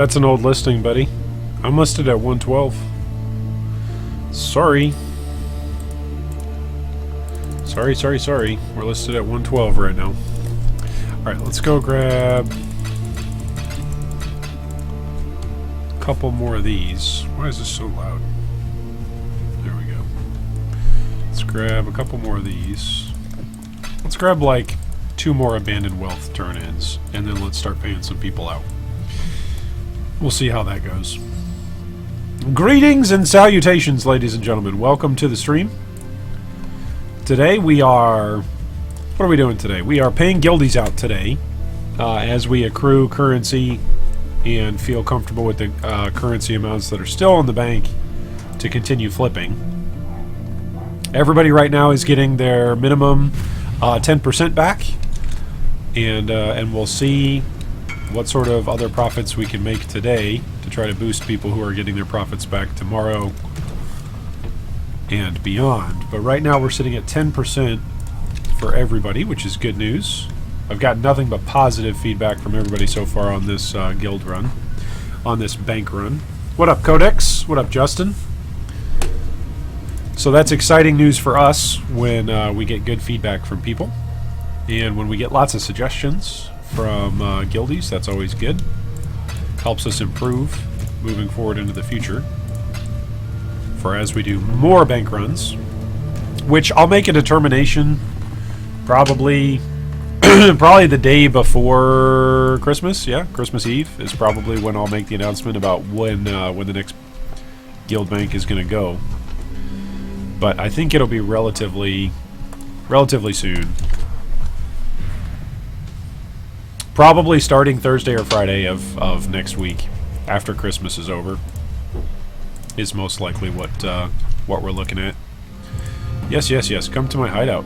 That's an old listing, buddy. I'm listed at 112. Sorry. Sorry. We're listed at 112 right now. Alright, let's go grab a couple more of these. Why is this so loud? There we go. Let's grab a couple more of these. Let's grab like 2 more abandoned wealth turn-ins, and then let's start paying some people out. We'll see how that goes. Greetings and salutations, ladies and gentlemen. Welcome to the stream. Today we are... What are we doing today? We are paying guildies out today as we accrue currency and feel comfortable with the currency amounts that are still in the bank to continue flipping. Everybody right now is getting their minimum 10% back, and we'll see what sort of other profits we can make today to try to boost people who are getting their profits back tomorrow and beyond. But right now we're sitting at 10% for everybody, which is good news. I've got nothing but positive feedback from everybody so far on this guild run, on this bank run. What up, Codex? What up, Justin? So that's exciting news for us when we get good feedback from people, and when we get lots of suggestions from guildies. That's always good. Helps us improve moving forward into the future for as we do more bank runs, which I'll make a determination probably probably the day before Christmas. Yeah, Christmas Eve is probably when I'll make the announcement about when the next guild bank is going to go. But I think it'll be relatively soon. Probably starting Thursday or Friday of next week, after Christmas is over, is most likely what we're looking at. Yes. Come to my hideout.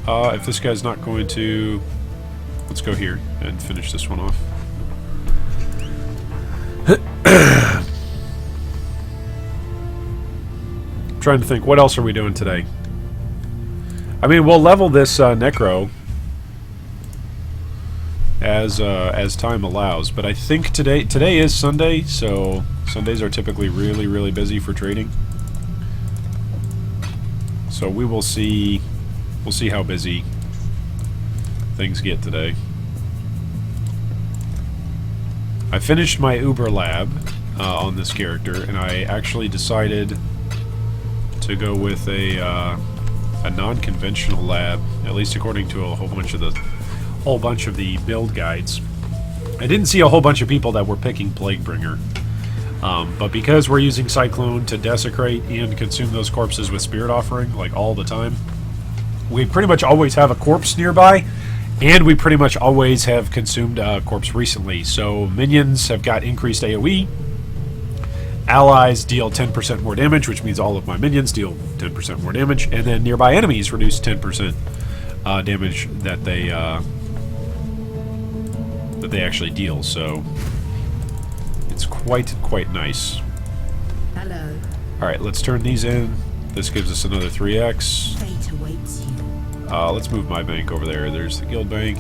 If this guy's not going to, let's go here and finish this one off. I'm trying to think, what else are we doing today? I mean, we'll level this Necro as time allows, but I think today is Sunday, so Sundays are typically really busy for trading. So we will see. We'll see how busy things get today. I finished my Uber lab on this character, and I actually decided to go with a non-conventional lab, at least according to a whole bunch of the build guides. I didn't see a whole bunch of people that were picking Plaguebringer, but because we're using Cyclone to desecrate and consume those corpses with Spirit Offering like all the time, we pretty much always have a corpse nearby, and we pretty much always have consumed a corpse recently. So minions have got increased AoE. Allies deal 10% more damage, which means all of my minions deal 10% more damage, and then nearby enemies reduce 10% damage that they actually deal. So it's quite nice. Hello. All right, let's turn these in. This gives us another 3x. Fate awaits you. Let's move my bank over there. There's the guild bank.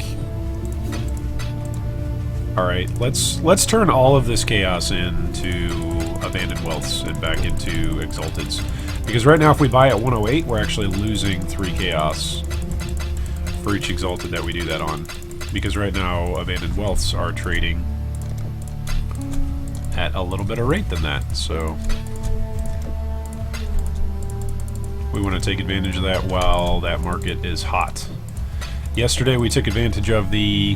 All right, let's turn all of this chaos into abandoned wealths and back into exalteds, because right now if we buy at 108, we're actually losing 3 chaos for each exalted that we do that on, because right now abandoned wealths are trading at a little better rate than that. So we want to take advantage of that while that market is hot. Yesterday we took advantage of the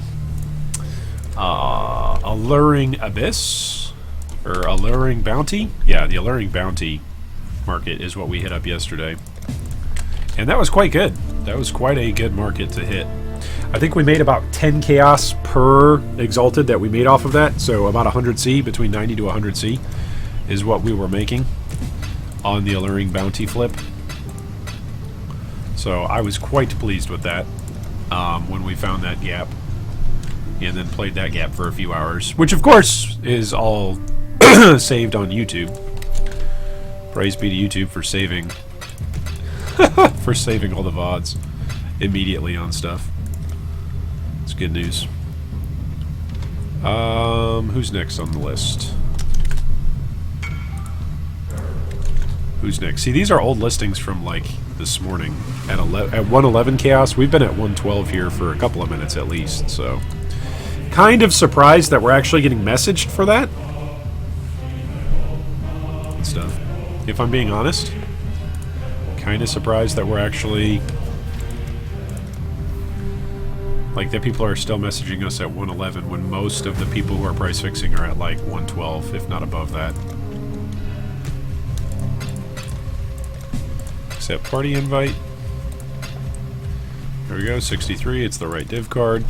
Alluring Abyss, or Alluring Bounty? Yeah, the Alluring Bounty market is what we hit up yesterday. And that was quite good. That was quite a good market to hit. I think we made about 10 chaos per exalted that we made off of that, so about 100C, between 90 to 100C is what we were making on the Alluring Bounty flip. So I was quite pleased with that when we found that gap, and then played that gap for a few hours, which of course is all saved on YouTube. Praise be to YouTube for saving for saving all the VODs immediately on stuff. It's good news. Who's next on the list? Who's next? See, these are old listings from, like, this morning. At 111 Chaos, we've been at 112 here for a couple of minutes at least, so... Kind of surprised that we're actually getting messaged for that. And stuff. If I'm being honest. Kind of surprised that we're actually... Like, that people are still messaging us at 111 when most of the people who are price fixing are at, like, 112, if not above that. Accept party invite. There we go, 63. It's the right div card.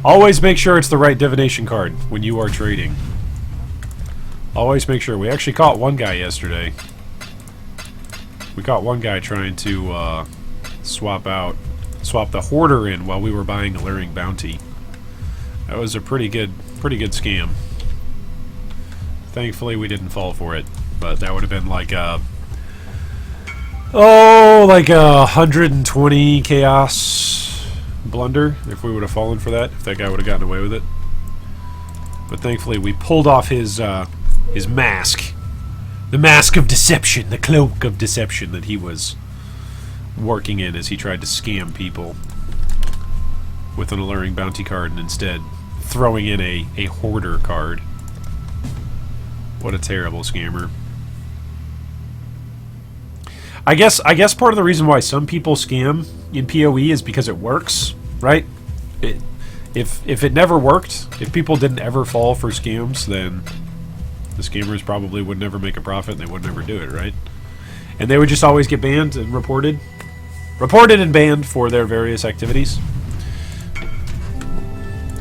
Always make sure it's the right divination card when you are trading. Always make sure. We actually caught one guy yesterday. We caught one guy trying to swap the hoarder in while we were buying Alluring Bounty. That was a pretty good scam. Thankfully we didn't fall for it, but that would have been like a... Oh, like a 120 chaos blunder if we would have fallen for that, if that guy would have gotten away with it. But thankfully we pulled off his mask. The mask of deception, the cloak of deception that he was working in as he tried to scam people with an Alluring Bounty card and instead throwing in a hoarder card. What a terrible scammer. I guess part of the reason why some people scam in PoE is because it works, right? If it never worked, if people didn't ever fall for scams, then the scammers probably would never make a profit and they would never do it, right? And they would just always get banned and reported and banned for their various activities.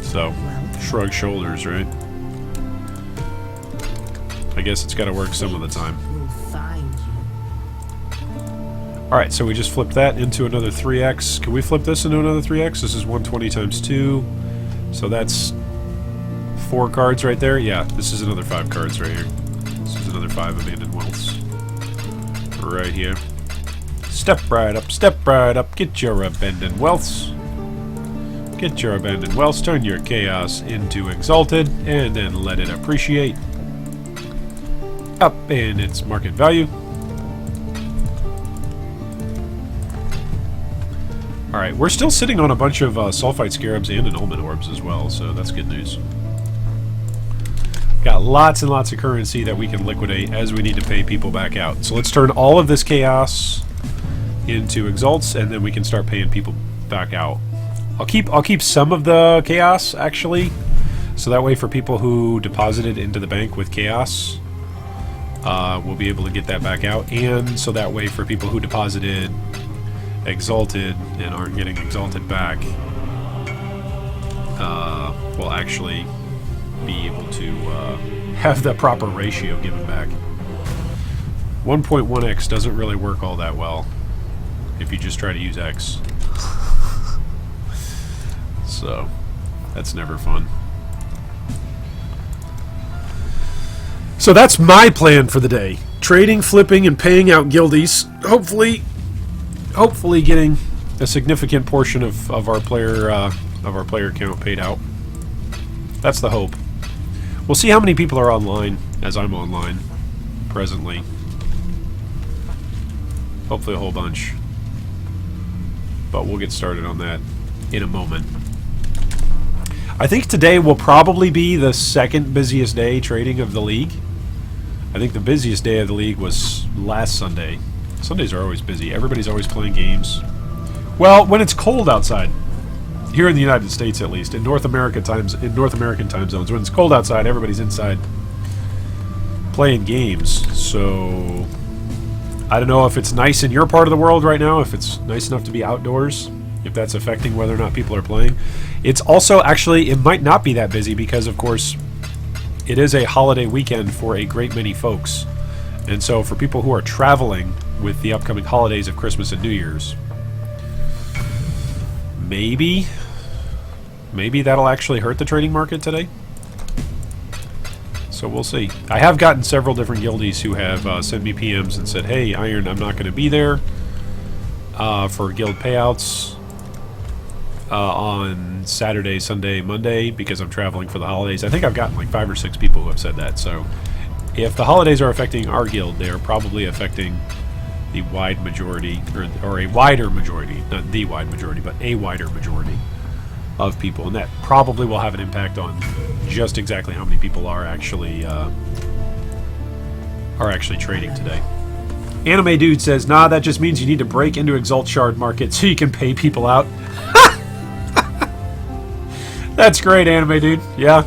So, shrug shoulders, right? I guess it's got to work some of the time. Will find you. Alright, so we just flipped that into another 3x. Can we flip this into another 3x? This is 120 times 2. So that's 4 cards right there. Yeah, this is another 5 cards right here. This is another 5 abandoned wealths. Right here. Step right up, get your abandoned wealths. Get your abandoned wealths, turn your chaos into exalted, and then let it appreciate. Up in its market value. Alright, we're still sitting on a bunch of sulfite scarabs and annulment orbs as well, so that's good news. Got lots and lots of currency that we can liquidate as we need to pay people back out. So let's turn all of this chaos into exalts, and then we can start paying people back out. I'll keep some of the chaos, actually, so that way for people who deposited into the bank with chaos, we'll be able to get that back out, and so that way for people who deposited exalted and aren't getting exalted back, we'll actually be able to have the proper ratio given back. 1.1x doesn't really work all that well if you just try to use x. So, that's never fun. So that's my plan for the day. Trading, flipping, and paying out guildies. Hopefully getting a significant portion of our player count paid out. That's the hope. We'll see how many people are online as I'm online presently. Hopefully a whole bunch. But we'll get started on that in a moment. I think today will probably be the second busiest day trading of the league. I think the busiest day of the league was last Sunday. Sundays are always busy. Everybody's always playing games. Well, when it's cold outside. Here in the United States, at least, in North American time zones, when it's cold outside, everybody's inside playing games. So I don't know if it's nice in your part of the world right now, if it's nice enough to be outdoors, if that's affecting whether or not people are playing. It's also, actually, it might not be that busy because, of course, it is a holiday weekend for a great many folks. And so for people who are traveling with the upcoming holidays of Christmas and New Year's, maybe that'll actually hurt the trading market today. So we'll see. I have gotten several different guildies who have sent me PMs and said, hey, Iron, I'm not going to be there for guild payouts. on Saturday, Sunday, Monday because I'm traveling for the holidays. I think I've gotten like 5 or 6 people who have said that. So if the holidays are affecting our guild, they are probably affecting the wide majority, or a wider majority, not the wide majority, but a wider majority of people, and that probably will have an impact on just exactly how many people are actually trading today. Anime Dude says, nah, that just means you need to break into Exalt Shard market so you can pay people out. That's great, Anime Dude. Yeah.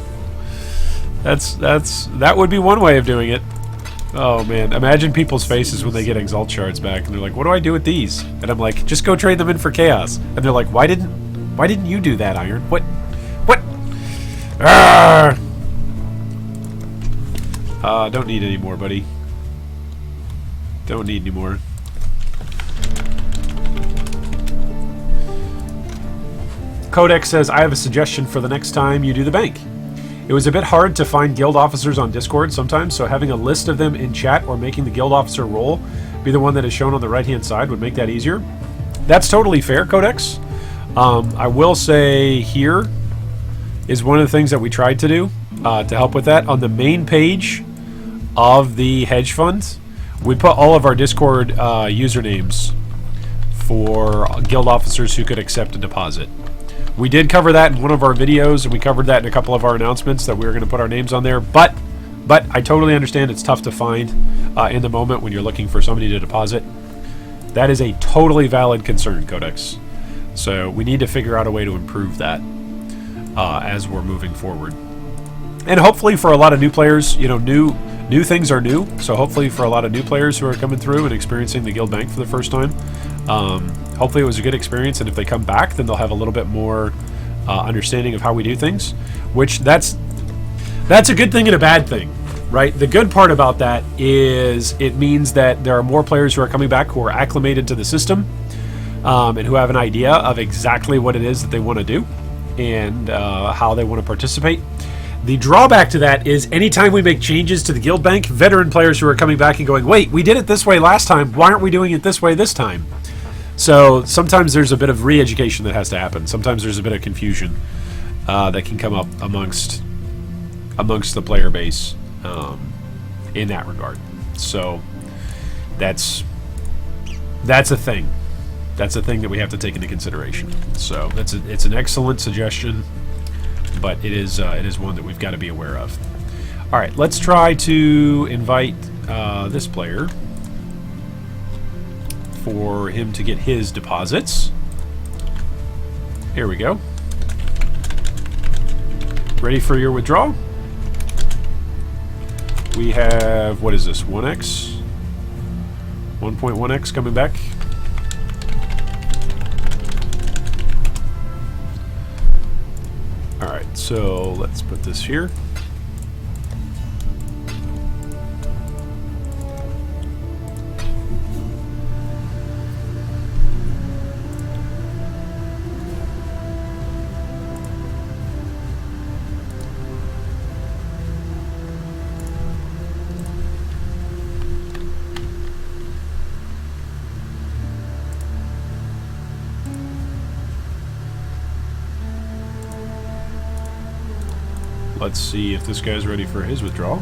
That would be one way of doing it. Oh man, imagine people's faces when they get Exalt Shards back and they're like, what do I do with these? And I'm like, just go trade them in for Chaos. And they're like, why didn't you do that, Iron? What? Don't need any more, buddy. Don't need any more. Codex says, I have a suggestion for the next time you do the bank. It was a bit hard to find guild officers on Discord sometimes, so having a list of them in chat or making the guild officer role be the one that is shown on the right-hand side would make that easier. That's totally fair, Codex. I will say here is one of the things that we tried to do to help with that. On the main page of the hedge fund, we put all of our Discord usernames for guild officers who could accept a deposit. We did cover that in one of our videos, and we covered that in a couple of our announcements that we were going to put our names on there. But I totally understand it's tough to find in the moment when you're looking for somebody to deposit. That is a totally valid concern, Codex. So we need to figure out a way to improve that as we're moving forward. And hopefully for a lot of new players, you know, new things are new. So hopefully for a lot of new players who are coming through and experiencing the guild bank for the first time, hopefully it was a good experience, and if they come back, then they'll have a little bit more understanding of how we do things, which that's a good thing and a bad thing, right? The good part about that is it means that there are more players who are coming back who are acclimated to the system and who have an idea of exactly what it is that they want to do and how they want to participate. The drawback to that is anytime we make changes to the guild bank, veteran players who are coming back and going, wait, we did it this way last time, why aren't we doing it this way this time? So sometimes there's a bit of re-education that has to happen. Sometimes there's a bit of confusion that can come up amongst the player base in that regard. So that's a thing. That's a thing that we have to take into consideration. So it's an excellent suggestion, but it is one that we've got to be aware of. All right, let's try to invite this player for him to get his deposits. Here we go. Ready for your withdrawal? We have, what is this, 1x? 1.1x coming back. Alright, so let's put this here. Let's see if this guy's ready for his withdrawal.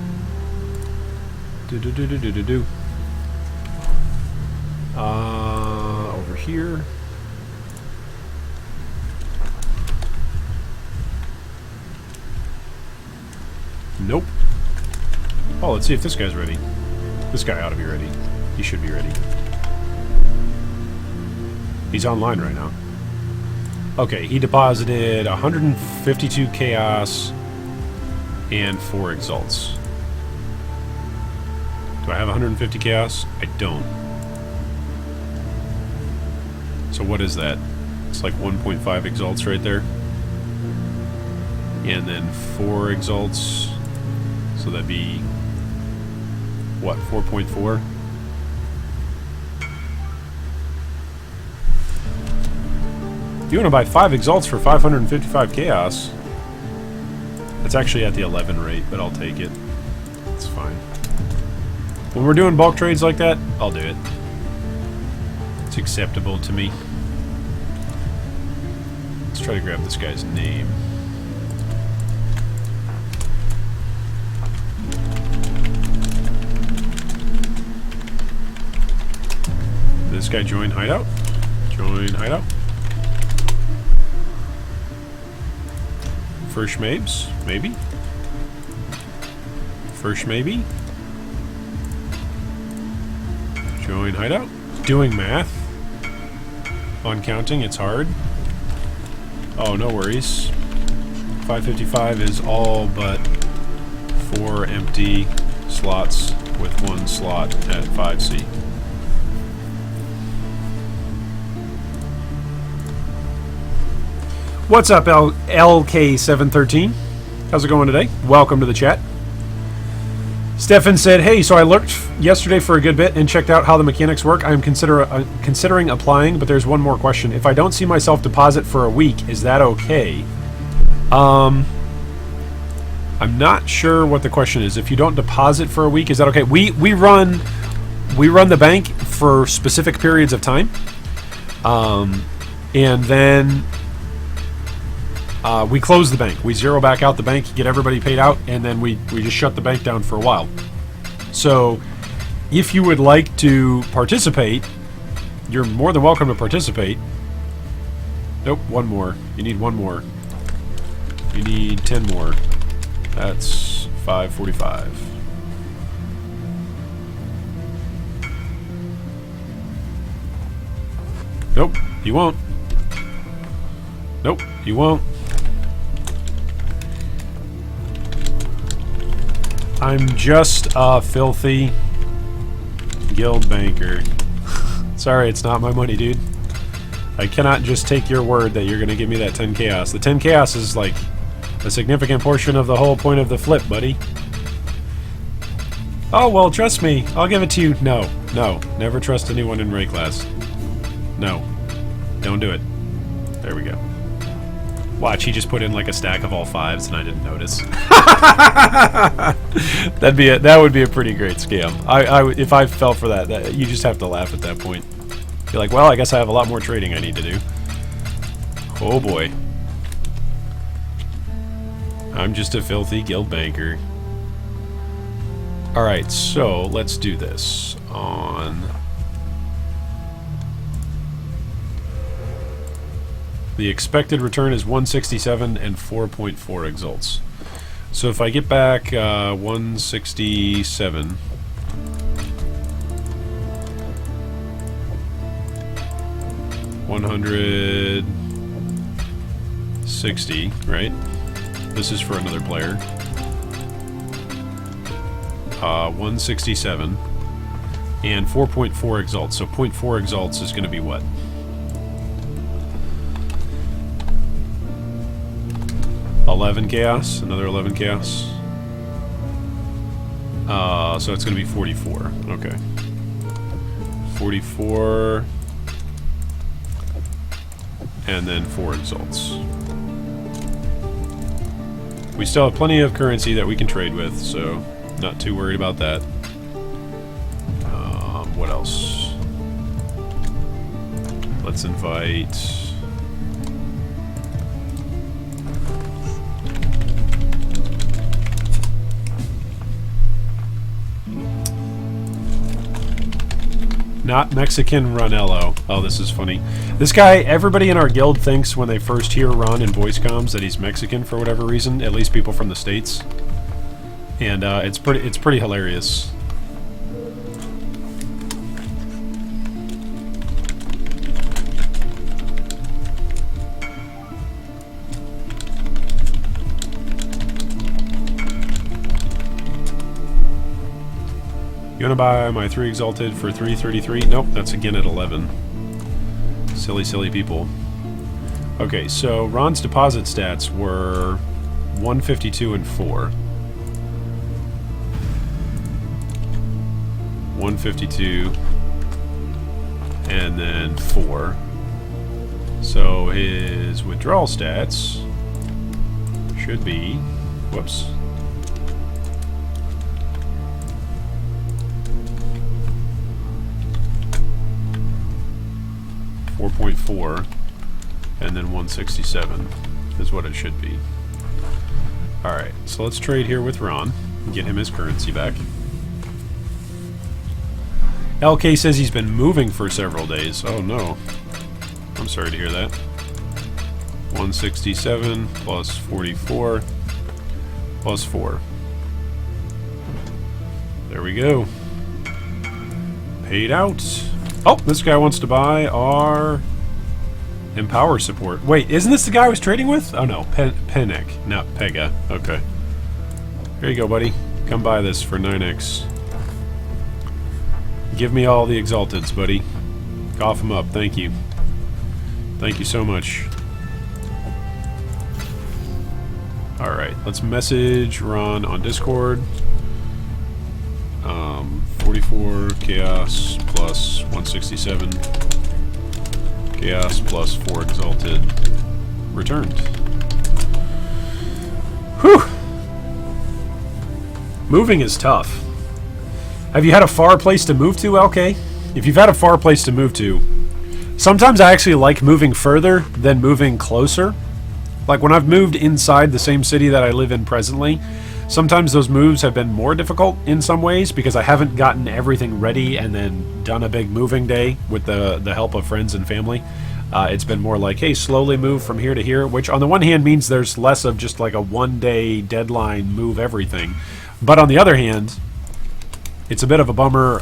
Over here. Nope. Oh, let's see if this guy's ready. This guy ought to be ready. He should be ready. He's online right now. Okay, he deposited 152 chaos and 4 exalts. Do I have 150 chaos? I don't. So what is that? It's like 1.5 exalts right there. And then 4 exalts. So that'd be what, 4.4? You want to buy 5 exalts for 555 chaos? It's actually at the 11 rate, but I'll take it. It's fine. When we're doing bulk trades like that, I'll do it. It's acceptable to me. Let's try to grab this guy's name. Did this guy join hideout? Join hideout. First Mabes, maybe? First maybe? Join hideout. Doing math. On counting, it's hard. Oh, no worries. 555 is all but 4 empty slots with 1 slot at 5C. What's up, LK713? How's it going today? Welcome to the chat. Stefan said, hey, so I lurked yesterday for a good bit and checked out how the mechanics work. I'm considering applying, but there's one more question. If I don't see myself deposit for a week, is that okay? I'm not sure what the question is. If you don't deposit for a week, is that okay? We run the bank for specific periods of time. And then we close the bank. We zero back out the bank, get everybody paid out, and then we just shut the bank down for a while. So if you would like to participate, you're more than welcome to participate. Nope, one more. You need one more. You need 10 more. That's 545. Nope, you won't. Nope, you won't. I'm just a filthy guild banker. Sorry, it's not my money, dude. I cannot just take your word that you're going to give me that 10 chaos. The 10 chaos is like a significant portion of the whole point of the flip, buddy. Oh, well, trust me. I'll give it to you. No, no. Never trust anyone in Ray class. No. Don't do it. There we go. Watch, he just put in like a stack of all 5s and I didn't notice. That would be a pretty great scam. If I fell for that, you just have to laugh at that point. You're like, well, I guess I have a lot more trading I need to do. Oh boy. I'm just a filthy guild banker. Alright, so let's do this on... The expected return is 167 and 4.4 exalts. So if I get back 167, $160, right? This is for another player. 167 and 4.4 exalts. So 0.4 exalts is going to be what? 11 chaos, another 11 chaos. So it's going to be 44. Okay. 44. And then 4 exalts. We still have plenty of currency that we can trade with, so not too worried about that. What else? Let's invite... Not Mexican Ronello. Oh, this is funny. This guy, everybody in our guild thinks when they first hear Ron in voice comms that he's Mexican for whatever reason. At least people from the States. And it's pretty hilarious. You want to buy my 3 Exalted for 333? Nope, that's again at 11. Silly, silly people. Okay, so Ron's deposit stats were 152 and 4. 152 and then 4. So his withdrawal stats should be... Whoops. 4.4 And then 167 is what it should be. Alright, so let's trade here with Ron and get him his currency back. LK says he's been moving for several days. Oh no. I'm sorry to hear that. 167 plus 44 plus 4. There we go. Paid out. Oh, this guy wants to buy our Empower support. Wait, isn't this the guy I was trading with? Oh no, Penek, not Pega. Okay. Here you go, buddy. Come buy this for 9x. Give me all the Exalteds, buddy. Cough them up. Thank you. Thank you so much. Alright, let's message Ron on Discord. 44 Chaos plus 167. Chaos plus 4 Exalted. Returned. Whew! Moving is tough. Have you had a far place to move to, LK? If you've had a far place to move to, sometimes I actually like moving further than moving closer. Like when I've moved inside the same city that I live in presently, sometimes those moves have been more difficult in some ways because I haven't gotten everything ready and then done a big moving day with the help of friends and family. It's been more like, hey, slowly move from here to here, which on the one hand means there's less of just like a one-day deadline, move everything. But on the other hand, it's a bit of a bummer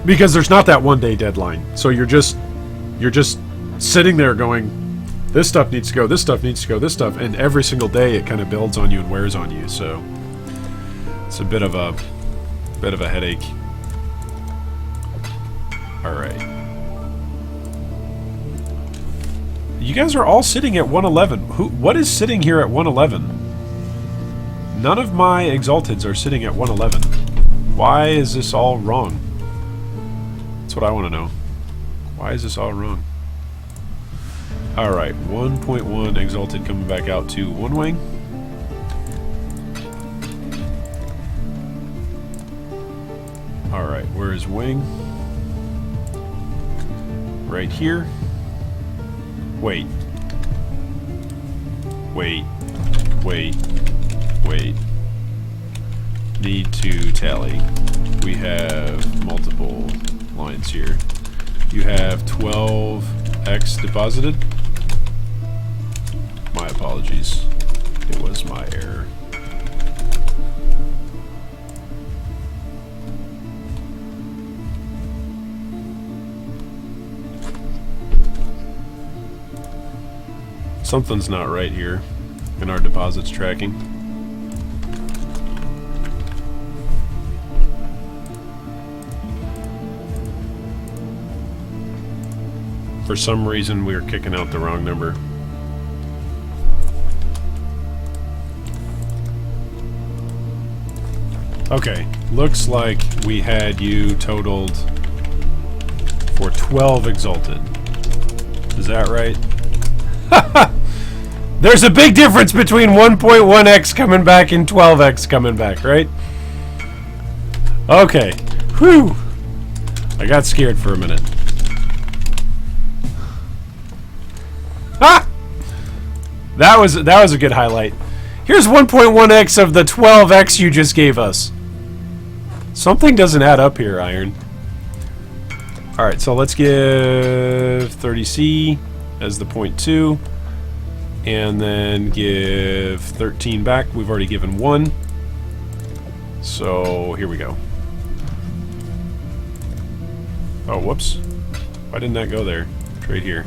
because there's not that one-day deadline. So you're just sitting there going, this stuff needs to go, this stuff needs to go, this stuff, and every single day it kind of builds on you and wears on you. So it's a bit of a headache. All right. You guys are all sitting at 111. What is sitting here at 111? None of my Exalteds are sitting at 111. Why is this all wrong? That's what I want to know. Why is this all wrong? Alright, 1.1 Exalted coming back out to one wing. Alright, where is wing? Right here. Wait. Wait. Wait. Wait. Need to tally. We have multiple lines here. You have 12x deposited. My apologies. It was my error. Something's not right here in our deposits tracking. For some reason, we are kicking out the wrong number. Okay, looks like we had you totaled for 12 Exalted. Is that right? There's a big difference between 1.1x coming back and 12x coming back, right? Okay. Whew! I got scared for a minute. Ah! That was a good highlight. Here's 1.1x of the 12x you just gave us. Something doesn't add up here, Iron. Alright, so let's give 30C as the 0.2. And then give 13 back. We've already given 1. So here we go. Oh, whoops. Why didn't that go there? Trade here.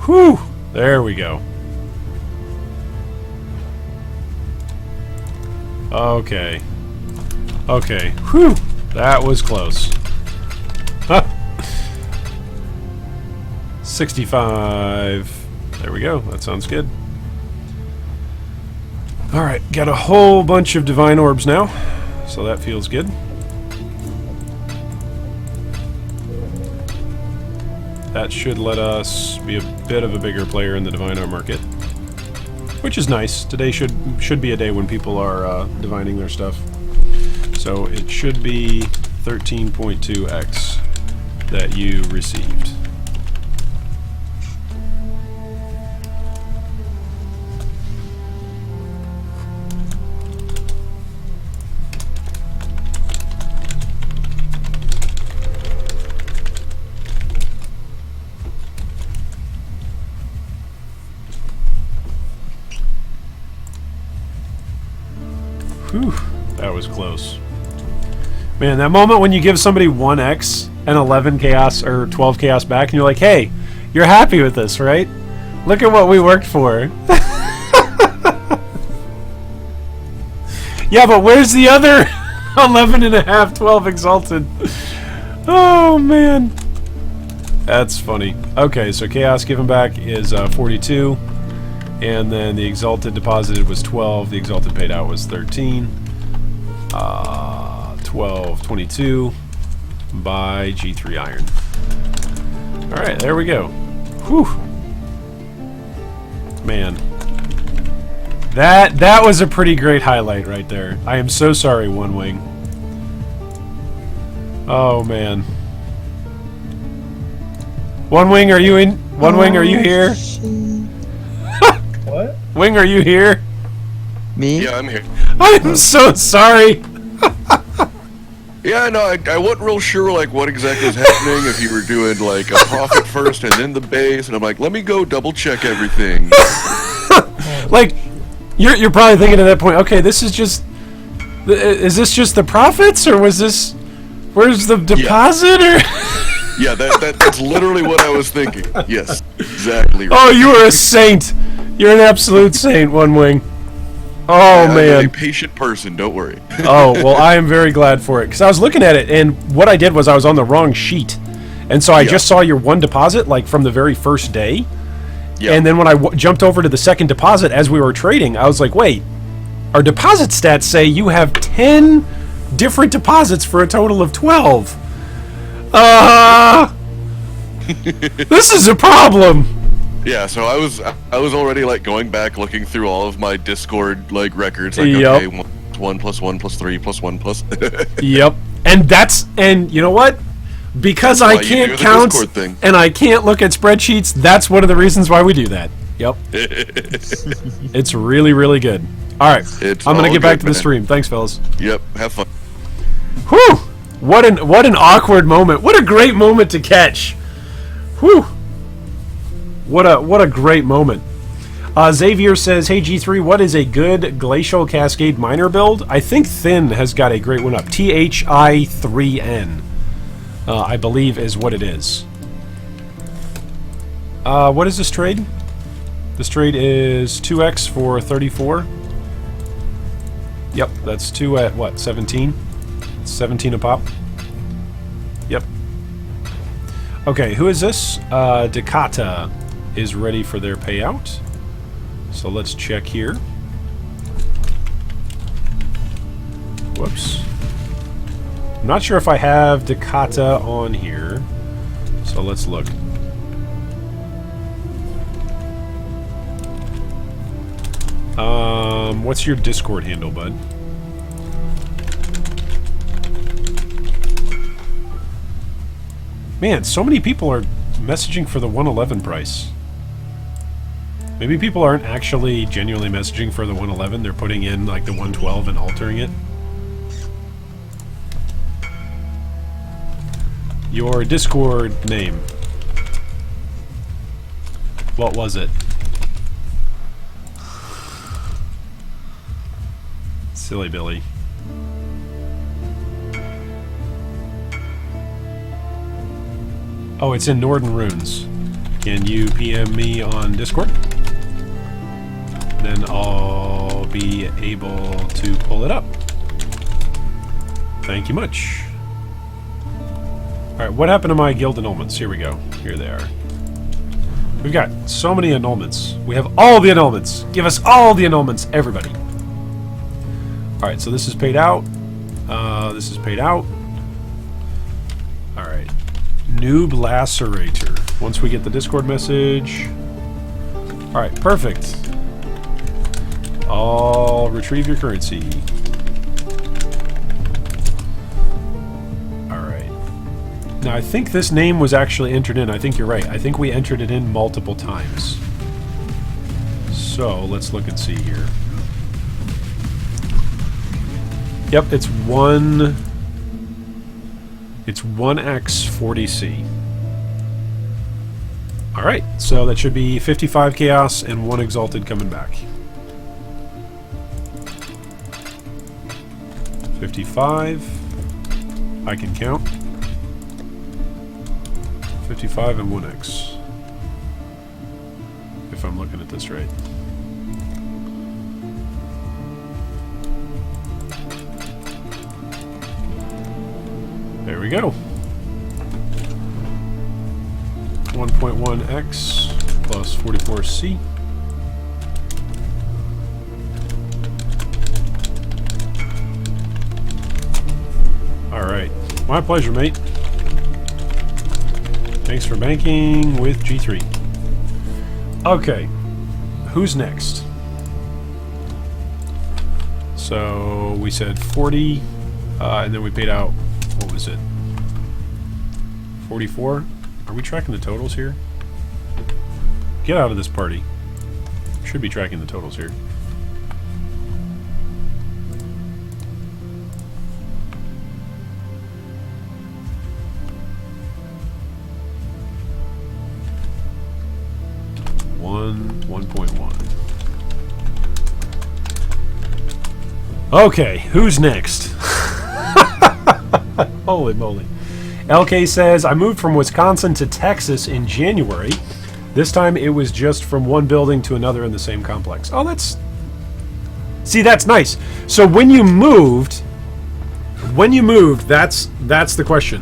Whew! There we go. Okay. Okay. Whew! That was close. Huh. 65. There we go. That sounds good. Alright, got a whole bunch of Divine Orbs now, so that feels good. That should let us be a bit of a bigger player in the Divine Orb market, which is nice. Today should be a day when people are divining their stuff. So it should be 13.2x that you received. Whew, that was close. Man, that moment when you give somebody 1x and 11 chaos or 12 chaos back and you're like, hey, you're happy with this, right? Look at what we worked for. Yeah, but where's the other 11 and a half, 12 exalted? Oh, man. That's funny. Okay, so chaos given back is 42. And then the exalted deposited was 12. The exalted paid out was 13. 1222 by G3 iron. Alright, there we go. Whew. Man. That was a pretty great highlight right there. I am so sorry, One Wing. Oh, man. One Wing, are you in? One Wing, are you here? What? Wing, are you here? Me? Yeah, I'm here. I'm so sorry. Yeah, no, I wasn't real sure like what exactly was happening. If you were doing like a profit first and then the base, and I'm like, let me go double check everything. Like, you're probably thinking at that point, okay, this is just, is this just the profits, or was this, where's the deposit, or? Yeah, that's literally what I was thinking. Yes, exactly. Oh, you are a saint. You're an absolute saint, One Wing. Oh, I'm man. a patient person, don't worry. Oh, well, I am very glad for it. Because I was looking at it, and what I did was I was on the wrong sheet. And so I just saw your one deposit, like, from the very first day. Yeah. And then when I jumped over to the second deposit as we were trading, I was like, wait, our deposit stats say you have 10 different deposits for a total of 12. This is a problem. Yeah, so I was already like going back looking through all of my Discord like records, like Yep. okay, 1 plus 1 plus 3 plus 1 plus. Yep. And you know what? Because I why you can't do the count Discord thing. and I can't look at spreadsheets, that's one of the reasons why we do that. Yep. It's really, really good. Alright. It's I'm gonna all get back good, to the man. stream. Thanks, fellas. Yep, have fun. Whew! What an awkward moment. What a great moment to catch. Whew! What a great moment. Xavier says, hey G3, what is a good Glacial Cascade miner build? I think Thin has got a great one up. THI3N, I believe is what it is. What is this trade? This trade is 2x for 34. Yep, that's 2 at what, 17? 17 a pop. Yep. Okay, who is this? Dakata is ready for their payout. So let's check here. Whoops. I'm not sure if I have Dakata on here. So let's look. What's your Discord handle, bud? Man, so many people are messaging for the 111 price. Maybe people aren't actually genuinely messaging for the 111. They're putting in like the 112 and altering it. Your Discord name. What was it? Silly Billy. Oh, it's in Norden Runes. Can you PM me on Discord? Then I'll be able to pull it up. Thank you much. Alright, what happened to my guild annulments? Here we go. Here they are. We've got so many annulments. We have all the annulments. Give us all the annulments, everybody. Alright, so this is paid out. This is paid out. Alright. Noob Lacerator. Once we get the Discord message. Alright, perfect. I'll retrieve your currency. Now, I think this name was actually entered in. I think you're right. I think we entered it in multiple times. So, let's look and see here. Yep, it's 1x40c. Alright, so that should be 55 chaos and 1 exalted coming back. 55. I can count. 55 and 1x. If I'm looking at this right. There we go. 1.1x plus 44c. Alright. My pleasure, mate. Thanks for banking with G3. Okay. Who's next? So we said 40, and then we paid out, what was it? 44? Are we tracking the totals here? Get out of this party. Should be tracking the totals here. One 1.1. Okay, who's next? Holy moly. LK says, I moved from Wisconsin to Texas in January. This time it was just from one building to another in the same complex. Oh, that's... See, that's nice. So when you moved, that's the question.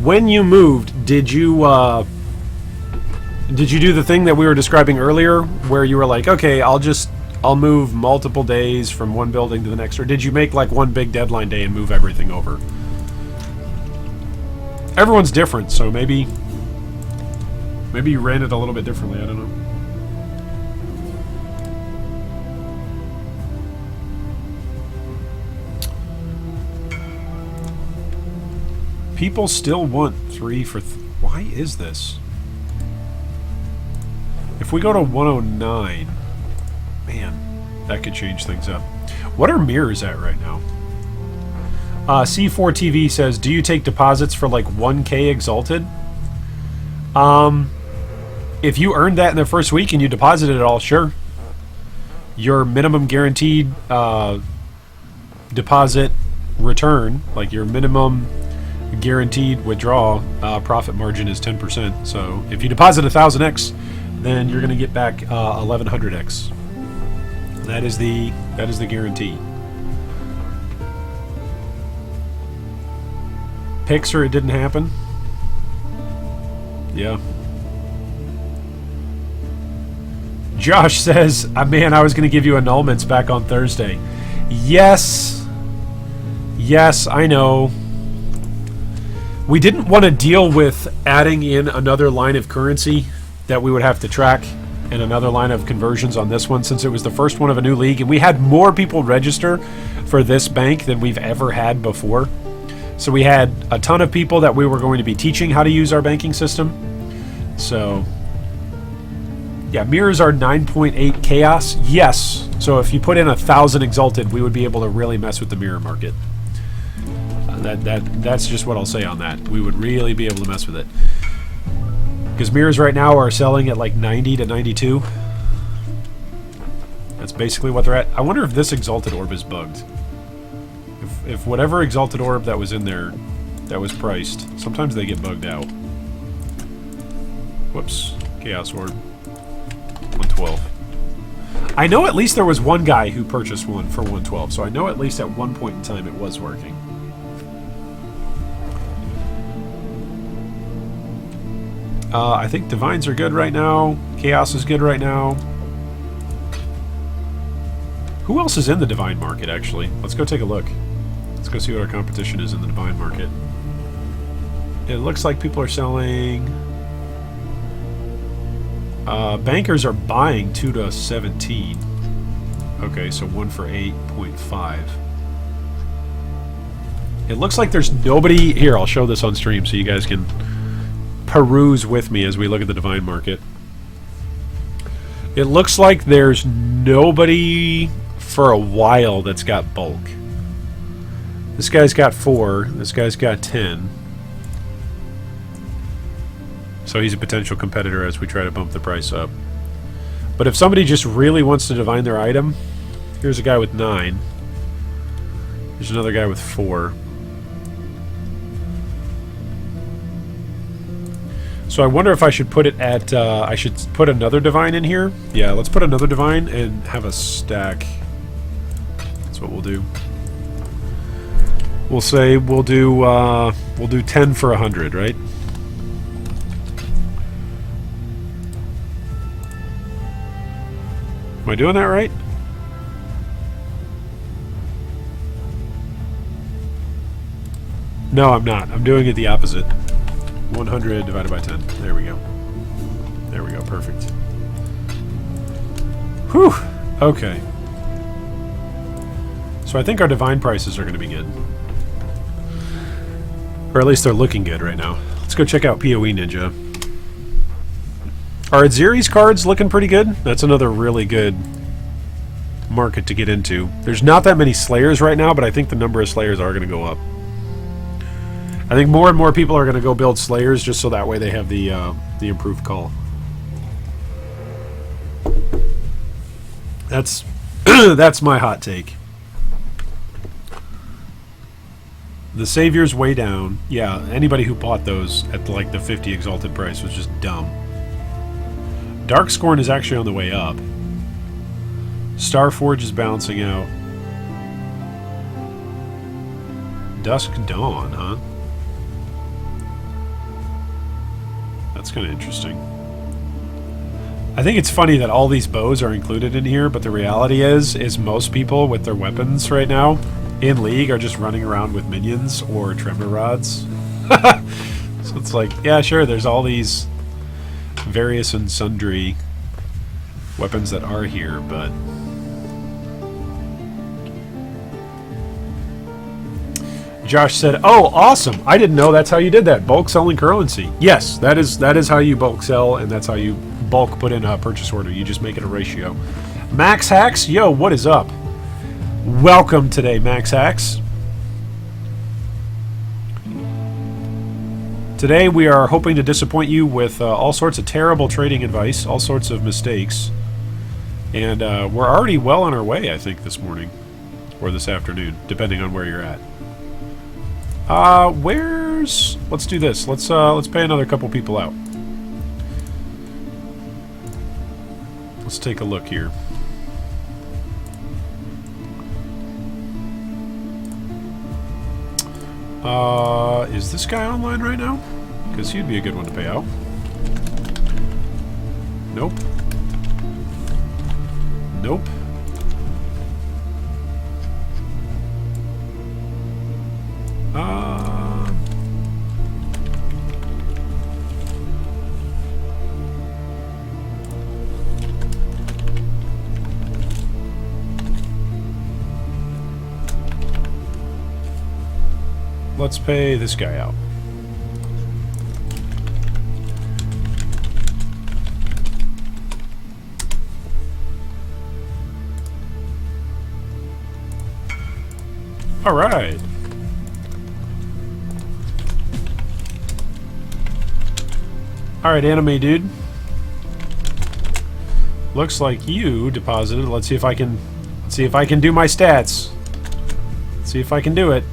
When you moved, did you do the thing that we were describing earlier, where you were like, okay, I'll move multiple days from one building to the next, or did you make like one big deadline day and move everything over? Everyone's different, so maybe you ran it a little bit differently, I don't know. People still want 3 for... Why is this? If we go to 109, man, that could change things up. What are mirrors at right now? C4TV says, do you take deposits for like 1k exalted? If you earned that in the first week and you deposited it all, sure. Your minimum guaranteed deposit return, like your minimum guaranteed withdrawal profit margin is 10%. So if you deposit 1000x, then you're going to get back 1100x. That is the guarantee. Pixar, it didn't happen. Yeah. Josh says, man, I was going to give you annulments back on Thursday. Yes. Yes, I know. We didn't want to deal with adding in another line of currency that we would have to track and another line of conversions on this one, since it was the first one of a new league, and we had more people register for this bank than we've ever had before. So we had a ton of people that we were going to be teaching how to use our banking system. So yeah, mirrors are 9.8 chaos. Yes. So if you put in 1000 exalted, we would be able to really mess with the mirror market. That's just what I'll say on that. We would really be able to mess with it. Because mirrors right now are selling at like 90 to 92. That's basically what they're at. I wonder if this exalted orb is bugged. If whatever exalted orb that was in there that was priced, sometimes they get bugged out. Whoops. Chaos orb. 112. I know at least there was one guy who purchased one for 112, so I know at least at one point in time it was working. I think Divines are good right now. Chaos is good right now. Who else is in the Divine market, actually? Let's go take a look. Let's go see what our competition is in the Divine market. It looks like people are selling... bankers are buying 2 to 17. Okay, so 1 for 8.5. It looks like there's nobody here. I'll show this on stream so you guys can peruse with me as we look at the divine market. It looks like there's nobody for a while that's got bulk. This guy's got 4. This guy's got 10. So he's a potential competitor as we try to bump the price up. But if somebody just really wants to divine their item, here's a guy with 9. There's another guy with 4. So I wonder if I should put it at, I should put another divine in here. Yeah, let's put another divine and have a stack. That's what we'll do. We'll say we'll do 10 for 100, right? Am I doing that right? No, I'm not. I'm doing it the opposite. 100 divided by 10. There we go. There we go. Perfect. Whew. Okay. So I think our divine prices are going to be good. Or at least they're looking good right now. Let's go check out PoE Ninja. Are Adziri's cards looking pretty good? That's another really good market to get into. There's not that many Slayers right now, but I think the number of Slayers are going to go up. I think more and more people are going to go build Slayers just so that way they have the improved call. That's that's my hot take. The Savior's way down. Yeah, anybody who bought those at like the 50 exalted price was just dumb. Darkscorn is actually on the way up. Starforge is balancing out. Dusk Dawn, huh? That's kind of interesting. I think it's funny that all these bows are included in here, but the reality is most people with their weapons right now in League are just running around with minions or tremor rods. So it's like, yeah, sure, there's all these various and sundry weapons that are here, but Josh said, "Oh, awesome! I didn't know that's how you did that. Bulk selling currency. Yes, that is how you bulk sell, and that's how you bulk put in a purchase order. You just make it a ratio." Max Hacks, yo, what is up? Welcome today, Max Hacks. Today we are hoping to disappoint you with all sorts of terrible trading advice, all sorts of mistakes, and we're already well on our way, I think, this morning or this afternoon, depending on where you're at. Let's do this. Let's pay another couple people out. Let's take a look here. Is this guy online right now? Because he'd be a good one to pay out. Nope. Nope. Let's pay this guy out. All right. All right, anime dude. Looks like you deposited. Let's see if I can do my stats. Let's see if I can do it.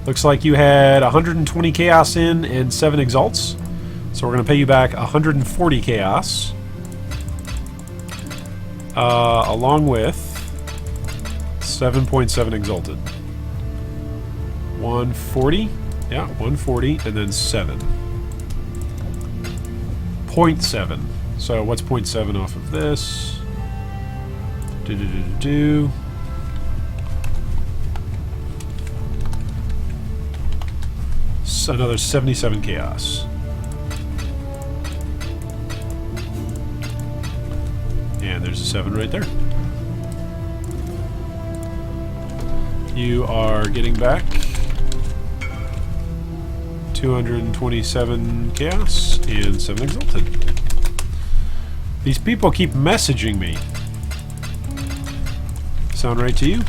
Looks like you had 120 chaos in and 7 exalts. So we're going to pay you back 140 chaos. Along with 7.7 exalted. 140. Yeah, 140 and then 7. 0.7. So what's 0.7 off of this? Another 77 chaos. And there's a 7 right there. You are getting back 227 chaos and 7 exalted. These people keep messaging me. Sound right to you?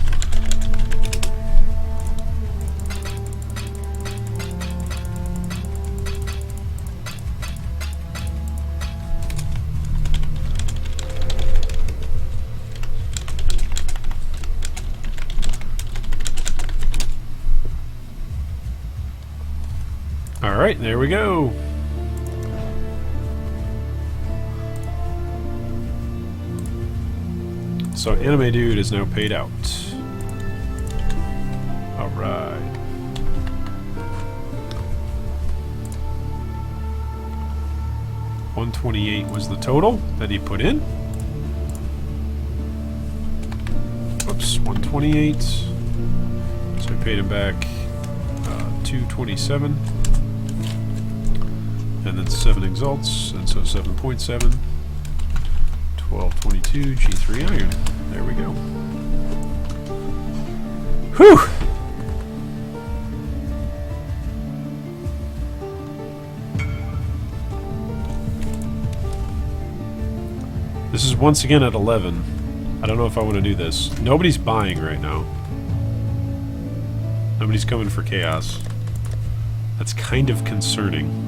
All right, there we go. So Anime Dude is now paid out. All right. $128 was the total that he put in. Oops, 128. So we paid him back 227. And then 7 exalts, and so 7.7. 1222 G3 iron. There we go. Whew! This is once again at 11. I don't know if I want to do this. Nobody's buying right now. Nobody's coming for chaos. That's kind of concerning.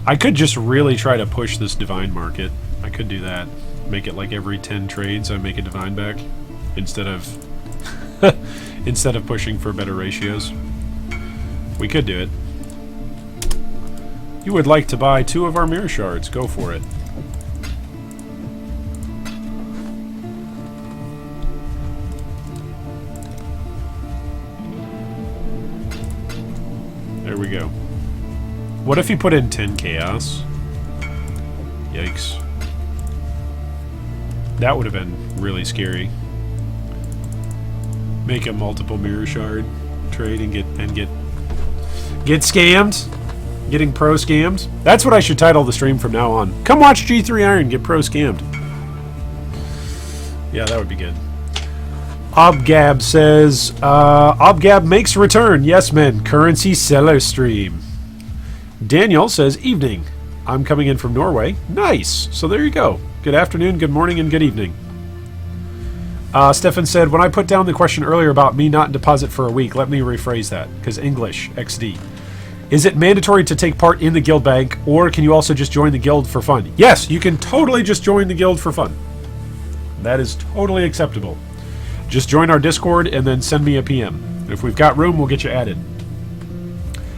I could just really try to push this divine market. I could do that. Make it like every 10 trades I make a divine back instead of instead of pushing for better ratios. We could do it. You would like to buy 2 of our mirror shards. Go for it. There we go. What if you put in 10 chaos? Yikes. That would have been really scary. Make a multiple mirror shard trade and get scammed. Getting pro scammed. That's what I should title the stream from now on. Come watch G3 Iron get pro scammed. Yeah, that would be good. Obgab says, Obgab makes return. Yes, men. Currency seller stream. Daniel says, evening. I'm coming in from Norway. Nice. So there you go. Good afternoon, good morning, and good evening. Stefan said, when I put down the question earlier about me not in deposit for a week, let me rephrase that, because English, XD. Is it mandatory to take part in the guild bank, or can you also just join the guild for fun? Yes, you can totally just join the guild for fun. That is totally acceptable. Just join our Discord and then send me a PM. If we've got room, we'll get you added.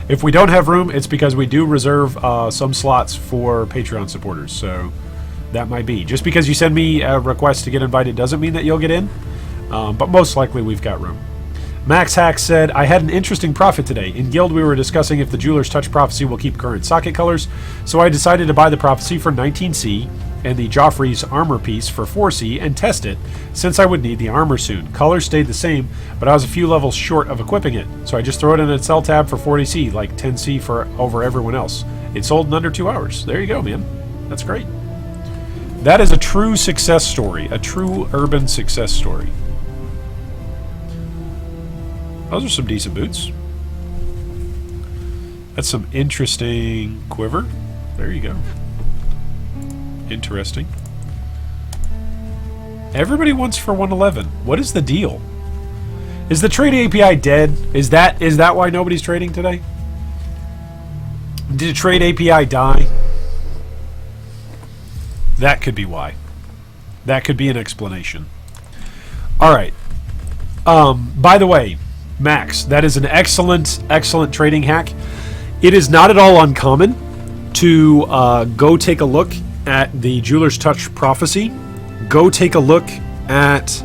If we don't have room, it's because we do reserve some slots for Patreon supporters, so that might be. Just because you send me a request to get invited doesn't mean that you'll get in, but most likely we've got room. Max Hack said, I had an interesting profit today. In Guild, we were discussing if the Jeweler's Touch Prophecy will keep current socket colors, so I decided to buy the Prophecy for 19C and the Joffrey's armor piece for 4C and test it, since I would need the armor soon. Colors stayed the same, but I was a few levels short of equipping it, so I just throw it in a sell tab for 40C, like 10C for over everyone else. It sold in under 2 hours. There you go, man. That's great. That is a true success story, a true urban success story. Those are some decent boots. That's some interesting quiver. There you go. Interesting. Everybody wants for 111. What is the deal? Is the trade API dead? Is that why nobody's trading today? Did the trade API die? That could be why. That could be an explanation. All right. By the way, Max, that is an excellent trading hack. It is not at all uncommon to go take a look at the Jeweler's Touch Prophecy. Go take a look at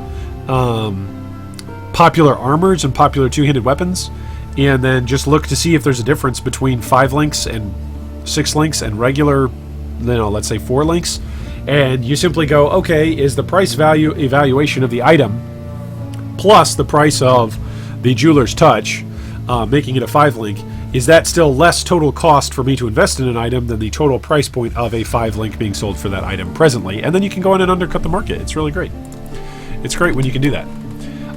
popular armors and popular two-handed weapons, and then just look to see if there's a difference between 5 links and 6 links and regular, let's say 4 links. And you simply go, okay, is the price value evaluation of the item plus the price of the Jeweler's Touch, making it a 5 link, is that still less total cost for me to invest in an item than the total price point of a 5 link being sold for that item presently? And then you can go in and undercut the market. It's really great. It's great when you can do that.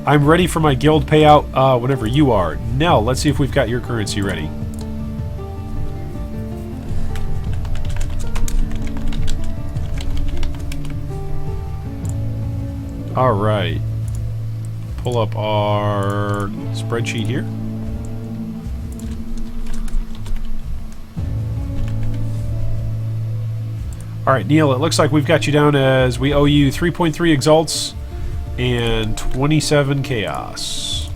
I'm ready for my guild payout whenever you are. Nell, let's see if we've got your currency ready. All right. Pull up our spreadsheet here. All right, Neil, it looks like we've got you down as we owe you 3.3 exalts and 27 chaos.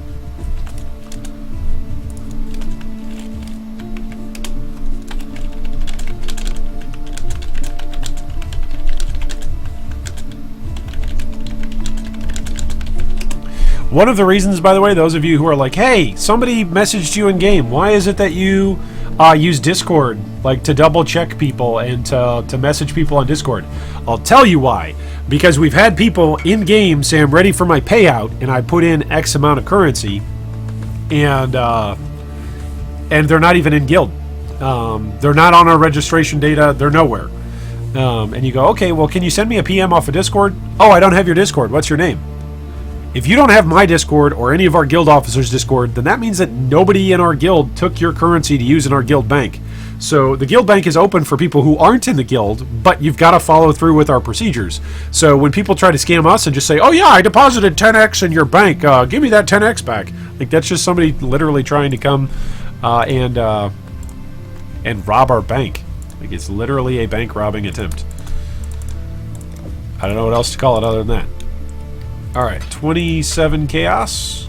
One of the reasons, by the way, those of you who are like, hey, somebody messaged you in game. Why is it that you use Discord, like to double check people and to message people on Discord? I'll tell you why. Because we've had people in game say I'm ready for my payout, and I put in X amount of currency, and they're not even in guild. They're not on our registration data. They're nowhere. And you go, okay, well, can you send me a PM off of Discord? Oh, I don't have your Discord. What's your name? If you don't have my Discord or any of our guild officers' Discord, then that means that nobody in our guild took your currency to use in our guild bank. So the guild bank is open for people who aren't in the guild, but you've got to follow through with our procedures. So when people try to scam us and just say, oh yeah, I deposited 10x in your bank, give me that 10x back. Like, that's just somebody literally trying to come and rob our bank. Like, it's literally a bank robbing attempt. I don't know what else to call it other than that. Alright, 27 chaos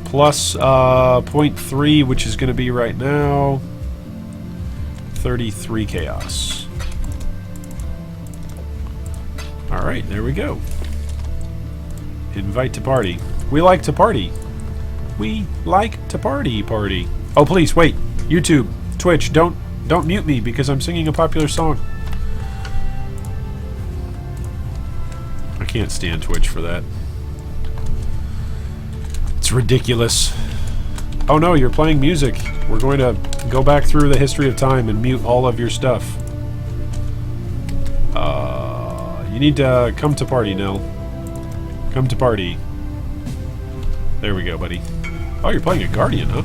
plus 0.3, which is going to be right now 33 chaos. Alright, there we go. Invite to party. We like to party. We like to party. Oh, please, wait. YouTube, Twitch, don't mute me because I'm singing a popular song. I can't stand Twitch for that. It's ridiculous. Oh no, you're playing music. We're going to go back through the history of time and mute all of your stuff. You need to come to party, Nell. Come to party. There we go, buddy. Oh, you're playing a Guardian, huh?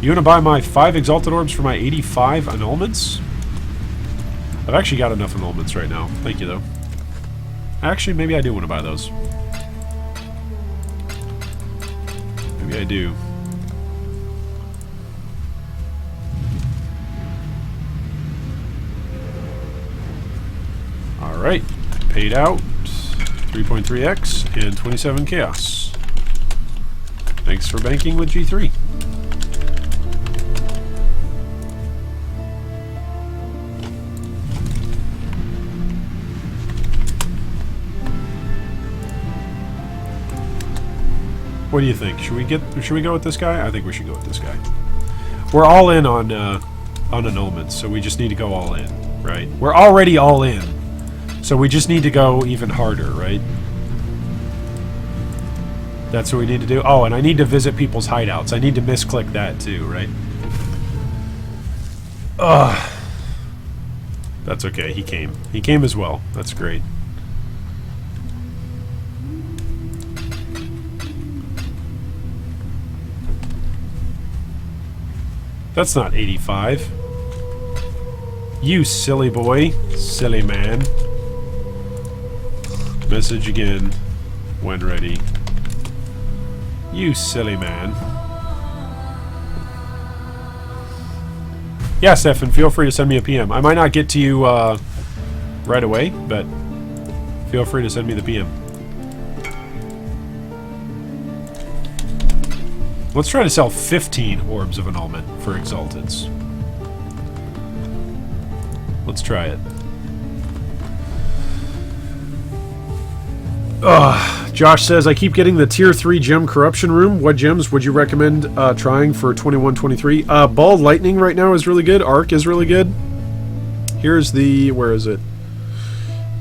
You want to buy my 5 Exalted Orbs for my 85 annulments? I've actually got enough annulments right now. Thank you, though. Actually, maybe I do want to buy those. Maybe I do. Alright. Paid out. 3.3x and 27 chaos. Thanks for banking with G3. What do you think? Should we go with this guy? I think we should go with this guy. We're all in on annulments, so we just need to go all in, right? We're already all in, so we just need to go even harder, right? That's what we need to do. Oh, and I need to visit people's hideouts. I need to misclick that too, right? Ugh. That's okay. He came. He came as well. That's great. That's not 85. You silly boy. Silly man. Message again. When ready. You silly man. Yeah, Stefan, feel free to send me a PM. I might not get to you right away, but feel free to send me the PM. Let's try to sell 15 Orbs of Annulment for Exalteds. Let's try it. Josh says, I keep getting the tier 3 gem corruption room. What gems would you recommend trying for 21-23? Bald Lightning right now is really good. Arc is really good. Here's the... where is it?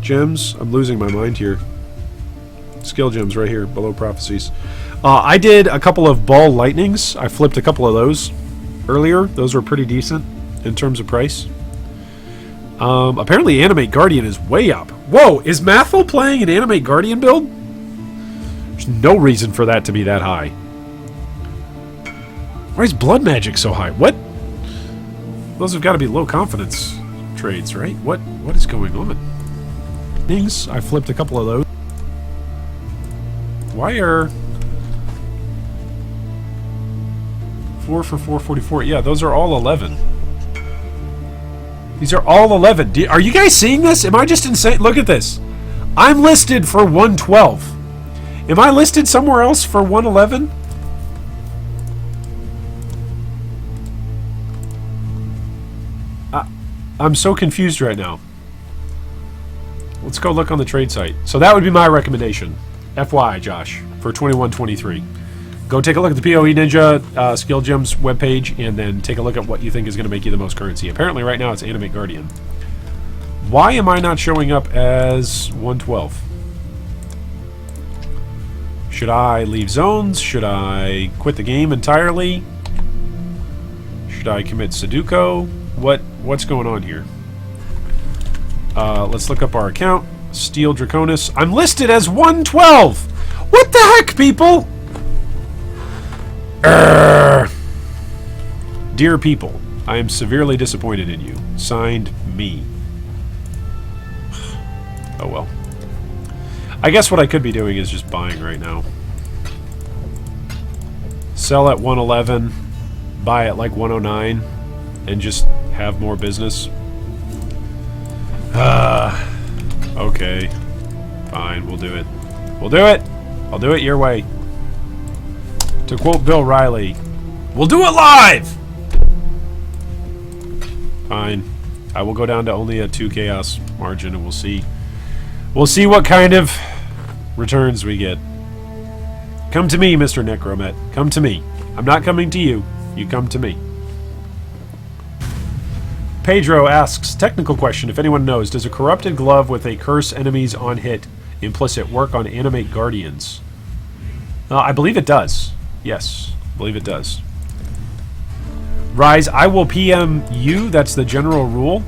Gems. I'm losing my mind here. Skill gems right here, below prophecies. I did a couple of Ball Lightnings. I flipped a couple of those. earlier. Those were pretty decent in terms of price. Apparently Animate Guardian is way up. Whoa, is Mathel playing an Animate Guardian build? There's no reason for that to be that high. Why is Blood Magic so high? What? Those have got to be low confidence trades, right? What is going on? Things. I flipped a couple of those. Why are 4 for 444? Yeah, those are all 11. These are all 11. Are you guys seeing this? Am I just insane? Look at this. I'm listed for 112. Am I listed somewhere else for 111? I'm so confused right now. Let's go look on the trade site. So that would be my recommendation. FYI, Josh, for 21-23. Go take a look at the PoE Ninja Skill Gems webpage, and then take a look at what you think is going to make you the most currency. Apparently right now it's Animate Guardian. Why am I not showing up as 112? Should I leave zones? Should I quit the game entirely? Should I commit Sudoku? What's going on here? Let's look up our account. Steel Draconis. I'm listed as 112! What the heck, people? Dear people, I am severely disappointed in you. Signed, me. Oh well. I guess what I could be doing is just buying right now. Sell at 111, buy at like 109, and just have more business. Okay. Fine, we'll do it. We'll do it! I'll do it your way. To quote Bill Riley, we'll do it live! Fine. I will go down to only a 2 chaos margin and we'll see. We'll see what kind of returns we get. Come to me, Mr. Necromet. Come to me. I'm not coming to you. You come to me. Pedro asks, technical question, if anyone knows, does a corrupted glove with a curse enemies on hit implicit work on Animate Guardians? I believe it does. Yes, I believe it does. Rise, I will PM you. That's the general rule.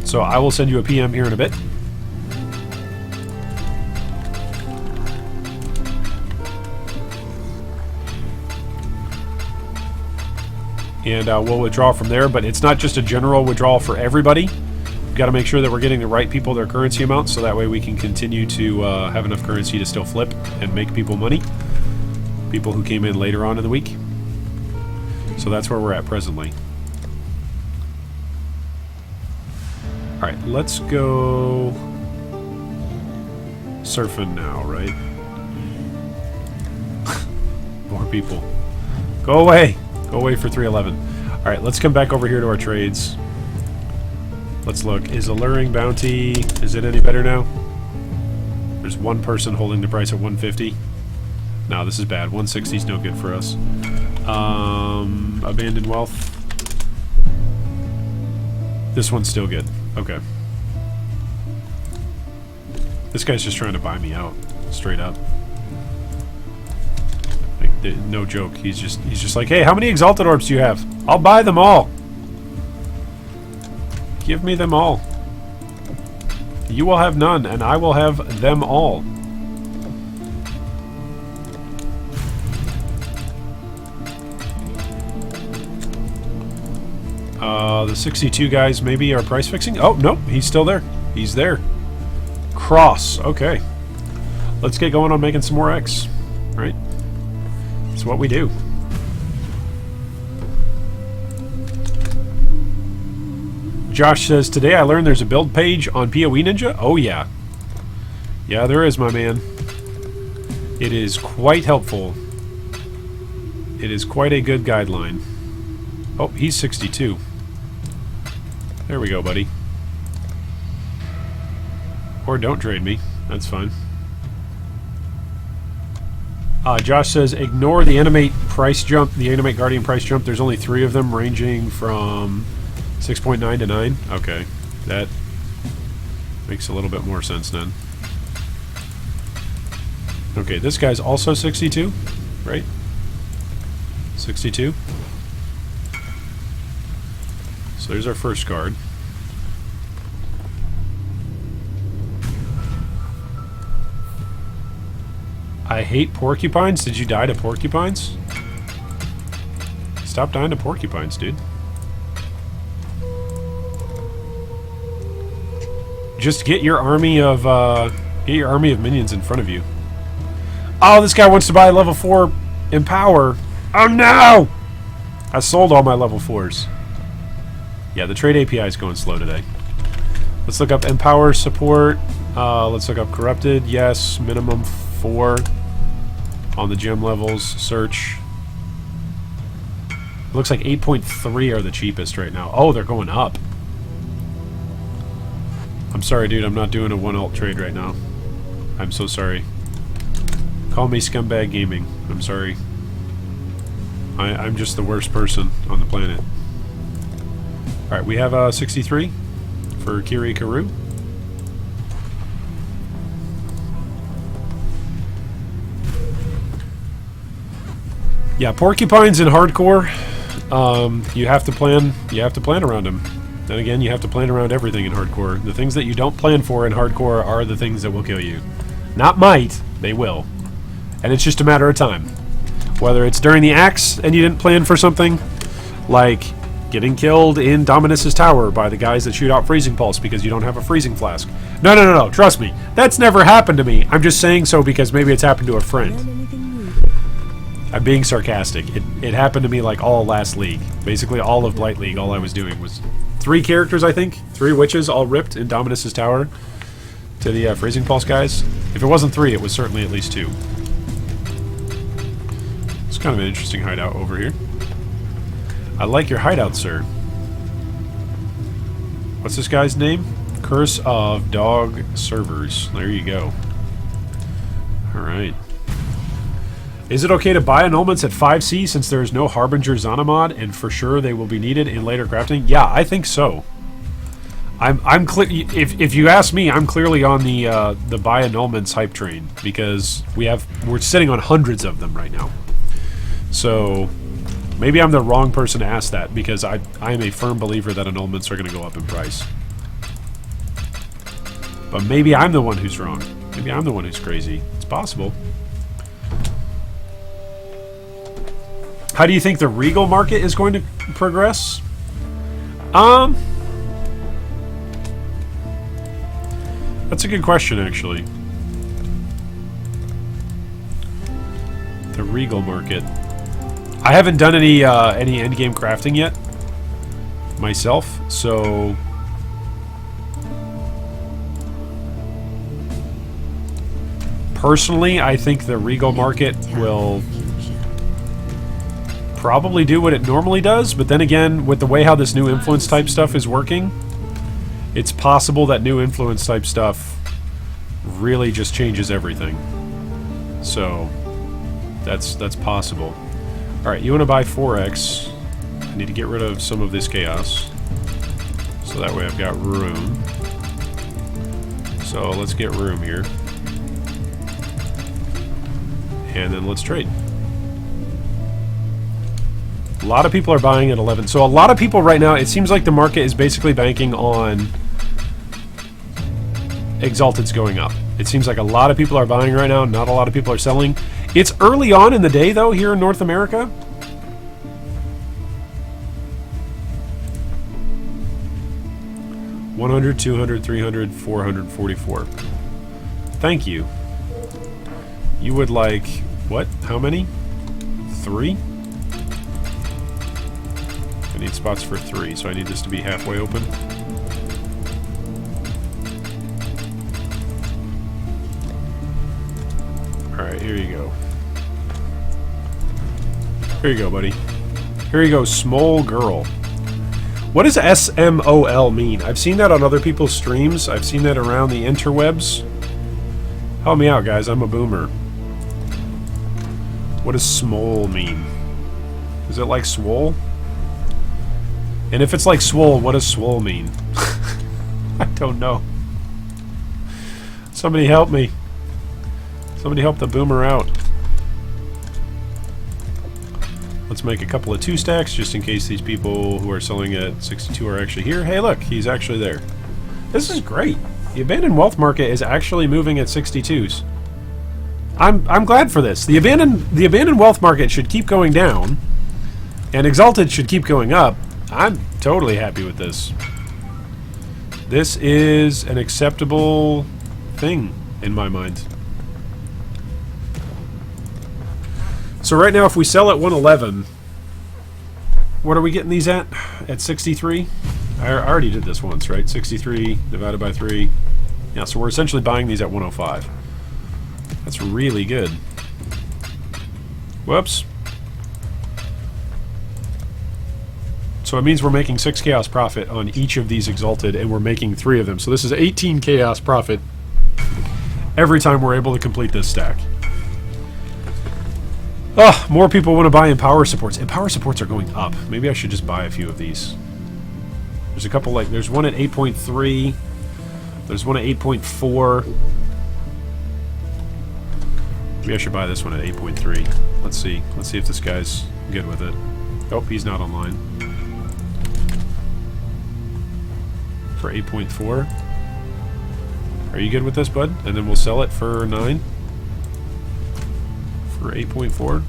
So I will send you a PM here in a bit. And we'll withdraw from there, but it's not just a general withdrawal for everybody. We've got to make sure that we're getting the right people their currency amounts, so that way we can continue to have enough currency to still flip and make people money. People who came in later on in the week. So that's where we're at presently. Alright, let's go surfing now, right? More people. Go away! Go away for 311. Alright, let's come back over here to our trades. Let's look. Is Alluring Bounty... is it any better now? There's one person holding the price at 150. No, this is bad. 160 is no good for us. Abandoned Wealth. This one's still good. Okay. This guy's just trying to buy me out. Straight up. No joke. He's just like, hey, how many Exalted Orbs do you have? I'll buy them all. Give me them all. You will have none, and I will have them all. The 62 guys maybe are price fixing. Oh, nope, he's still there. He's there. Cross. Okay. Let's get going on making some more X. Right? That's what we do. Josh says, today I learned there's a build page on PoE Ninja. Oh, yeah. Yeah, there is, my man. It is quite helpful. It is quite a good guideline. Oh, he's 62. There we go, buddy. Or don't trade me. That's fine. Josh says, ignore the Animate price jump, the Animate Guardian price jump. There's only 3 of them, ranging from 6.9 to 9. Okay. That makes a little bit more sense then. Okay, this guy's also 62, right? 62. So there's our first card. I hate porcupines. Did you die to porcupines? Stop dying to porcupines, dude. Just get your army of minions in front of you. Oh, this guy wants to buy level 4 Empower. Oh no! I sold all my level 4s. Yeah, the trade API is going slow today. Let's look up Empower support. Let's look up Corrupted. Yes, minimum 4 on the gem levels. Search. It looks like 8.3 are the cheapest right now. Oh, they're going up. I'm sorry, dude. I'm not doing a 1 alt trade right now. I'm so sorry. Call me Scumbag Gaming. I'm sorry. I'm just the worst person on the planet. Alright, we have 63 for Kiri Karu. Yeah, porcupines in hardcore, you have to plan around them. Then again, you have to plan around everything in hardcore. The things that you don't plan for in hardcore are the things that will kill you. Not might, they will. And it's just a matter of time. Whether it's during the axe and you didn't plan for something, like getting killed in Dominus's tower by the guys that shoot out Freezing Pulse because you don't have a Freezing Flask. No, trust me. That's never happened to me. I'm just saying so because maybe it's happened to a friend. I'm being sarcastic. It happened to me like all last league. Basically all of Blight League, all I was doing was 3 characters, I think. 3 witches all ripped in Dominus's tower to the Freezing Pulse guys. If it wasn't 3, it was certainly at least 2. It's kind of an interesting hideout over here. I like your hideout, sir. What's this guy's name? Curse of Dog Servers. There you go. Alright. Is it okay to buy annulments at 5C since there is no Harbinger Zana mod, and for sure they will be needed in later crafting? Yeah, I think so. I'm clear. If you ask me, I'm clearly on the buy annulments hype train because we're sitting on hundreds of them right now. So maybe I'm the wrong person to ask that because I am a firm believer that annulments are going to go up in price. But maybe I'm the one who's wrong. Maybe I'm the one who's crazy. It's possible. How do you think the Regal market is going to progress? That's a good question, actually. The Regal market. I haven't done any endgame crafting yet myself, so personally, I think the Regal market will probably do what it normally does, but then again, with the way how this new influence type stuff is working, it's possible that new influence type stuff really just changes everything. So that's possible. Alright, you want to buy 4x. I need to get rid of some of this chaos. So that way I've got room. So let's get room here. And then let's trade. A lot of people are buying at 11. So a lot of people right now, it seems like the market is basically banking on Exalted's going up. It seems like a lot of people are buying right now. Not a lot of people are selling. It's early on in the day, though, here in North America. $100, $200, $300, $400, $44. Thank you. You would like... what? How many? 3? I need spots for 3, so I need this to be halfway open. Alright, here you go. Here you go, buddy. Here you go, small girl. What does SMOL mean? I've seen that on other people's streams. I've seen that around the interwebs. Help me out, guys. I'm a boomer. What does smole mean? Is it like swole? And if it's like swole, what does swole mean? I don't know. Somebody help me. Somebody help the boomer out. Let's make a couple of 2 stacks just in case these people who are selling at 62 are actually here. Hey, look, he's actually there. This is great. The abandoned wealth market is actually moving at 62s. I'm glad for this. The abandoned wealth market should keep going down, and Exalted should keep going up. I'm totally happy with this. This is an acceptable thing in my mind. So right now, if we sell at 111, what are we getting these at? At 63? I already did this once, right? 63 divided by 3. Yeah, so we're essentially buying these at 105. That's really good. Whoops. So it means we're making 6 chaos profit on each of these Exalted, and we're making 3 of them. So this is 18 chaos profit every time we're able to complete this stack. Oh, more people want to buy Empower supports. Empower supports are going up. Maybe I should just buy a few of these. There's a couple, like, there's one at 8.3. There's one at 8.4. Maybe I should buy this one at 8.3. Let's see. Let's see if this guy's good with it. Oh, he's not online. For 8.4. Are you good with this, bud? And then we'll sell it for 9. For 8.4.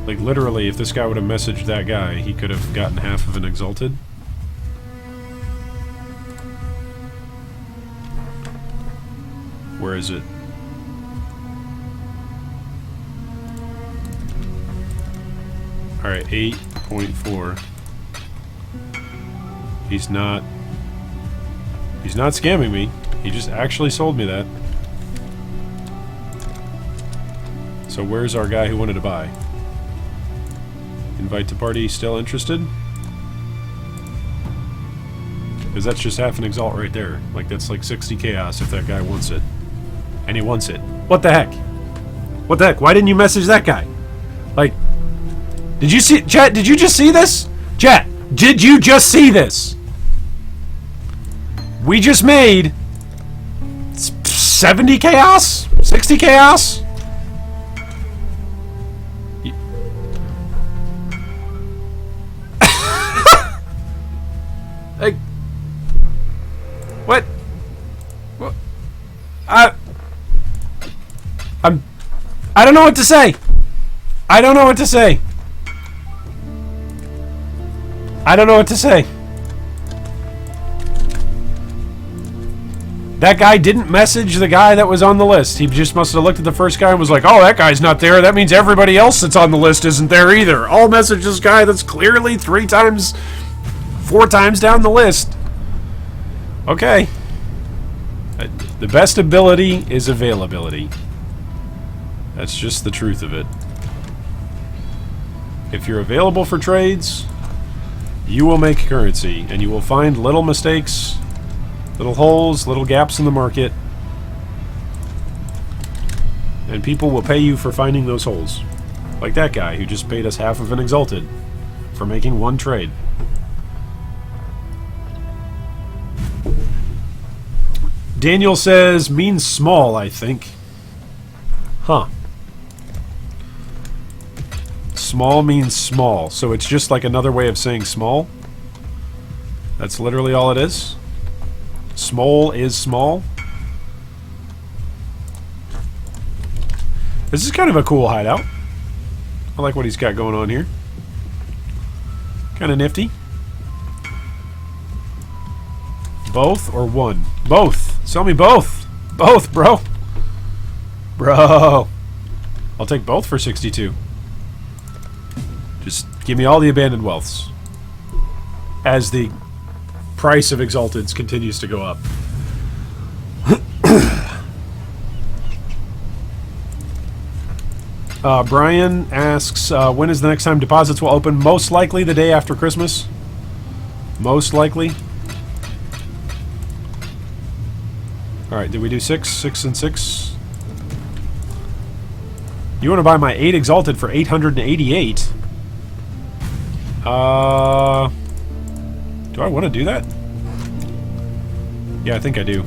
Like, literally, if this guy would have messaged that guy, he could have gotten half of an Exalted. Where is it? Alright, 8.4. He's not scamming me. He just actually sold me that. So where's our guy who wanted to buy? Invite to party, still interested? Because that's just half an Exalt right there. Like, that's like 60 chaos if that guy wants it. And he wants it. What the heck? What the heck? Why didn't you message that guy? Like, did you see... Chat, did you just see this? Chat, did you just see this? We just made 70 chaos? 60 chaos? Like, what? What? I don't know what to say. I don't know what to say. I don't know what to say. That guy didn't message the guy that was on the list. He just must have looked at the first guy and was like, oh, that guy's not there. That means everybody else that's on the list isn't there either. I'll message this guy that's clearly 4 times down the list. Okay. The best ability is availability. That's just the truth of it. If you're available for trades, you will make currency, and you will find little mistakes, little holes, little gaps in the market, and people will pay you for finding those holes. Like that guy who just paid us half of an Exalted for making 1 trade. Daniel says, means small, I think. Huh. Small means small, so it's just like another way of saying small? That's literally all it is? Small is small? This is kind of a cool hideout. I like what he's got going on here. Kind of nifty. Both or one? Both. Sell me both. Both, bro. Bro. I'll take both for 62. Just give me all the abandoned wealths. As the price of Exalteds continues to go up. Brian asks, when is the next time deposits will open? Most likely the day after Christmas. Most likely. Alright, did we do 6? 6 and 6? You want to buy my 8 Exalted for 888? Do I want to do that? Yeah, I think I do.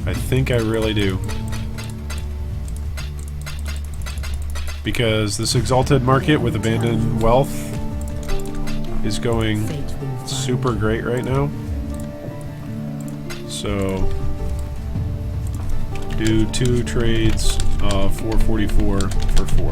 I think I really do. Because this exalted market with abandoned wealth is going Fate will find super great right now. So do 2 trades of 444 for 4.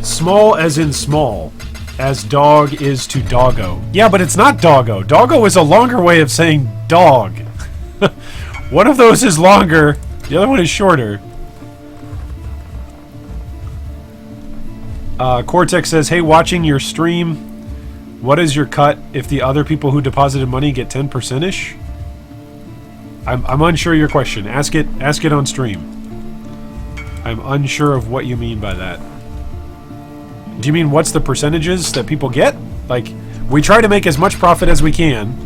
Small as in small, as dog is to doggo. Yeah, but it's not doggo. Doggo is a longer way of saying dog. One of those is longer, the other one is shorter. Cortex says, hey, watching your stream, what is your cut if the other people who deposited money get 10%-ish? I'm unsure of your question. Ask it on stream. I'm unsure of what you mean by that. Do you mean what's the percentages that people get? Like, we try to make as much profit as we can,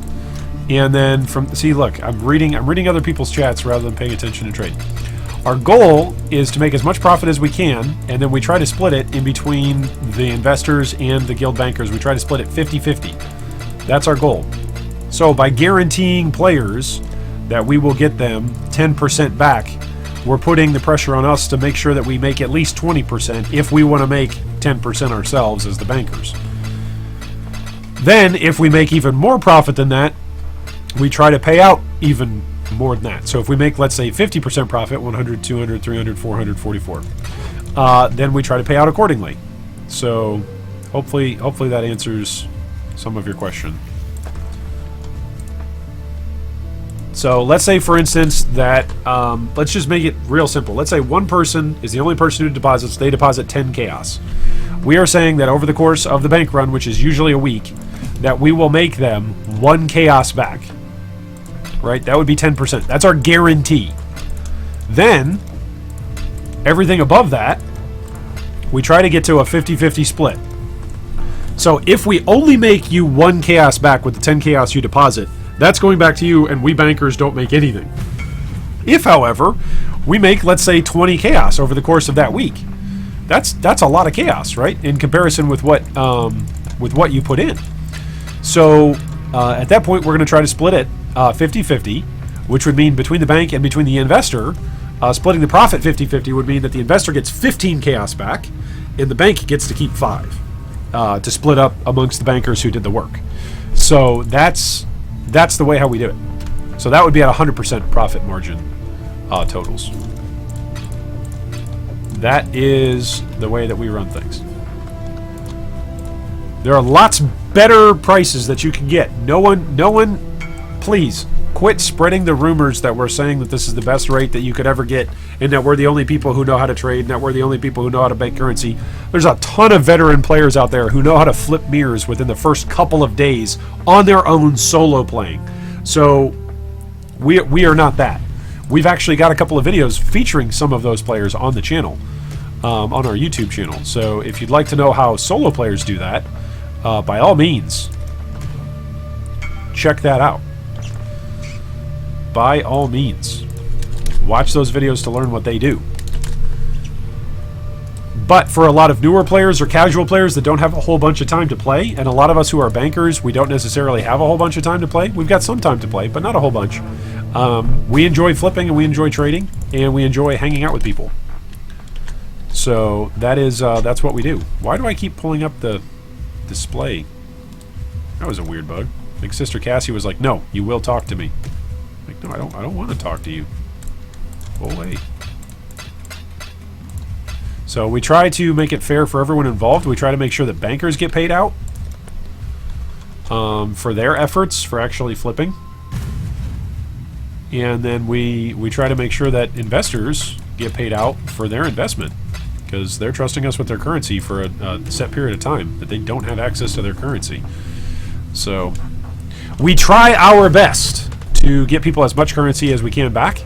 and then see, look, I'm reading other people's chats rather than paying attention to trade. Our goal is to make as much profit as we can, and then we try to split it in between the investors and the guild bankers. We try to split it 50-50. That's our goal. So by guaranteeing players that we will get them 10% back, we're putting the pressure on us to make sure that we make at least 20% if we want to make 10% ourselves as the bankers. Then, if we make even more profit than that, we try to pay out even more than that. So if we make, let's say, 50% profit, 100, 200, 300, 400, 44, then we try to pay out accordingly. So hopefully that answers some of your question. So let's say, for instance, that let's just make it real simple. Let's say one person is the only person who deposits. They deposit 10 chaos. We are saying that over the course of the bank run, which is usually a week, that we will make them 1 chaos back. Right? That would be 10%. That's our guarantee. Then, everything above that, we try to get to a 50-50 split. So if we only make you 1 chaos back with the 10 chaos you deposit, that's going back to you, and we bankers don't make anything. If, however, we make, let's say, 20 chaos over the course of that week, that's a lot of chaos, right? In comparison with what you put in. So at that point, we're going to try to split it 50-50, which would mean between the bank and between the investor, splitting the profit 50-50 would mean that the investor gets 15 chaos back, and the bank gets to keep 5 to split up amongst the bankers who did the work. So that's the way how we do it. So that would be at 100% profit margin totals. That is the way that we run things. There are lots better prices that you can get. No one, please quit spreading the rumors that we're saying that this is the best rate that you could ever get, and that we're the only people who know how to trade, and that we're the only people who know how to bank currency. There's a ton of veteran players out there who know how to flip mirrors within the first couple of days on their own solo playing. So we are not that. We've actually got a couple of videos featuring some of those players on the channel, on our YouTube channel. So if you'd like to know how solo players do that, by all means, check that out. By all means, watch those videos to learn what they do. But for a lot of newer players or casual players that don't have a whole bunch of time to play, and a lot of us who are bankers, we don't necessarily have a whole bunch of time to play. We've got some time to play, but not a whole bunch. We enjoy flipping, and we enjoy trading, and we enjoy hanging out with people. So that's what we do. Why do I keep pulling up the display? That was a weird bug. I think Sister Cassie was like, "No, you will talk to me." Like, no, I don't want to talk to you. Go away. So we try to make it fair for everyone involved. We try to make sure that bankers get paid out for their efforts for actually flipping. And then we try to make sure that investors get paid out for their investment, because they're trusting us with their currency for a set period of time that they don't have access to their currency. So we try our best to get people as much currency as we can back,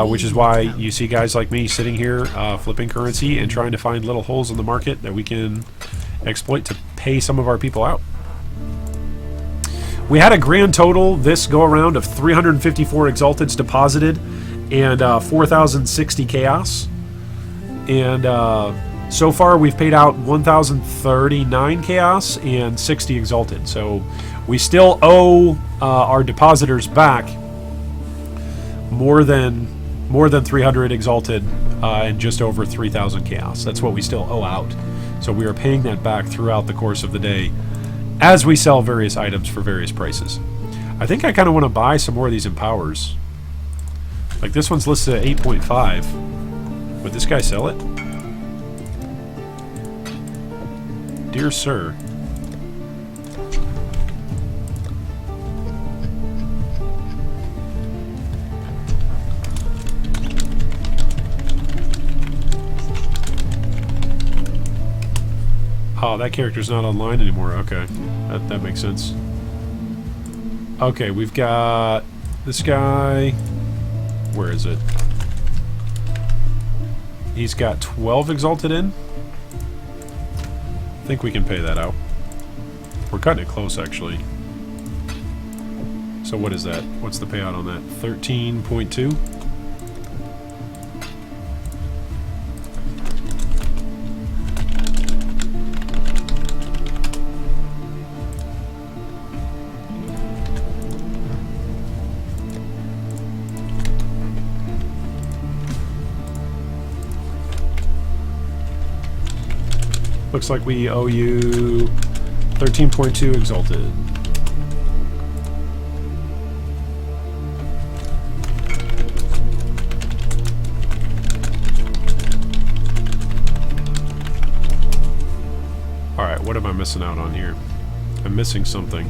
which is why you see guys like me sitting here flipping currency and trying to find little holes in the market that we can exploit to pay some of our people out. We had a grand total this go around of 354 exalteds deposited and 4,060 chaos. And So far, we've paid out 1,039 chaos and 60 exalted. So we still owe our depositors back more than 300 exalted and just over 3,000 chaos. That's what we still owe out. So we are paying that back throughout the course of the day as we sell various items for various prices. I think I kind of want to buy some more of these empowers. Like this one's listed at 8.5. Would this guy sell it? Dear sir. Oh, that character's not online anymore. Okay. That makes sense. Okay, we've got this guy. Where is it? He's got 12 exalted in. I think we can pay that out. We're cutting it close, actually. So what is that? What's the payout on that? 13.2? Looks like we owe you 13.2 exalted. Alright, what am I missing out on here? I'm missing something.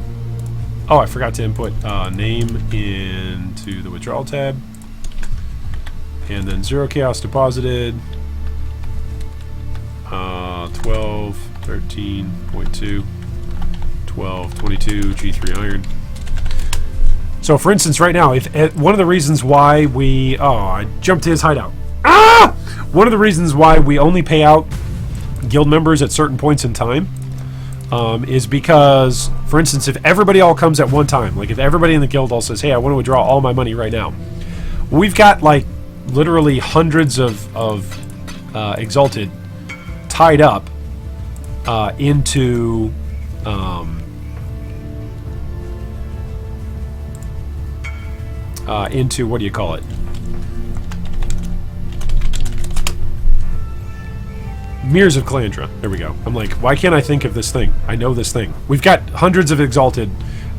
Oh, I forgot to input name into the withdrawal tab. And then 0 chaos deposited. 12, 13.2, 12, 22, G3 iron. So, for instance, right now, if one of the reasons why we... Oh, I jumped to his hideout. Ah! One of the reasons why we only pay out guild members at certain points in time is because, for instance, if everybody all comes at one time, like if everybody in the guild all says, hey, I want to withdraw all my money right now, we've got, like, literally hundreds of exalted tied up into what do you call it? Mirrors of Calandra. There we go. I'm like, why can't I think of this thing? I know this thing. We've got hundreds of exalted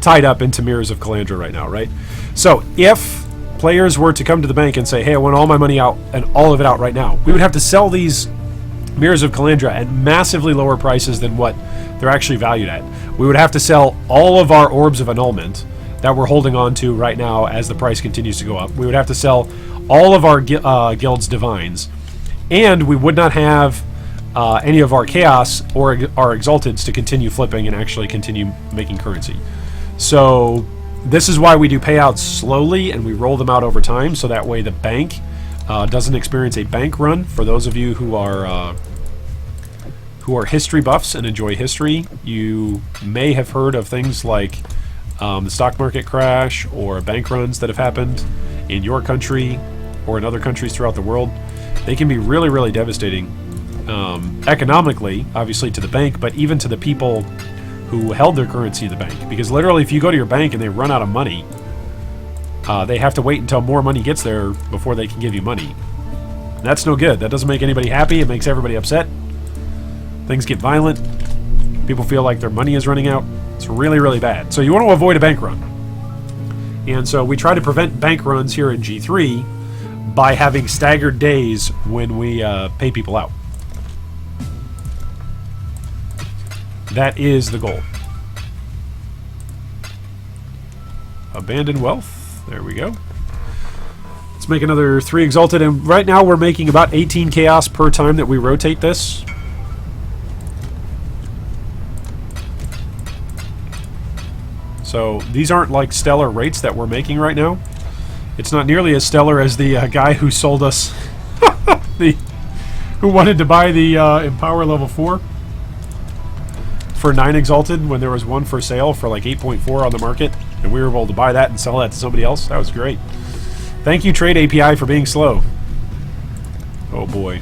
tied up into Mirrors of Calandra right now, right? So if players were to come to the bank and say, hey, I want all my money out and all of it out right now, we would have to sell these Mirrors of Calandra at massively lower prices than what they're actually valued at. We would have to sell all of our Orbs of Annulment that we're holding on to right now as the price continues to go up. We would have to sell all of our Guild's Divines, and we would not have any of our Chaos or our Exalteds to continue flipping and actually continue making currency. So this is why we do payouts slowly and we roll them out over time, so that way the bank doesn't experience a bank run. For those of you who are history buffs and enjoy history, you may have heard of things like the stock market crash or bank runs that have happened in your country or in other countries throughout the world. They can be really, really devastating economically, obviously, to the bank, but even to the people who held their currency in the bank. Because literally, if you go to your bank and they run out of money, they have to wait until more money gets there before they can give you money. That's no good. That doesn't make anybody happy. It makes everybody upset. Things get violent. People feel like their money is running out. It's really, really bad. So you want to avoid a bank run. And so we try to prevent bank runs here in G3 by having staggered days when we pay people out. That is the goal. Abandon wealth. There we go. Let's make another 3 exalted, and right now we're making about 18 chaos per time that we rotate this. So these aren't like stellar rates that we're making right now. It's not nearly as stellar as the guy who sold us who wanted to buy the Empower level 4 for 9 exalted when there was one for sale for like 8.4 on the market, and we were able to buy that and sell that to somebody else. That was great. Thank you, Trade API, for being slow. Oh boy.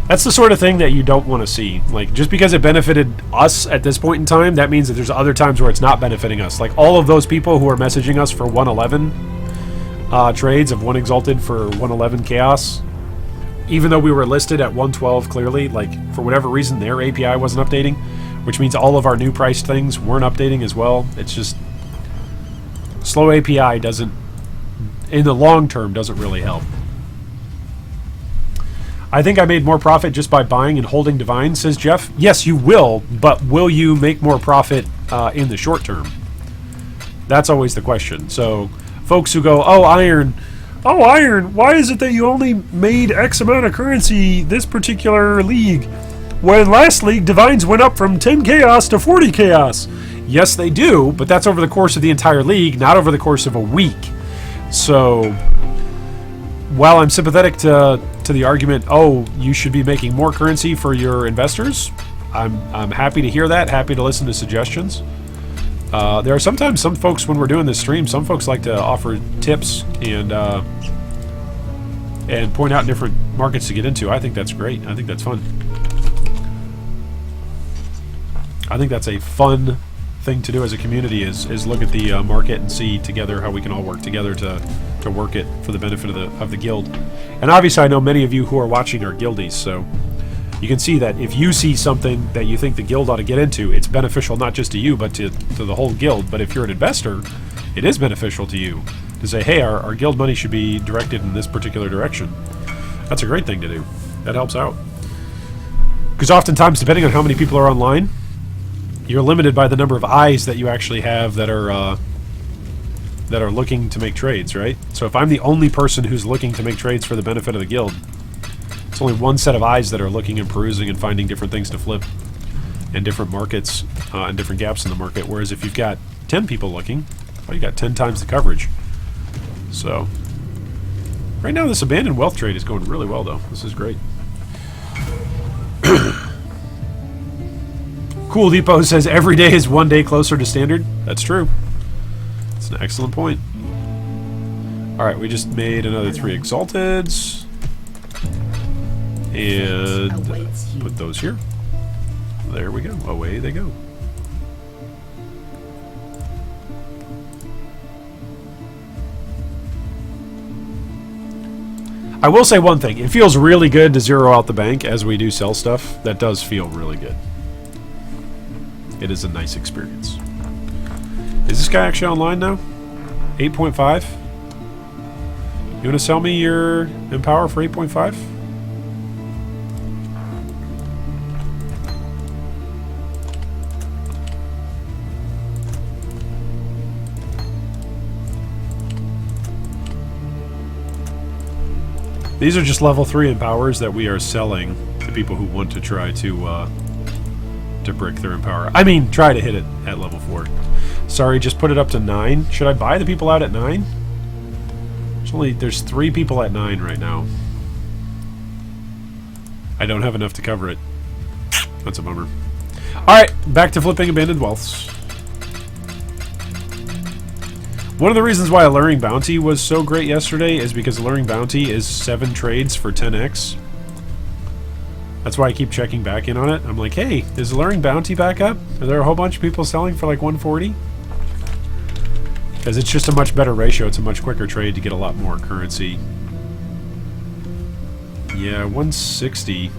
That's the sort of thing that you don't want to see. Like, just because it benefited us at this point in time, that means that there's other times where it's not benefiting us. Like, all of those people who are messaging us for 111 trades of 1 Exalted for 111 Chaos, even though we were listed at 112 clearly, like, for whatever reason, their API wasn't updating, which means all of our new priced things weren't updating as well. It's just... slow API doesn't, in the long term, doesn't really help. I think I made more profit just by buying and holding Divine, says Jeff. Yes, you will, but will you make more profit in the short term? That's always the question. So, folks who go, oh, Iron, why is it that you only made X amount of currency this particular league? When last league, Divines went up from 10 Chaos to 40 Chaos. Yes, they do, but that's over the course of the entire league, not over the course of a week. So, while I'm sympathetic to the argument, oh, you should be making more currency for your investors, I'm happy to hear that, happy to listen to suggestions. There are sometimes some folks, when we're doing this stream, some folks like to offer tips and point out different markets to get into. I think that's great. I think that's fun. I think that's a fun thing to do as a community is look at the market and see together how we can all work together to work it for the benefit of the guild. And obviously I know many of you who are watching are guildies, so you can see that if you see something that you think the guild ought to get into, it's beneficial not just to you but to the whole guild. But if you're an investor, it is beneficial to you to say, hey, our guild money should be directed in this particular direction. That's a great thing to do. That helps out. Because oftentimes, depending on how many people are online, you're limited by the number of eyes that you actually have that are looking to make trades, right? So if I'm the only person who's looking to make trades for the benefit of the guild, it's only one set of eyes that are looking and perusing and finding different things to flip and different markets and different gaps in the market. Whereas if you've got 10 people looking, well, you got 10 times the coverage. So right now this abandoned wealth trade is going really well, though. This is great. Cool Depot says every day is one day closer to standard. That's true. That's an excellent point. Alright, we just made another 3 Exalteds. And put those here. There we go. Away they go. I will say one thing. It feels really good to zero out the bank as we do sell stuff. That does feel really good. It is a nice experience. Is this guy actually online now? 8.5? You want to sell me your Empower for 8.5? These are just level 3 Empowers that we are selling to people who want to try to brick their Empower. I mean, try to hit it at level 4. Sorry, just put it up to 9. Should I buy the people out at 9? There's 3 people at 9 right now. I don't have enough to cover it. That's a bummer. Alright, back to flipping abandoned wealths. One of the reasons why Alluring Bounty was so great yesterday is because Alluring Bounty is 7 trades for 10x. That's why I keep checking back in on it. I'm like, hey, is Alluring Bounty back up? Are there a whole bunch of people selling for like 140? Because it's just a much better ratio. It's a much quicker trade to get a lot more currency. Yeah, 160.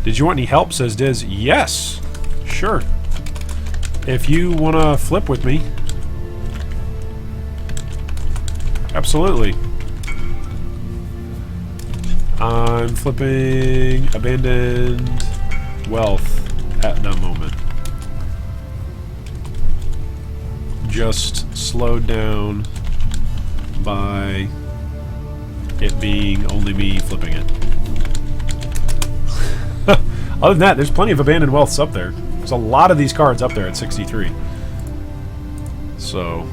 Did you want any help, says Diz? Yes, sure. If you want to flip with me. Absolutely. I'm flipping abandoned wealth at the moment. Just slowed down by it being only me flipping it. Other than that, there's plenty of abandoned wealths up there. There's a lot of these cards up there at 63. So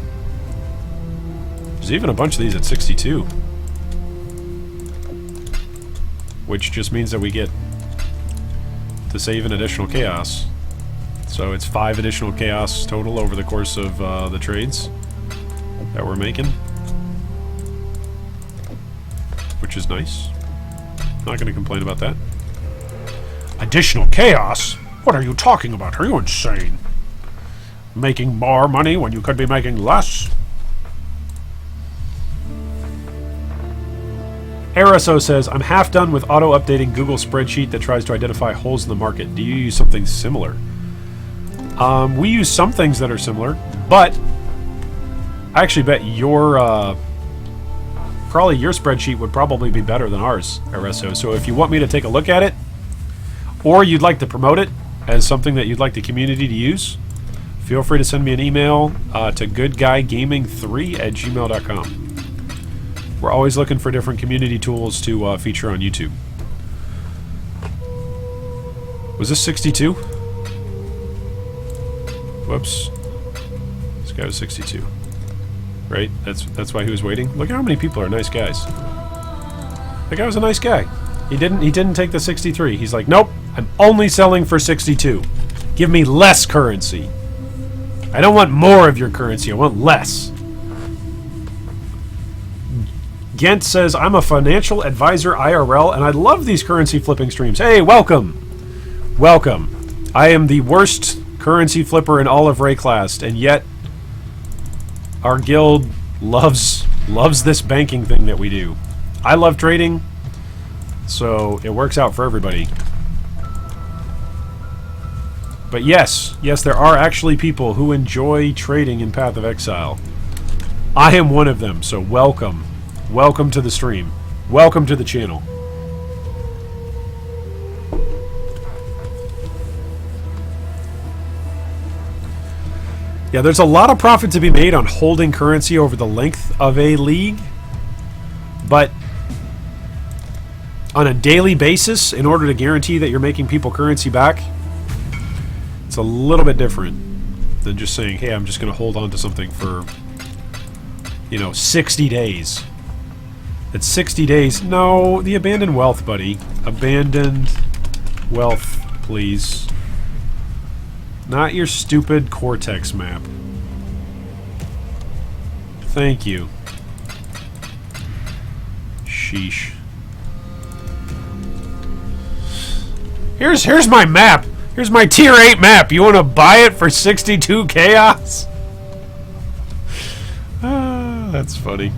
there's even a bunch of these at 62. Which just means that we get to save an additional chaos. So it's 5 additional chaos total over the course of the trades that we're making. Which is nice. Not going to complain about that. Additional chaos? What are you talking about? Are you insane? Making more money when you could be making less? Araso says, I'm half done with auto-updating Google spreadsheet that tries to identify holes in the market. Do you use something similar? We use some things that are similar, but I actually bet your probably your spreadsheet would probably be better than ours, Araso. So if you want me to take a look at it, or you'd like to promote it as something that you'd like the community to use, feel free to send me an email to goodguygaming3@gmail.com. We're always looking for different community tools to feature on YouTube. Was this 62? Whoops. This guy was 62. Right? That's why he was waiting. Look at how many people are nice guys. That guy was a nice guy. He didn't take the 63. He's like, nope, I'm only selling for 62. Give me less currency. I don't want more of your currency. I want less. Gent says, I'm a financial advisor IRL, and I love these currency flipping streams. Hey, welcome. Welcome. I am the worst currency flipper in all of Rayclast, and yet our guild loves this banking thing that we do. I love trading, so it works out for everybody. But yes, there are actually people who enjoy trading in Path of Exile. I am one of them, so welcome. Welcome to the stream. Welcome to the channel. Yeah, there's a lot of profit to be made on holding currency over the length of a league, but on a daily basis, in order to guarantee that you're making people currency back, it's a little bit different than just saying, hey, I'm just going to hold on to something for, 60 days. It's 60 days. No, the abandoned wealth, buddy. Abandoned wealth, please. Not your stupid Cortex map. Thank you. Sheesh. Here's my map. Here's my tier 8 map. You want to buy it for 62 chaos? That's funny.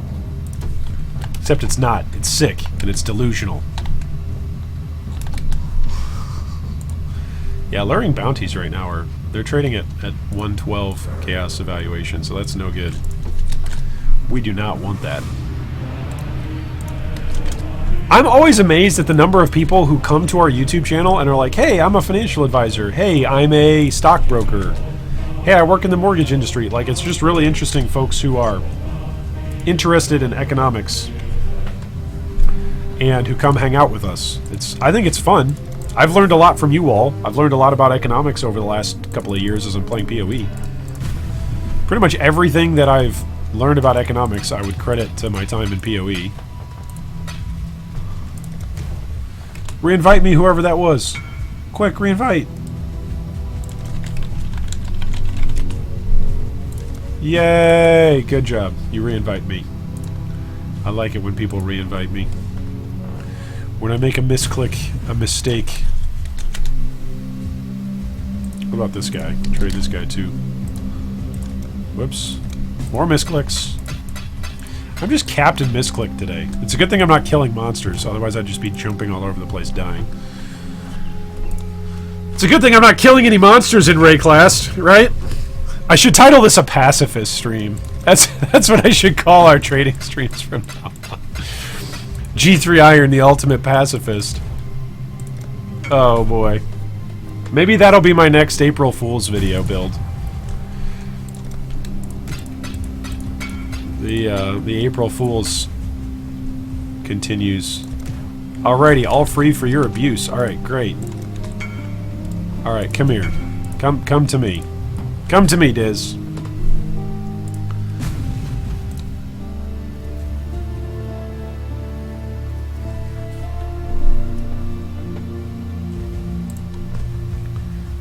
Except it's not. It's sick, and it's delusional. Yeah, luring bounties right now they're trading at 112 chaos evaluation, so that's no good. We do not want that. I'm always amazed at the number of people who come to our YouTube channel and are like, hey, I'm a financial advisor. Hey, I'm a stockbroker. Hey, I work in the mortgage industry. Like, it's just really interesting folks who are interested in economics and who come hang out with us. I think it's fun. I've learned a lot from you all. I've learned a lot about economics over the last couple of years as I'm playing PoE. Pretty much everything that I've learned about economics I would credit to my time in PoE. Reinvite me, whoever that was. Quick, reinvite. Yay! Good job. You reinvite me. I like it when people reinvite me. When I make a misclick, a mistake. What about this guy? Trade this guy too. Whoops. More misclicks. I'm just Captain Misclick today. It's a good thing I'm not killing monsters, otherwise I'd just be jumping all over the place dying. It's a good thing I'm not killing any monsters in Rayclast, right? I should title this a pacifist stream. That's what I should call our trading streams from now on. G3 Iron, the ultimate pacifist. Oh boy. Maybe that'll be my next April Fool's video build. The April Fool's continues. Alrighty, all free for your abuse. Alright, great. Alright, come here. Come to me. Come to me, Diz.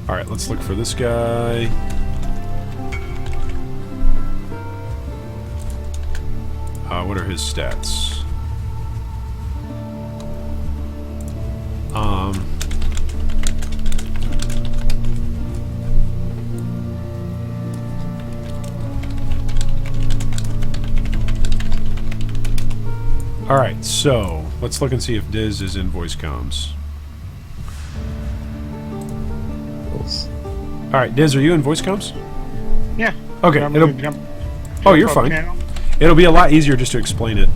Alright, let's look for this guy. What are his stats? Alright, so let's look and see if Diz is in voice comms. Alright, Diz, are you in voice comms? Yeah. Okay, I'm it'll... gonna jump Oh, you're off fine. channel. It'll be a lot easier just to explain it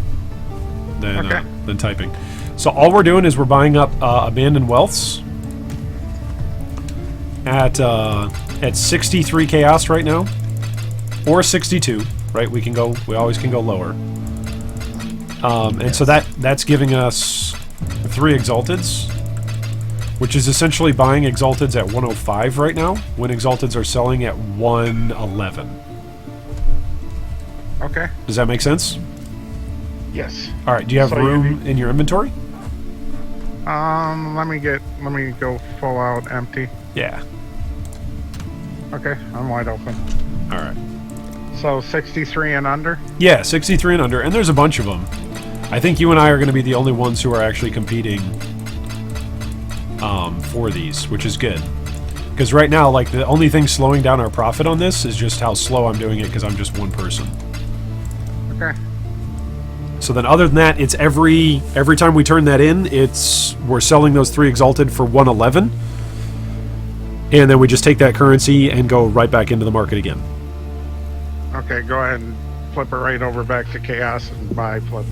than, Okay. than typing. So all we're doing is we're buying up abandoned wealths at 63 chaos right now, or 62. Right, we always can go lower. And so that's giving us 3 exalteds, which is essentially buying exalteds at 105 right now, when exalteds are selling at 111. Okay. Does that make sense? Yes. All right. Do you have So you room need- in your inventory? Let me go full out empty. Yeah. Okay, I'm wide open. All right. So 63 and under? Yeah, 63 and under, and there's a bunch of them. I think you and I are going to be the only ones who are actually competing for these, which is good. Because right now, like, the only thing slowing down our profit on this is just how slow I'm doing it because I'm just one person. Okay. So then other than that, it's every time we turn that in, we're selling those 3 exalted for 111. And then we just take that currency and go right back into the market again. Okay, go ahead and flip it right over back to chaos and buy, flip.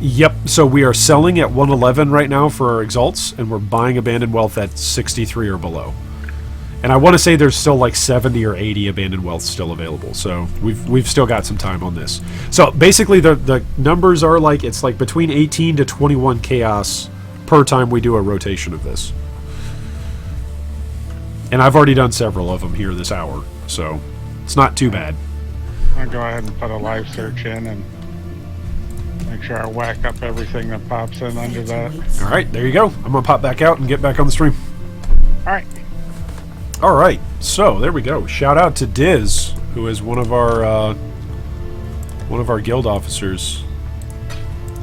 Yep, so we are selling at 111 right now for our exalts, and we're buying abandoned wealth at 63 or below. And I want to say there's still like 70 or 80 abandoned wealth still available, so we've still got some time on this. So basically the numbers are like, it's like between 18 to 21 chaos per time we do a rotation of this. And I've already done several of them here this hour, so it's not too bad. I'll go ahead and put a live search in and make sure I whack up everything that pops in under that. All right, there you go. I'm going to pop back out and get back on the stream. Alright. All right, so there we go. Shout out to Diz, who is one of our guild officers,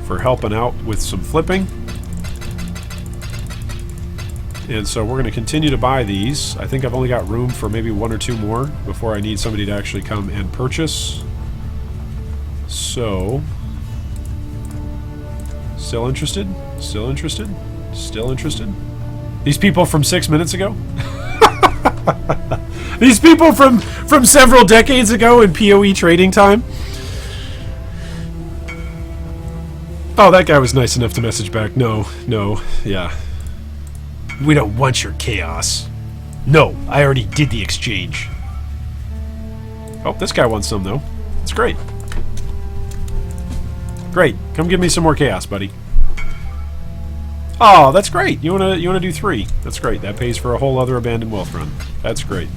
for helping out with some flipping. And so we're going to continue to buy these. I think I've only got room for maybe 1 or 2 more before I need somebody to actually come and purchase. So, still interested? Still interested? Still interested? These people from 6 minutes ago? These people from several decades ago in PoE trading time? Oh, that guy was nice enough to message back. No, yeah. We don't want your chaos. No, I already did the exchange. Oh, this guy wants some, though. It's great. Great. Come give me some more chaos, buddy. Oh, that's great. You wanna do 3. That's great. That pays for a whole other abandoned wealth run. That's great.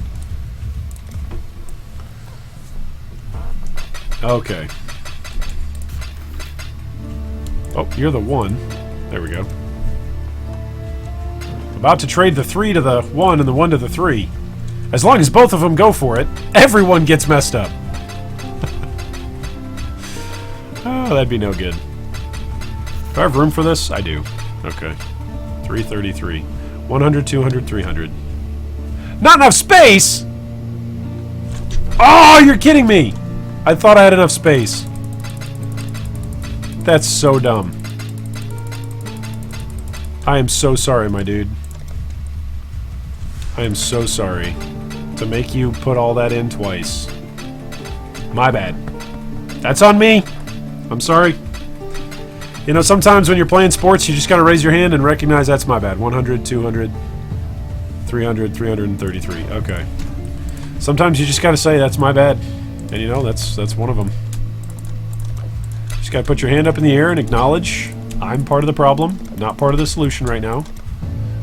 Okay. Oh, you're the 1. There we go. About to trade the 3 to the 1 and the 1 to the 3. As long as both of them go for it, everyone gets messed up. Oh, that'd be no good. Do I have room for this? I do. Okay. 333. 100, 200, 300. Not enough space! Oh, you're kidding me! I thought I had enough space. That's so dumb. I am so sorry, my dude. I am so sorry to make you put all that in twice. My bad. That's on me. I'm sorry. You know, sometimes when you're playing sports, you just gotta raise your hand and recognize that's my bad. 100, 200, 300, 333. Okay. Sometimes you just gotta say that's my bad. And you know, that's one of them. Just gotta put your hand up in the air and acknowledge I'm part of the problem, not part of the solution right now.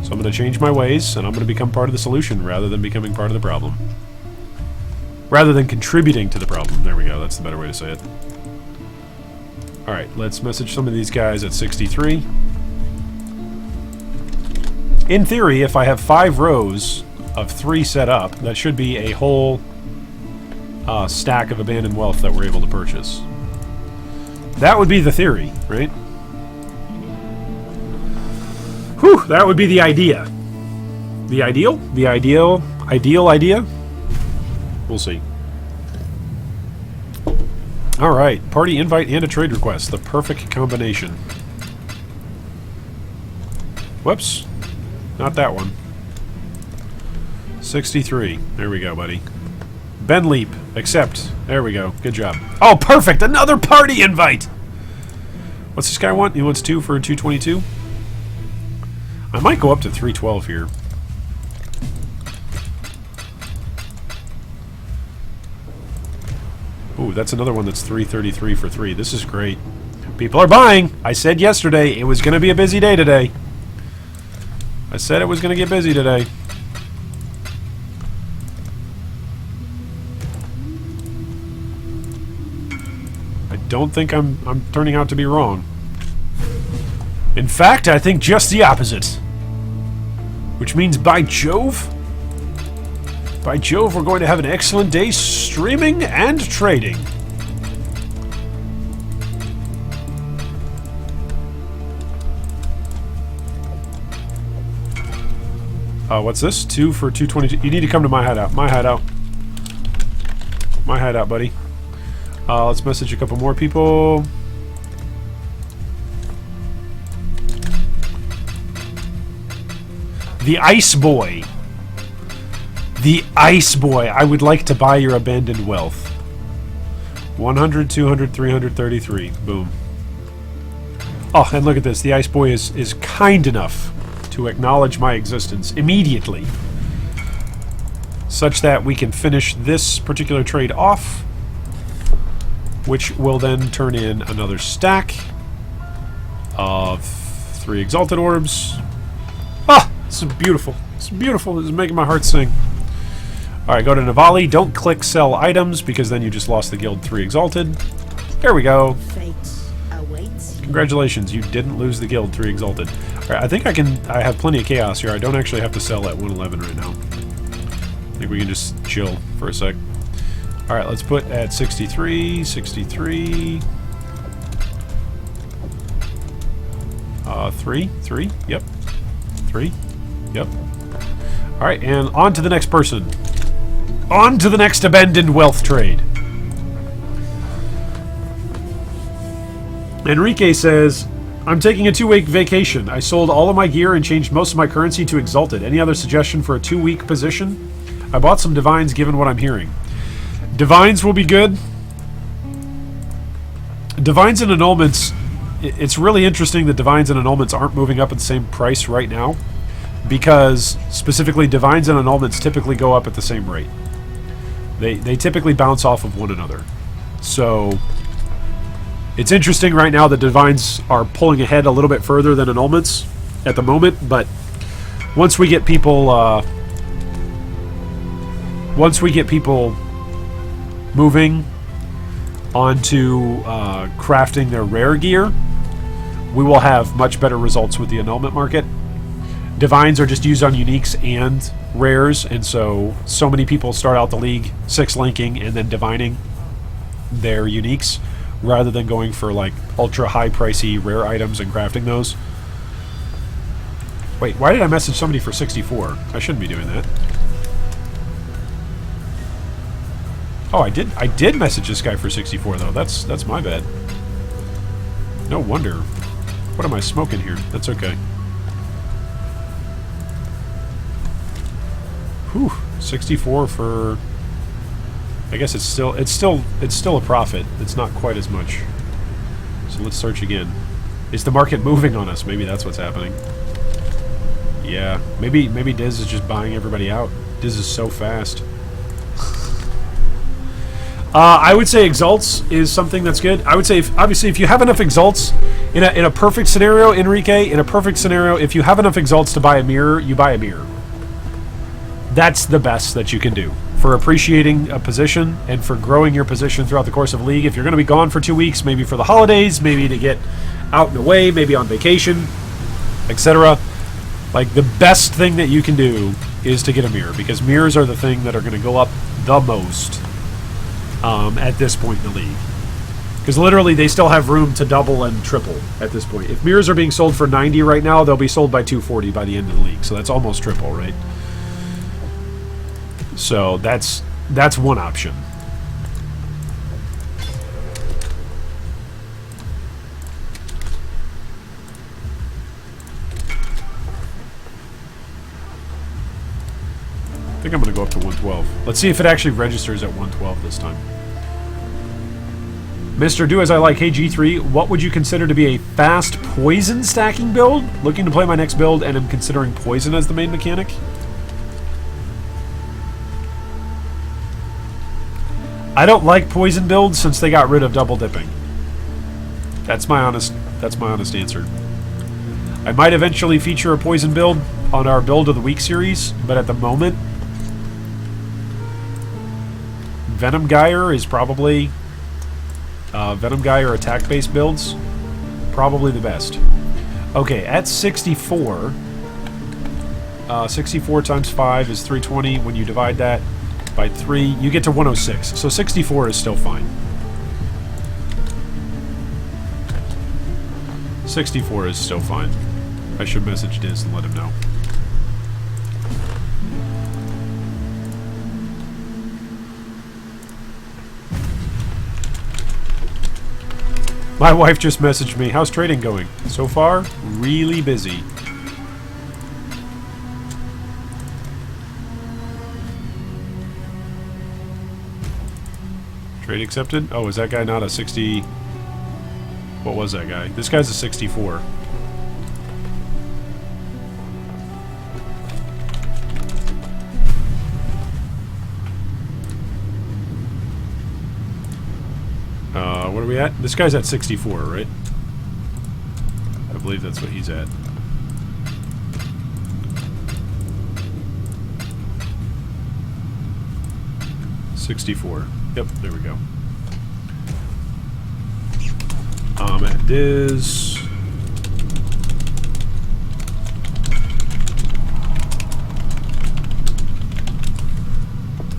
So I'm going to change my ways, and I'm going to become part of the solution rather than becoming part of the problem. Rather than contributing to the problem. There we go, that's the better way to say it. Alright, let's message some of these guys at 63. In theory, if I have 5 rows of 3 set up, that should be a whole stack of abandoned wealth that we're able to purchase. That would be the theory, right? Whew, that would be the idea. The ideal? The ideal idea? We'll see. Alright, party invite and a trade request. The perfect combination. Whoops. Not that one. 63. There we go, buddy. Ben Leap. Accept. There we go. Good job. Oh, perfect! Another party invite! What's this guy want? He wants 2 for 222? I might go up to 312 here. Ooh, that's another one that's 333 for 3. This is great. People are buying! I said yesterday it was going to be a busy day today. I said it was going to get busy today. I don't think I'm turning out to be wrong. In fact, I think just the opposite. Which means, by Jove... By Jove, we're going to have an excellent day streaming and trading. What's this? 2 for 222. You need to come to my hideout. My hideout. My hideout, buddy. Let's message a couple more people. The Ice Boy. The Ice Boy. I would like to buy your abandoned wealth. 100, 200, 333. Boom. Oh, and look at this. The Ice Boy is kind enough to acknowledge my existence immediately, such that we can finish this particular trade off, which will then turn in another stack of 3 Exalted Orbs. Ah! This is beautiful. It's beautiful. This is making my heart sing. Alright, go to Navali. Don't click sell items, because then you just lost the guild 3 Exalted. There we go. Fate awaits. Congratulations, you didn't lose the guild 3 Exalted. Alright, I think I have plenty of chaos here. I don't actually have to sell at 111 right now. I think we can just chill for a sec. Alright, let's put at 63, 63... 3, yep. 3, yep. Alright, and on to the next person. On to the next abandoned wealth trade. Enrique says, I'm taking a 2-week vacation. I sold all of my gear and changed most of my currency to Exalted. Any other suggestion for a 2-week position? I bought some Divines given what I'm hearing. Divines will be good. Divines and annulments, it's really interesting that Divines and annulments aren't moving up at the same price right now, because specifically Divines and annulments typically go up at the same rate. They typically bounce off of one another. So it's interesting right now that Divines are pulling ahead a little bit further than annulments at the moment, but once we get people moving onto crafting their rare gear, we will have much better results with the annulment market. Divines are just used on uniques and rares, and so many people start out the league 6 linking and then divining their uniques rather than going for like ultra high pricey rare items and crafting those. Wait, why did I message somebody for 64? I shouldn't be doing that. Oh, I did message this guy for 64 though. That's my bad. No wonder. What am I smoking here? That's okay. Whew, 64 for... I guess it's still a profit. It's not quite as much. So let's search again. Is the market moving on us? Maybe that's what's happening. Yeah, maybe Diz is just buying everybody out. Diz is so fast. I would say Exalts is something that's good. I would say, obviously, if you have enough Exalts, in a perfect scenario, Enrique, in a perfect scenario, if you have enough Exalts to buy a mirror, you buy a mirror. That's the best that you can do for appreciating a position and for growing your position throughout the course of a league. If you're going to be gone for 2 weeks, maybe for the holidays, maybe to get out and away, maybe on vacation, etc. Like, the best thing that you can do is to get a mirror, because mirrors are the thing that are going to go up the most at this point in the league. Because literally they still have room to double and triple at this point. If mirrors are being sold for 90 right now, they'll be sold by 240 by the end of the league. So that's almost triple, right? So that's one option. think I'm going to go up to 112. Let's see if it actually registers at 112 this time. Mr. Do As I Like, hey G3, what would you consider to be a fast poison stacking build? Looking to play my next build and am considering poison as the main mechanic. I don't like poison builds since they got rid of double dipping. That's my honest answer. I might eventually feature a poison build on our Build of the Week series, but at the moment, Venom Gyre is probably Venom Gyre attack-based builds, probably the best. Okay, at 64, 64 times 5 is 320. When you divide that by 3, you get to 106. So 64 is still fine. 64 is still fine. I should message Diz and let him know. My wife just messaged me. How's trading going? So far, really busy. Trade accepted? Oh, is that guy not a 60? What was that guy? This guy's a 64. What are we at? This guy's at 64, right? I believe that's what he's at. $64. Yep, there we go. At Diz.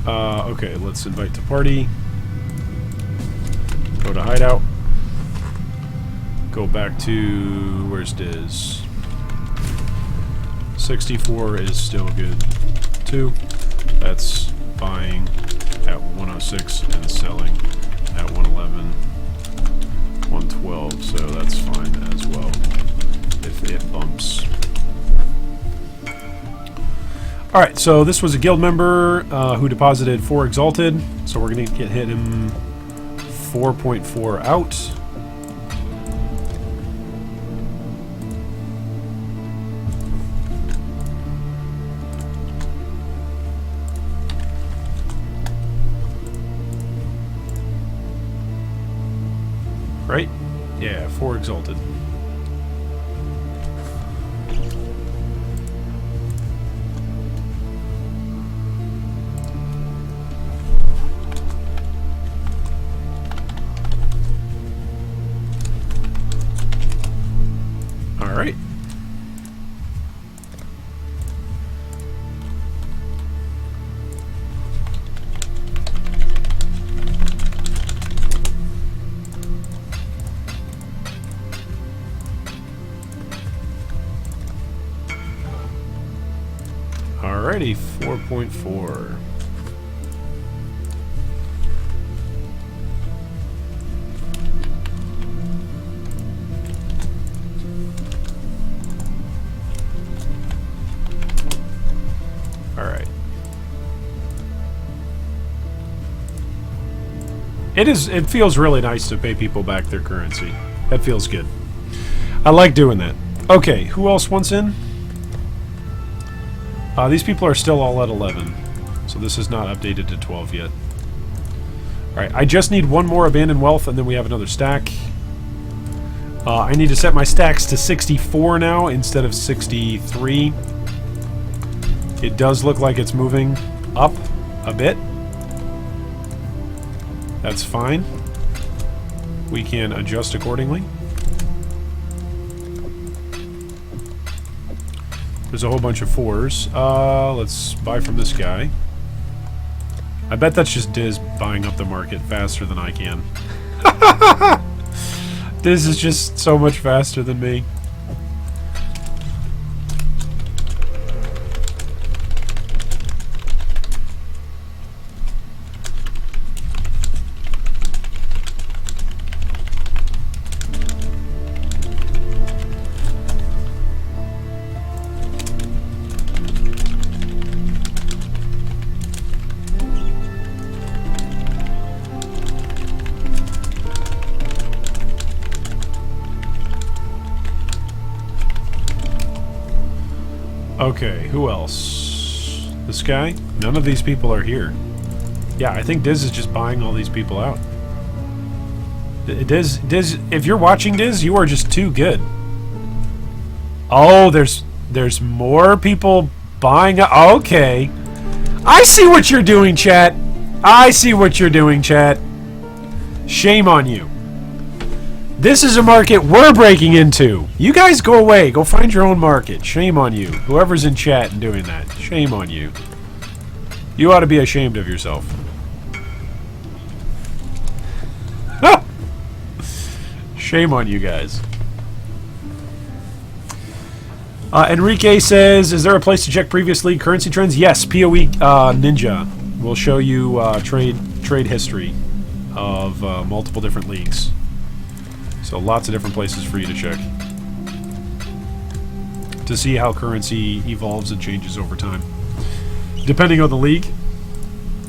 Okay, let's invite to party. Go to hideout. Go back to... where's Diz? 64 is still good, too. That's buying at 106 and selling at 111, 112, so that's fine as well if it bumps. Alright, so this was a guild member who deposited 4 Exalted, so we're going to get hit him 4.4 out. Right? Yeah, 4 Exalted. Alright. Alrighty, 4.4. Alright. It feels really nice to pay people back their currency. That feels good. I like doing that. Okay, who else wants in? These people are still all at 11, so this is not updated to 12 yet. Alright, I just need one more Abandoned Wealth, and then we have another stack. I need to set my stacks to 64 now, instead of 63. It does look like it's moving up a bit. That's fine. We can adjust accordingly. There's a whole bunch of 4s. Let's buy from this guy. I bet that's just Diz buying up the market faster than I can. Diz is just so much faster than me. Okay, who else? This guy? None of these people are here. Yeah, I think Diz is just buying all these people out. Diz, if you're watching Diz, you are just too good. Oh, there's more people buying. Okay, I see what you're doing, chat. I see what you're doing, chat. Shame on you. This is a market we're breaking into. You guys go away. Go find your own market. Shame on you. Whoever's in chat and doing that. Shame on you. You ought to be ashamed of yourself. Shame on you guys. Enrique says, is there a place to check previous league currency trends? Yes, POE Ninja will show you trade history of multiple different leagues. So lots of different places for you to check to see how currency evolves and changes over time, depending on the league.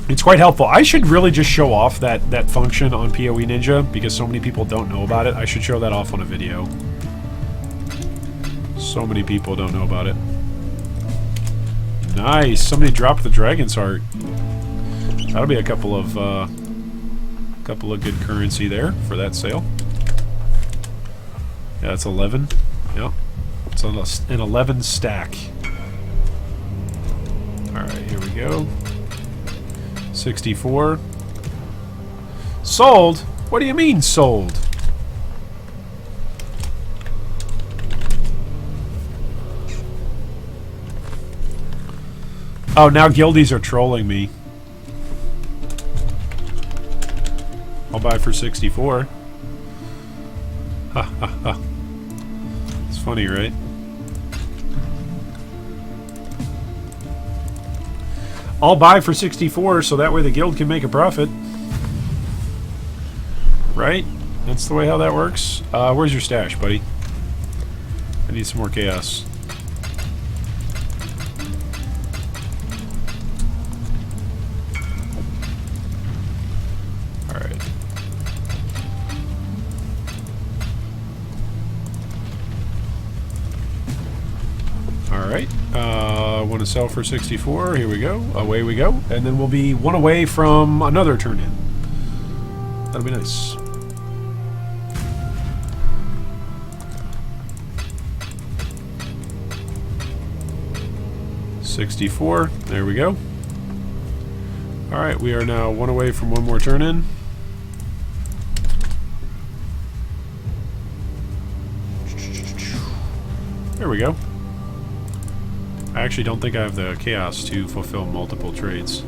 It's quite helpful. I should really just show off that function on POE Ninja because so many people don't know about it. I should show that off on a video. So many people don't know about it. Nice. Somebody dropped the Dragon's Heart. That'll be a couple of good currency there for that sale. Yeah, it's 11. Yep. It's on an 11 stack. Alright, here we go. 64. Sold? What do you mean sold? Oh, now guildies are trolling me. I'll buy for 64. Ha ha ha. It's funny, right? I'll buy for 64 so that way the guild can make a profit. Right? That's the way how that works. Where's your stash, buddy? I need some more chaos. Alright. Alright. Want to sell for 64. Here we go. Away we go. And then we'll be one away from another turn in. That'll be nice. $64. There we go. Alright, we are now one away from one more turn in. There we go. I actually don't think I have the chaos to fulfill multiple trades.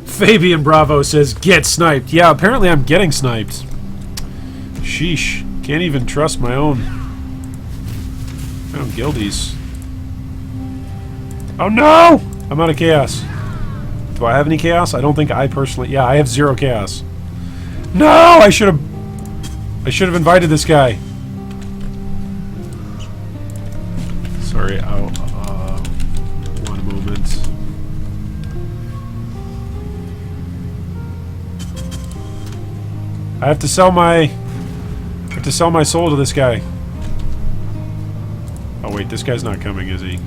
Fabian Bravo says, get sniped. Yeah, apparently I'm getting sniped. Sheesh. Can't even trust my own guildies. Oh no! I'm out of chaos. Do I have any chaos? I don't think I personally... Yeah, I have 0 chaos. No! I should have invited this guy. Sorry, one moment. I have to sell my soul to this guy. Oh wait, this guy's not coming, is he?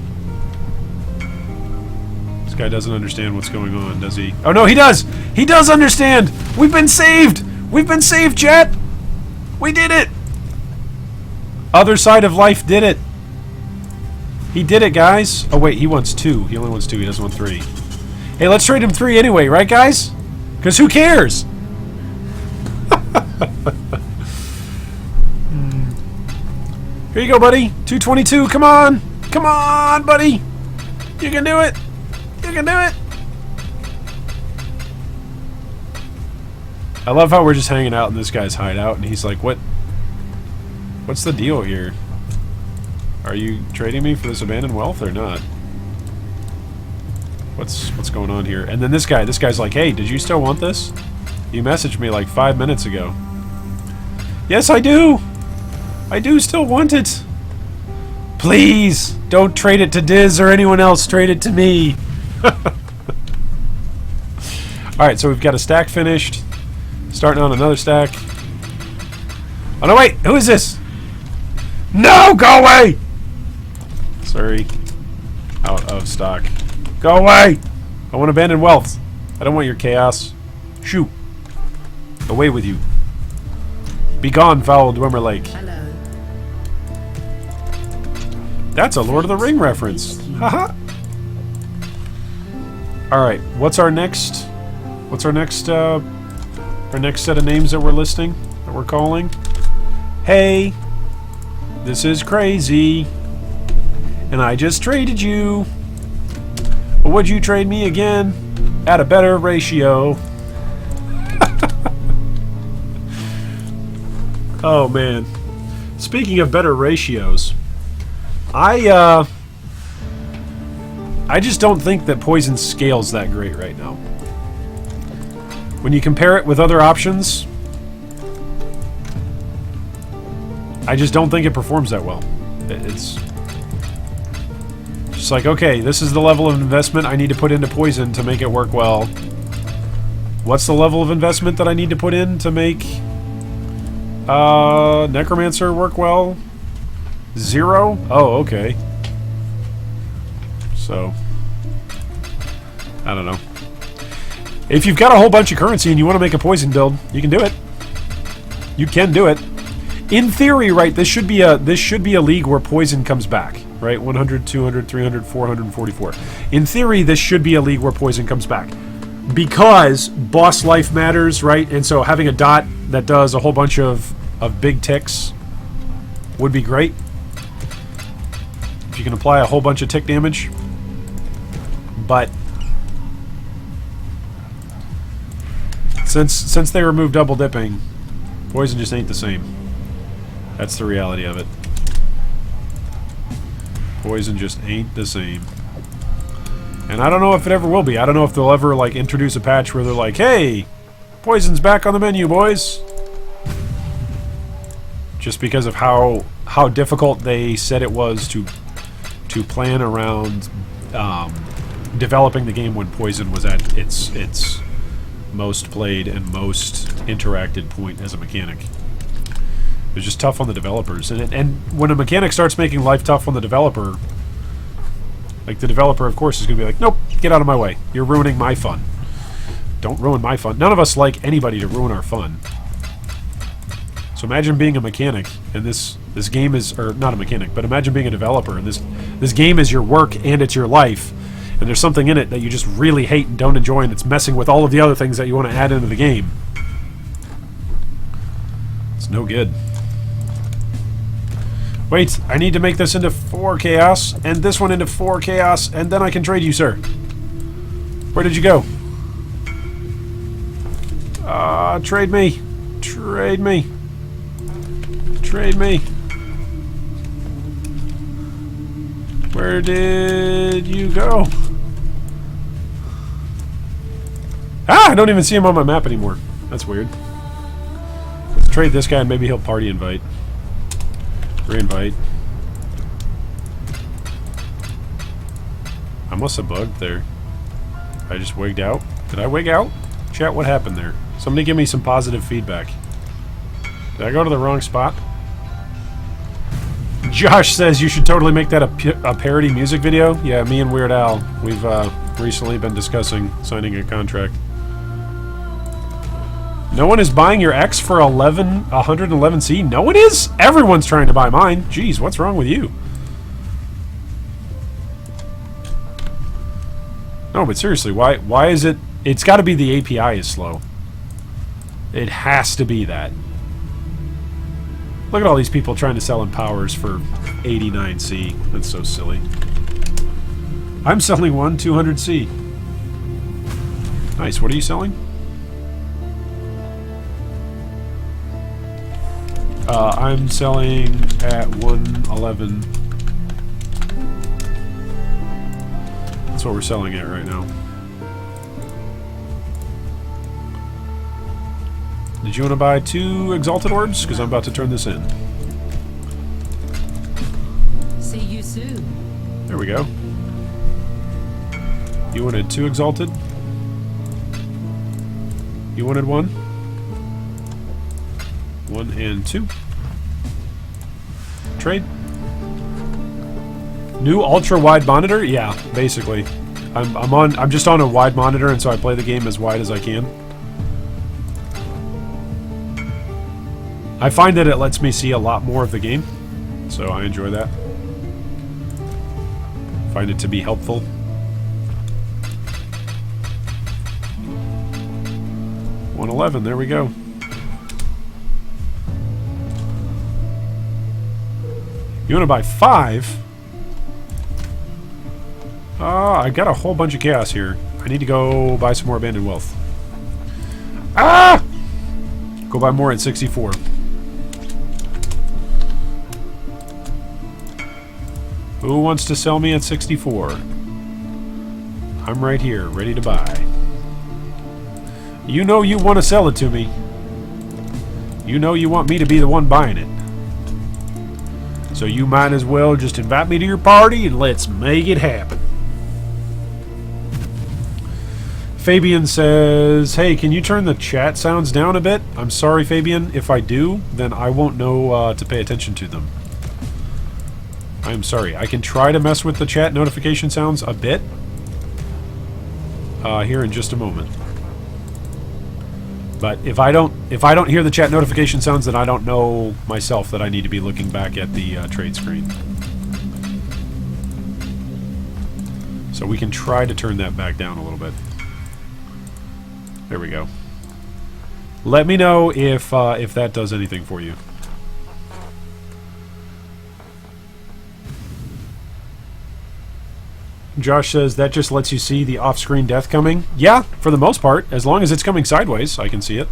This guy doesn't understand what's going on, does he? Oh no, he does! He does understand! We've been saved! We've been saved, chat! We did it! Other side of life did it! He did it, guys! Oh wait, he wants 2. He only wants 2, he doesn't want 3. Hey, let's trade him 3 anyway, right guys? Because who cares? Here you go, buddy. 222. Come on. Come on, buddy. You can do it. You can do it. I love how we're just hanging out in this guy's hideout, and he's like, what's the deal here? Are you trading me for this abandoned wealth or not? What's going on here? And then this guy's like, hey, did you still want this? You messaged me like 5 minutes ago. Yes, I do. I do still want it. Please, don't trade it to Diz or anyone else. Trade it to me. Alright, so we've got a stack finished. Starting on another stack. Oh, no, wait. Who is this? No, go away! Sorry. out of stock. Go away! I want abandoned wealth. I don't want your chaos. Shoo. Away with you. Be gone, foul Dwemer Lake. Hello. That's a Lord of the Ring reference. Haha. Alright, what's our next set of names that we're listing? That we're calling? Hey, this is crazy. And I just traded you. But would you trade me again? At a better ratio. Oh man. Speaking of better ratios, I just don't think that poison scales that great right now. When you compare it with other options, I just don't think it performs that well. It's just like, okay, this is the level of investment I need to put into poison to make it work well. What's the level of investment that I need to put in to make Necromancer work well? 0? Oh, okay. So, I don't know. If you've got a whole bunch of currency and you want to make a poison build, you can do it. You can do it. In theory, right, this should be a league where poison comes back, right? 100, 200, 300, 444. In theory, this should be a league where poison comes back. Because boss life matters, right? And so having a dot that does a whole bunch of big ticks would be great. If you can apply a whole bunch of tick damage. But since they removed double dipping, poison just ain't the same. That's the reality of it. Poison just ain't the same. And I don't know if it ever will be. I don't know if they'll ever like introduce a patch where they're like, hey, poison's back on the menu, boys. Just because of how difficult they said it was to plan around developing the game when poison was at its most played and most interacted point as a mechanic. It was just tough on the developers, and when a mechanic starts making life tough on the developer, like the developer, of course, is going to be like, nope, get out of my way. You're ruining my fun. Don't ruin my fun. None of us like anybody to ruin our fun. So imagine being a mechanic, and this game is, or not a mechanic, but imagine being a developer, and this game is your work and it's your life, and there's something in it that you just really hate and don't enjoy, and it's messing with all of the other things that you want to add into the game. It's no good. Wait, I need to make this into 4 chaos, and this one into 4 chaos, and then I can trade you, sir. Where did you go? Trade me. Trade me. Trade me. Where did you go? Ah, I don't even see him on my map anymore. That's weird. Let's trade this guy and maybe he'll party invite. Reinvite. I must have bugged there. I just wigged out. Did I wig out? Chat, what happened there? Somebody give me some positive feedback. Did I go to the wrong spot? Josh says you should totally make that a parody music video. Yeah, me and Weird Al, we've recently been discussing signing a contract. No one is buying your X for 111C? No one is? Everyone's trying to buy mine. Jeez, what's wrong with you? No, but seriously, why is it... It's got to be the API is slow. It has to be that. Look at all these people trying to sell in powers for 89C. That's so silly. I'm selling one, 200C. Nice, what are you selling? I'm selling at 111. That's what we're selling at right now. Did you want to buy 2 Exalted Orbs? Because I'm about to turn this in. See you soon. There we go. You wanted 2 Exalted? You wanted 1? 1 and 2. Trade. New ultra wide monitor? Yeah, basically. I'm just on a wide monitor, and so I play the game as wide as I can. I find that it lets me see a lot more of the game, so I enjoy that. Find it to be helpful. $111, there we go. You want to buy 5? I got a whole bunch of chaos here. I need to go buy some more abandoned wealth. Ah! Go buy more at 64. Who wants to sell me at 64? I'm right here, ready to buy. You know you want to sell it to me. You know you want me to be the one buying it. So you might as well just invite me to your party and let's make it happen. Fabian says, hey, can you turn the chat sounds down a bit? I'm sorry, Fabian. If I do, then I won't know to pay attention to them. I'm sorry. I can try to mess with the chat notification sounds a bit. Here in just a moment. But if I don't hear the chat notification sounds, then I don't know myself that I need to be looking back at the trade screen. So we can try to turn that back down a little bit. There we go. Let me know if that does anything for you. Josh says that just lets you see the off-screen death coming. Yeah, for the most part, as long as it's coming sideways, I can see it.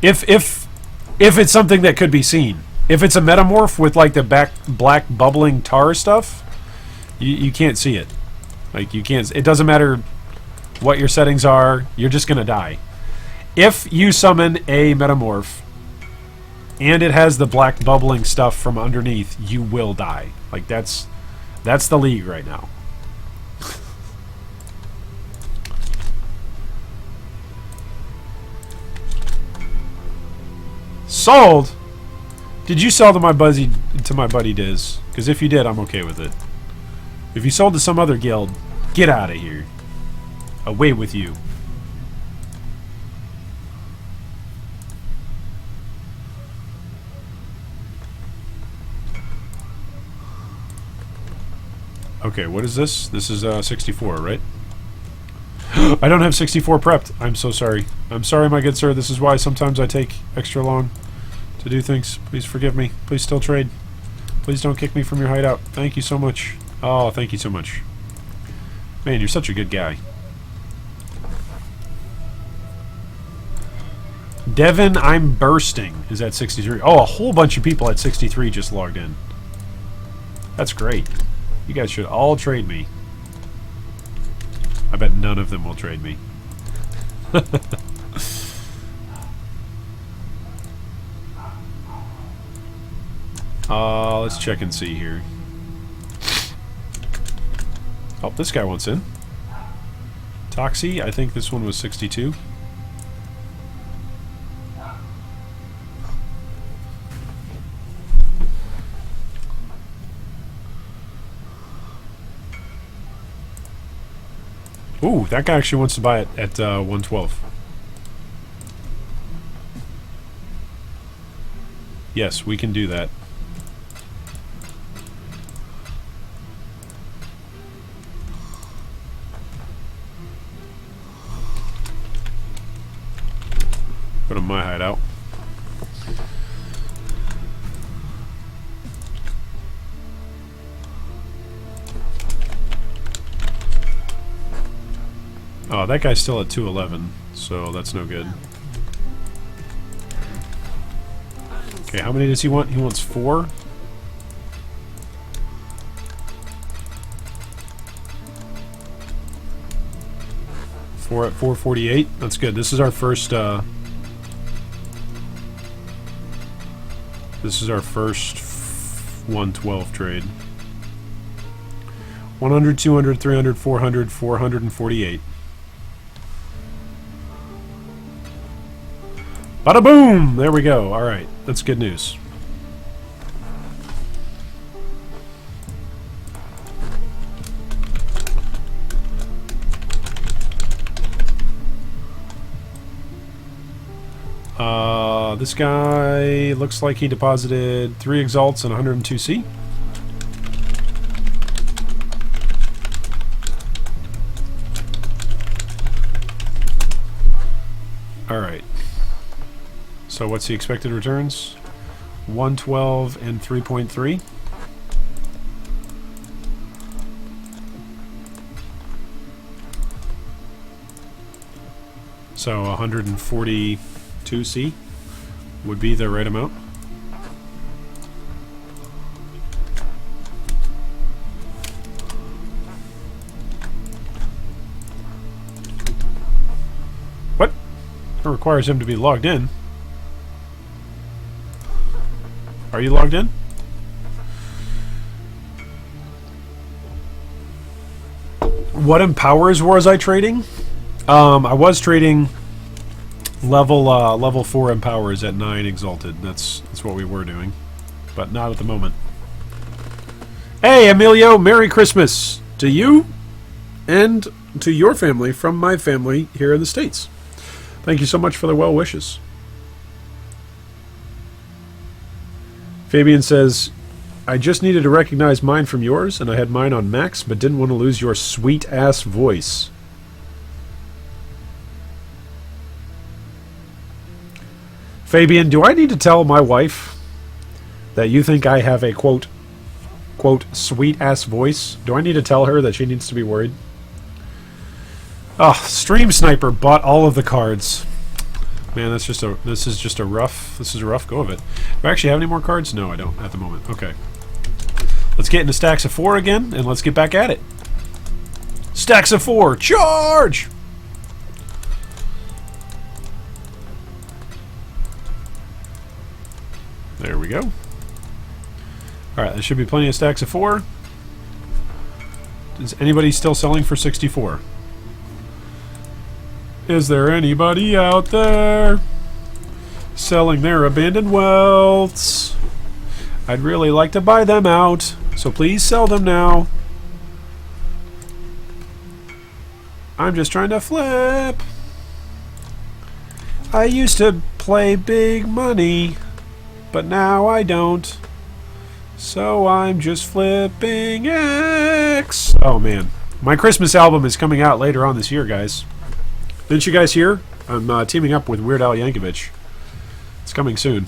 If it's something that could be seen, if it's a metamorph with like the black bubbling tar stuff, you can't see it. Like you can't. It doesn't matter what your settings are. You're just gonna die. If you summon a metamorph and it has the black bubbling stuff from underneath, you will die. Like that's the league right now. Sold? Did you sell to my buddy Diz? Because if you did, I'm okay with it. If you sold to some other guild, get out of here. Away with you. Okay, what is this? This is 64, right? I don't have 64 prepped. I'm so sorry. I'm sorry, my good sir. This is why sometimes I take extra long to do things. Please forgive me. Please still trade. Please don't kick me from your hideout. Thank you so much. Oh, thank you so much. Man, you're such a good guy. Devin, I'm bursting, is at 63. Oh, a whole bunch of people at 63 just logged in. That's great. You guys should all trade me. I bet none of them will trade me. Let's check and see here. Oh, this guy wants in. Toxie, I think this one was 62. Ooh, that guy actually wants to buy it at 112. Yes, we can do that. Go to my hideout. Oh, that guy's still at 211, so that's no good. Okay, how many does he want? He wants 4. Four at 448. That's good. This is our first. This is our first 112 trade. 100, 200, 300, 400, 448. Bada boom! There we go. Alright, that's good news. This guy looks like he deposited 3 exalts and 102C. Alright. So what's the expected returns? 112 and 3.3. So 142C would be the right amount. What? It requires him to be logged in. Are you logged in? What empowers was I trading? I was trading level 4 empowers at 9 exalted. That's what we were doing, but not at the moment. Hey, Emilio, Merry Christmas to you and to your family from my family here in the States. Thank you so much for the well wishes. Fabian says, I just needed to recognize mine from yours, and I had mine on max, but didn't want to lose your sweet-ass voice. Fabian, do I need to tell my wife that you think I have a quote sweet-ass voice? Do I need to tell her that she needs to be worried? Oh, Stream Sniper bought all of the cards. Man, this is a rough go of it. Do I actually have any more cards? No, I don't at the moment. Okay. Let's get into stacks of 4 again, and let's get back at it. Stacks of 4, charge! There we go. Alright, there should be plenty of stacks of 4. Is anybody still selling for 64? Is there anybody out there selling their abandoned wealths? I'd really like to buy them out, so please sell them now. I'm just trying to flip. I used to play big money, but now I don't. So I'm just flipping X. Oh man, my Christmas album is coming out later on this year, guys. Didn't you guys hear? I'm teaming up with Weird Al Yankovic. It's coming soon.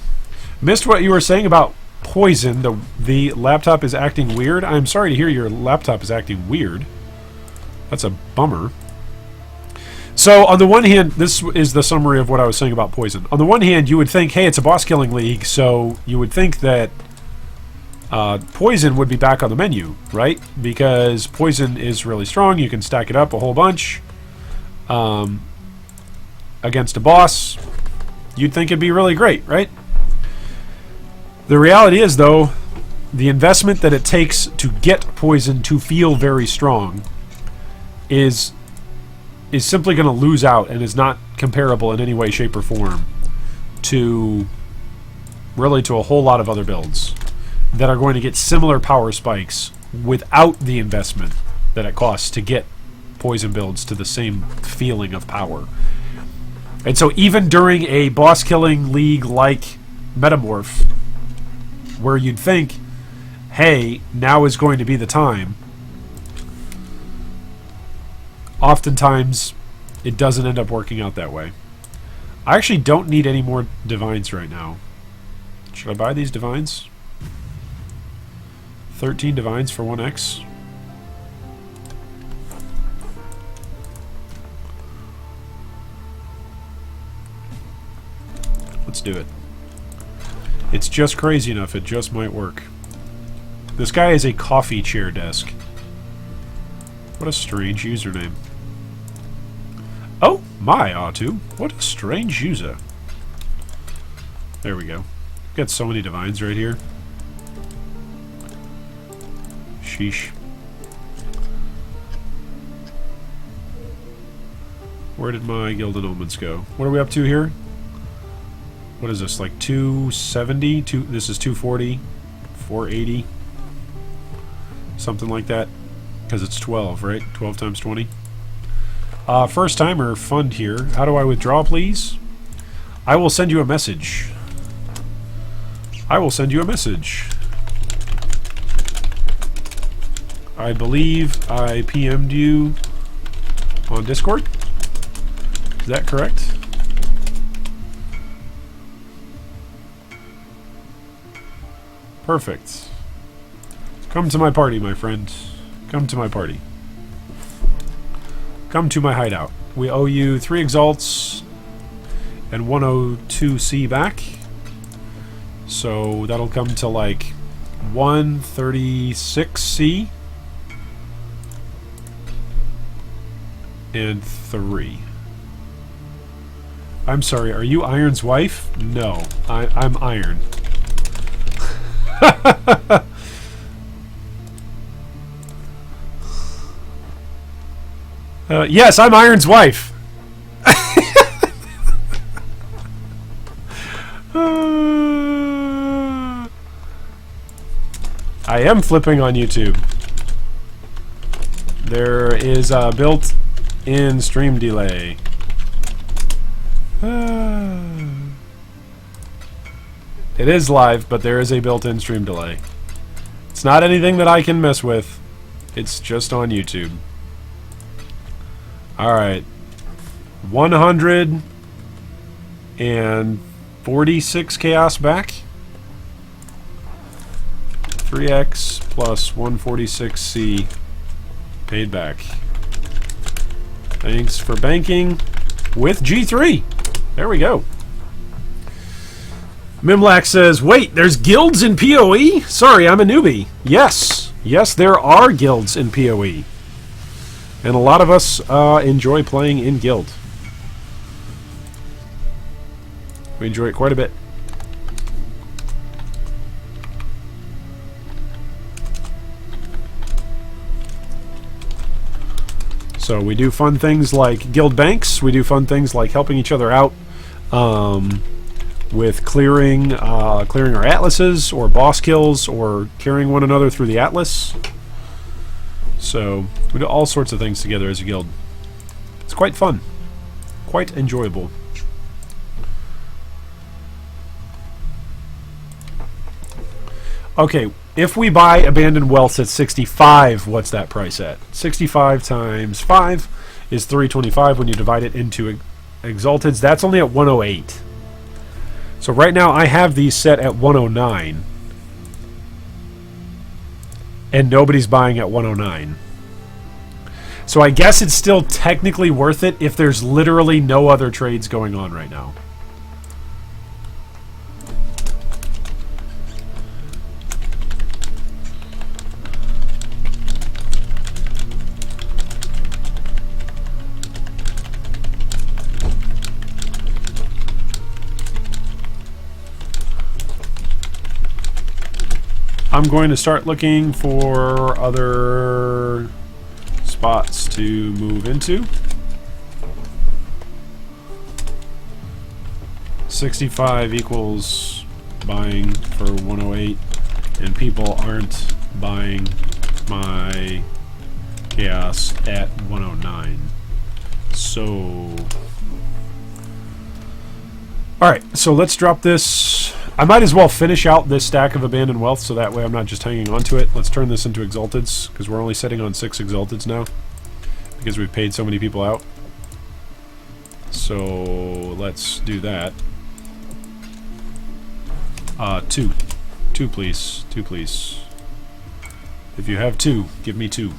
Missed what you were saying about Poison. The laptop is acting weird. I'm sorry to hear your laptop is acting weird. That's a bummer. So on the one hand, this is the summary of what I was saying about Poison. On the one hand, you would think, hey, it's a boss killing league, so you would think that Poison would be back on the menu, right? Because Poison is really strong. You can stack it up a whole bunch. Against a boss, you'd think it'd be really great, right? The reality is, though, the investment that it takes to get Poison to feel very strong is simply going to lose out and is not comparable in any way, shape, or form to a whole lot of other builds that are going to get similar power spikes without the investment that it costs to get Poison builds to the same feeling of power. And so even during a boss killing league like Metamorph, where you'd think, hey, now is going to be the time, oftentimes it doesn't end up working out that way. I actually don't need any more divines right now. Should I buy these divines? 13 divines for 1x. Let's do it. It's just crazy enough, it just might work. This guy is a coffee chair desk. What a strange username. Oh, my Atu. What a strange user. There we go. Got so many divines right here. Sheesh. Where did my Gilded Omens go? What are we up to here? What is this, like 270? This is 240, 480, something like that, because it's 12, right? 12 times 20. First timer fund here. How do I withdraw, please? I will send you a message. I will send you a message. I believe I PM'd you on Discord. Is that correct? Perfect. Come to my party, my friend. Come to my party. Come to my hideout. We owe you 3 exalts and 102C back. So that'll come to like 136C and 3. I'm sorry, are you Iron's wife? No, I'm Iron. Yes, I'm Iron's wife. I am flipping on YouTube. There is a built-in stream delay. It is live, but there is a built-in stream delay. It's not anything that I can mess with. It's just on YouTube. Alright. 146 chaos back. 3x plus 146C paid back. Thanks for banking with G3. There we go. Mimlac says, wait, there's guilds in PoE? Sorry, I'm a newbie. Yes. Yes, there are guilds in PoE. And a lot of us enjoy playing in guild. We enjoy it quite a bit. So we do fun things like guild banks. We do fun things like helping each other out with clearing our atlases or boss kills or carrying one another through the atlas. So we do all sorts of things together as a guild. It's quite fun. Quite enjoyable. Okay, if we buy Abandoned Wealth at 65, what's that price at? 65 times 5 is 325 when you divide it into Exalteds. That's only at 108. So right now I have these set at 109. And nobody's buying at 109. So I guess it's still technically worth it if there's literally no other trades going on right now. I'm going to start looking for other spots to move into. 65 equals buying for 108, and people aren't buying my chaos at 109. So, alright, so let's drop this. I might as well finish out this stack of Abandoned Wealth so that way I'm not just hanging on to it. Let's turn this into Exalteds, because we're only sitting on 6 Exalteds now, because we've paid so many people out. So let's do that. 2. 2 please. 2 please. If you have 2, give me 2.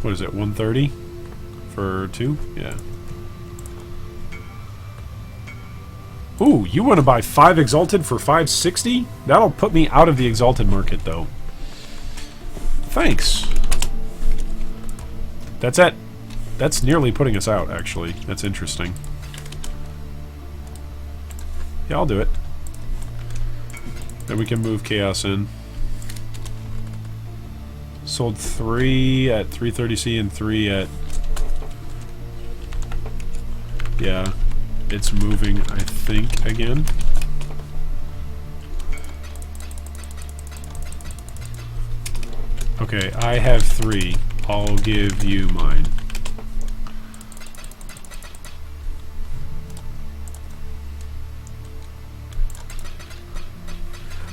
What is it, 130 for 2? Yeah. Ooh, you want to buy 5 Exalted for 560? That'll put me out of the Exalted market, though. Thanks. That's nearly putting us out, actually. That's interesting. Yeah, I'll do it. Then we can move Chaos in. Sold 3 at 330C and 3 at... Yeah. it's moving, I think, again. Okay, I have 3. I'll give you mine.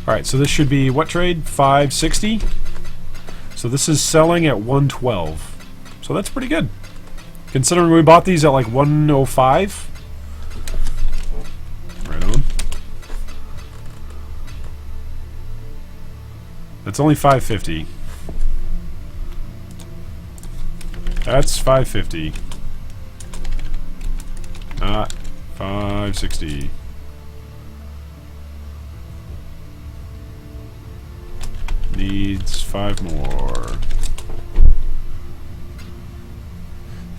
Alright, so this should be what trade? 560? So this is selling at 112. So that's pretty good. Considering we bought these at like 105. Right on. That's only 550. That's 550. Not 560. Needs 5 more.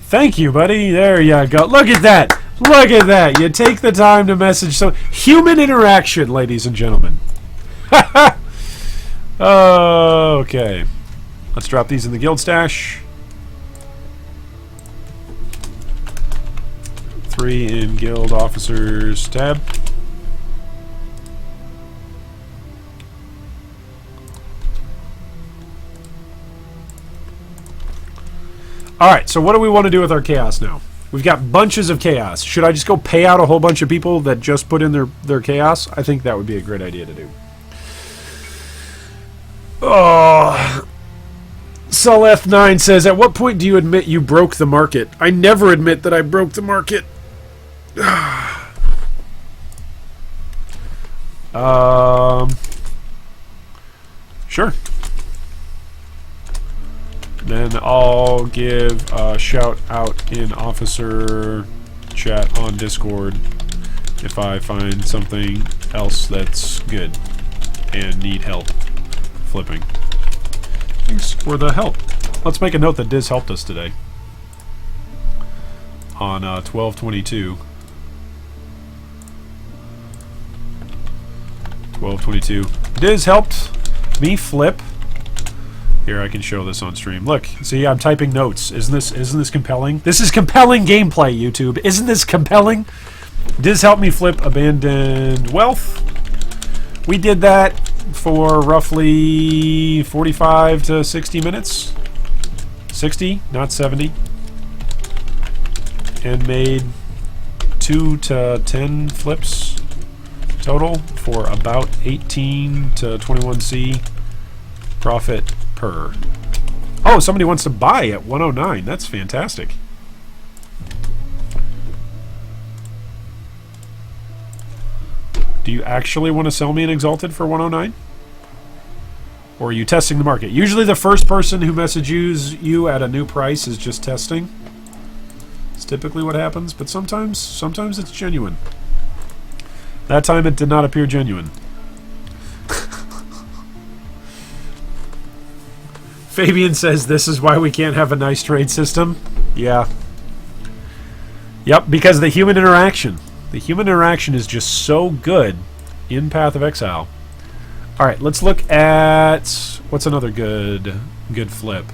Thank you, buddy. There you go. Look at that. Look at that. You take the time to message. So human interaction, ladies and gentlemen. Okay. Let's drop these in the guild stash. 3 in guild officers tab. Alright, so what do we want to do with our chaos now? We've got bunches of chaos. Should I just go pay out a whole bunch of people that just put in their chaos? I think that would be a great idea to do. Oh. Soleth9 says, at what point do you admit you broke the market? I never admit that I broke the market. Sure. Then I'll give a shout out in officer chat on Discord if I find something else that's good and need help flipping. Thanks for the help. Let's make a note that Diz helped us today on 12/22. 12/22. Diz helped me flip. Here, I can show this on stream. Look, see, I'm typing notes. Isn't this compelling? This is compelling gameplay, YouTube. Isn't this compelling? Diz helped me flip abandoned wealth. We did that for roughly 45 to 60 minutes. 60, not 70. And made 2 to 10 flips total for about 18 to 21C profit per. Oh, somebody wants to buy at 109. That's fantastic. Do you actually want to sell me an Exalted for 109? Or are you testing the market? Usually the first person who messages you at a new price is just testing. It's typically what happens, but sometimes it's genuine. That time it did not appear genuine. Fabian says this is why we can't have a nice trade system. Yeah. Yep, because of the human interaction. The human interaction is just so good in Path of Exile. Alright, let's look at... what's another good flip?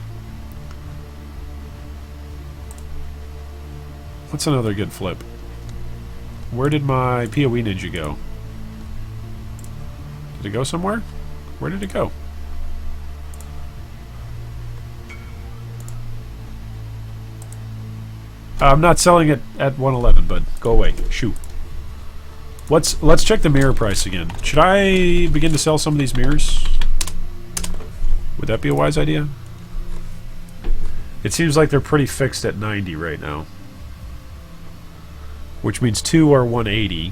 What's another good flip? Where did my POE Ninja go? Did it go somewhere? Where did it go? I'm not selling it at 111, but go away. Shoot. Let's check the mirror price again. Should I begin to sell some of these mirrors? Would that be a wise idea? It seems like they're pretty fixed at 90 right now. Which means 2 are 180.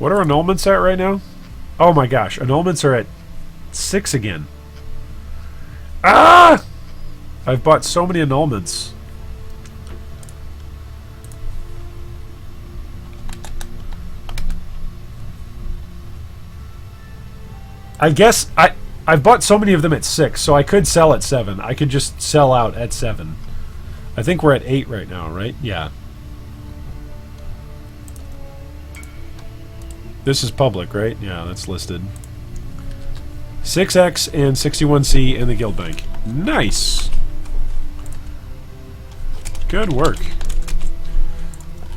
What are annulments at right now? Oh my gosh, annulments are at 6 again. Ah! I've bought so many annulments. I guess I've bought so many of them at 6, so I could sell at 7. I could just sell out at 7. I think we're at 8 right now, right? Yeah. This is public, right? Yeah, that's listed. 6X and 61C in the guild bank. Nice. Good work.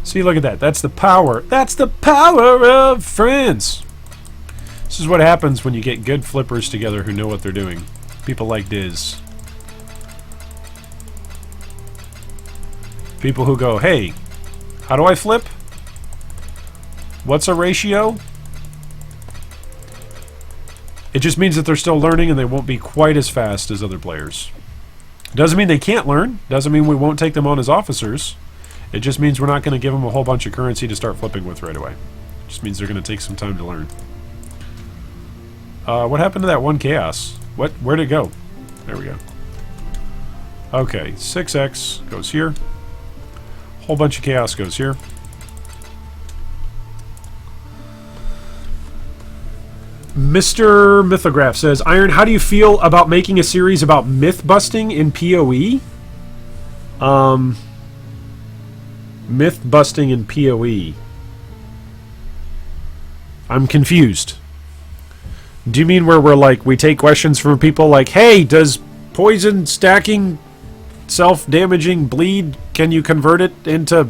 See, look at that. That's the power. That's the power of friends. This is what happens when you get good flippers together who know what they're doing. People like Diz. People who go, hey, how do I flip? What's a ratio? It just means that they're still learning and they won't be quite as fast as other players. Doesn't mean they can't learn. Doesn't mean we won't take them on as officers. It just means we're not going to give them a whole bunch of currency to start flipping with right away. It just means they're going to take some time to learn. What happened to that one chaos? Where'd it go? There we go. Okay, 6X goes here. Whole bunch of chaos goes here. Mr. Mythograph says, Iron, how do you feel about making a series about myth busting in PoE? Myth busting in PoE. I'm confused. Do you mean where we're like, we take questions from people like, hey, does poison stacking self-damaging bleed, can you convert it into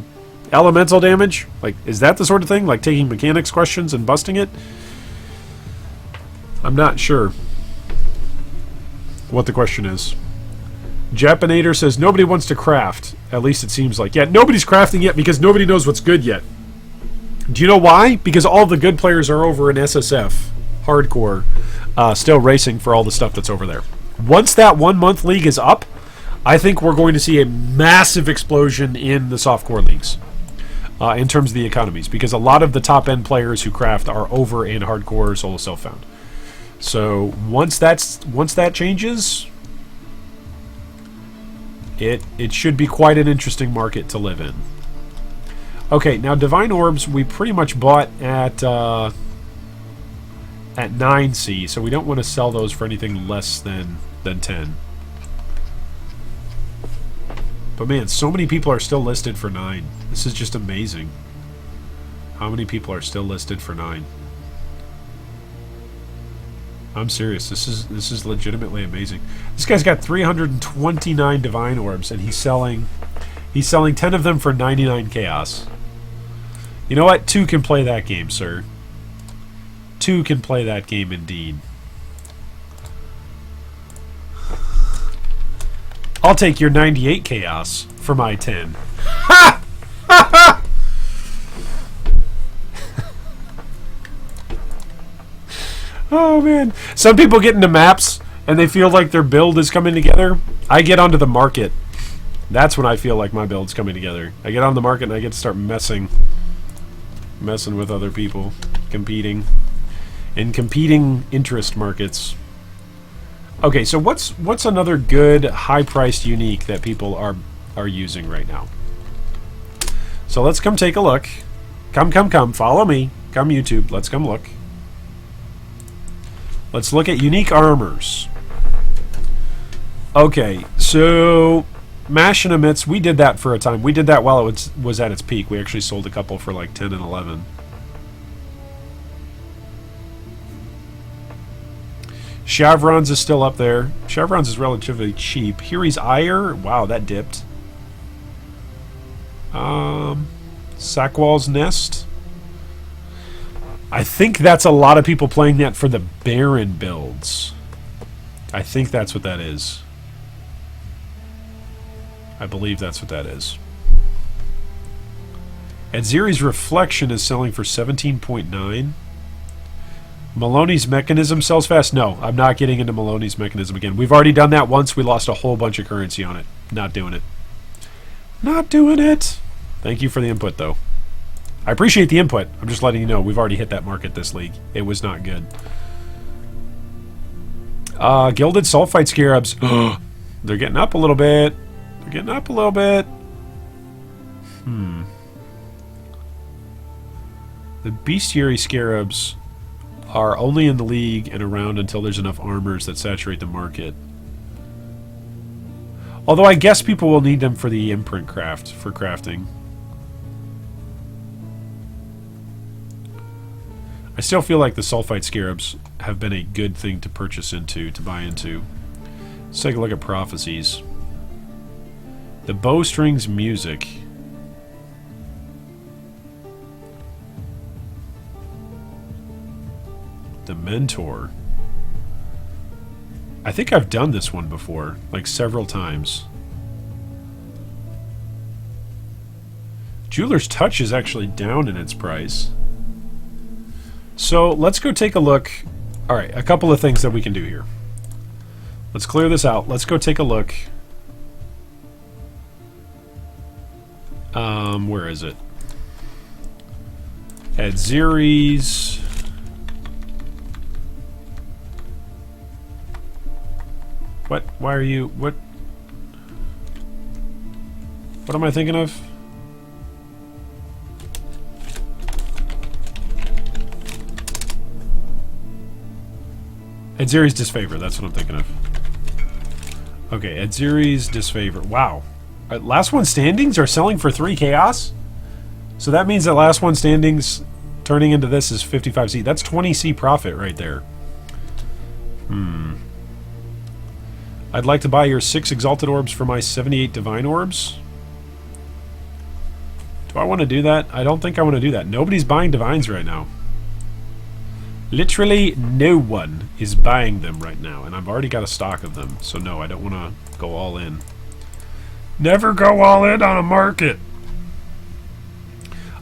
elemental damage? Like, is that the sort of thing? Like taking mechanics questions and busting it? I'm not sure what the question is. Japanator says, nobody wants to craft. At least it seems like. Yeah, nobody's crafting yet because nobody knows what's good yet. Do you know why? Because all the good players are over in SSF. Hardcore. Still racing for all the stuff that's over there. Once that 1 month league is up, I think we're going to see a massive explosion in the softcore leagues. In terms of the economies. Because a lot of the top end players who craft are over in hardcore solo self-found. So once that changes, it should be quite an interesting market to live in. Okay, now Divine Orbs we pretty much bought at 9C, so we don't want to sell those for anything less than 10. But man, so many people are still listed for 9. This is just amazing. How many people are still listed for 9? I'm serious. This is legitimately amazing. This guy's got 329 Divine Orbs, and he's selling 10 of them for 99 Chaos. You know what? 2 can play that game, sir. 2 can play that game indeed. I'll take your 98 Chaos for my 10. Ha! Ha ha! Oh man, some people get into maps and they feel like their build is coming together. I get onto the market. That's when I feel like my build's coming together. I get on the market and I get to start messing with other people, competing in competing interest markets. Okay, so what's another good high-priced unique that people are using right now? So let's come take a look. Come, follow me. Come YouTube, let's come look. Let's look at unique armors. Okay, so Mash and Emits, we did that for a time. We did that while it was at its peak. We actually sold a couple for like 10 and 11. Chevrons is still up there. Chevrons is relatively cheap. Hiri's Ire, wow, that dipped. Sackwall's Nest. I think that's a lot of people playing that for the Baron builds. I think that's what that is. I believe that's what that is. And Ziri's Reflection is selling for 17.9. Maloney's Mechanism sells fast? No, I'm not getting into Maloney's Mechanism again. We've already done that once. We lost a whole bunch of currency on it. Not doing it. Not doing it. Thank you for the input, though. I appreciate the input. I'm just letting you know we've already hit that market this league. It was not good. Gilded Sulfite Scarabs. They're getting up a little bit. They're getting up a little bit. The Bestiary Scarabs are only in the league and around until there's enough armors that saturate the market. Although I guess people will need them for the imprint craft, for crafting. I still feel like the sulfite scarabs have been a good thing to purchase into, to buy into. Let's take a look at prophecies. The bowstrings music. The mentor. I think I've done this one before, like several times. Jeweler's Touch is actually down in its price. So let's go take a look. Alright, a couple of things that we can do here. Let's clear this out. Let's go take a look. Where is it? At Xeres. What? Why are you... What am I thinking of? At Xeres disfavor, that's what I'm thinking of. Okay, at Xeres disfavor. Wow. Last one standings are selling for 3 chaos? So that means that last one standings turning into this is 55C. That's 20C profit right there. I'd like to buy your 6 exalted orbs for my 78 divine orbs. Do I want to do that? I don't think I want to do that. Nobody's buying divines right now. Literally no one is buying them right now, and I've already got a stock of them, so no, I don't want to go all in. Never go all in on a market!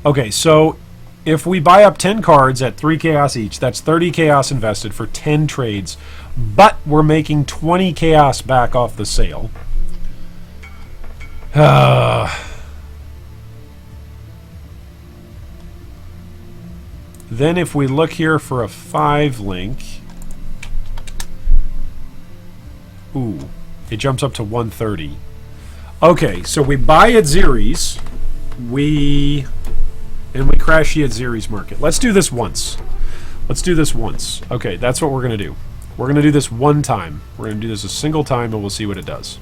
Okay, so if we buy up 10 cards at 3 chaos each, that's 30 chaos invested for 10 trades, but we're making 20 chaos back off the sale. Then if we look here for a 5 link, ooh, it jumps up to 130. Okay, so we buy at Xeres, and we crash at Xeres market. Let's do this once. Let's do this once. Okay, that's what we're going to do. We're going to do this one time. We're going to do this a single time, and we'll see what it does.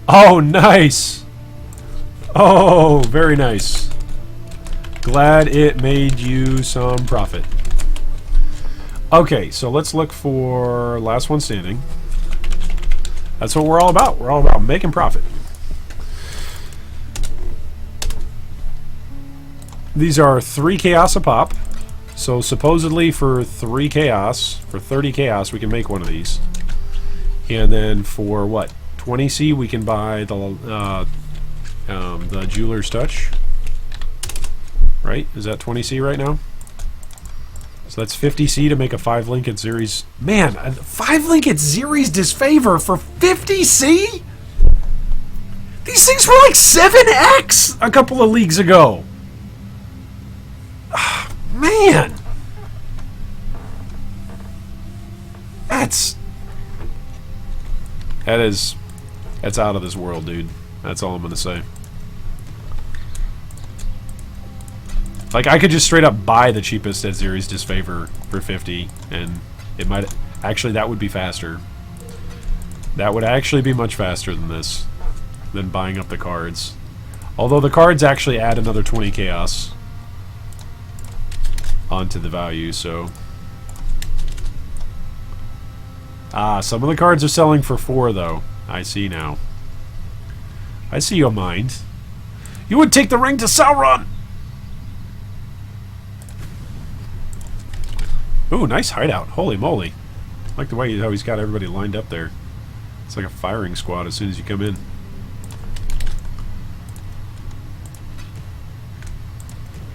Oh, nice! Oh, very nice. Glad it made you some profit. Okay, so let's look for last one standing. That's what we're all about. We're all about making profit. These are 3 chaos a pop. So supposedly for 3 chaos, for 30 chaos, we can make one of these. And then for what? 20C, we can buy the Jeweler's Touch. Right? Is that 20C right now? So that's 50C to make a 5 link at Xeres. Man, a 5 link at Xeres disfavor for 50C? These things were like 7x a couple of leagues ago. Man. That's out of this world, dude. That's all I'm gonna say. Like, I could just straight up buy the cheapest at Xeres disfavor for 50, and it might... Actually, that would be faster. That would actually be much faster than this. Than buying up the cards. Although the cards actually add another 20 chaos onto the value, so... Ah, some of the cards are selling for 4, though. I see now. I see your mind. You would take the ring to Sauron! Ooh, nice hideout. Holy moly. I like the way how he's got everybody lined up there. It's like a firing squad as soon as you come in.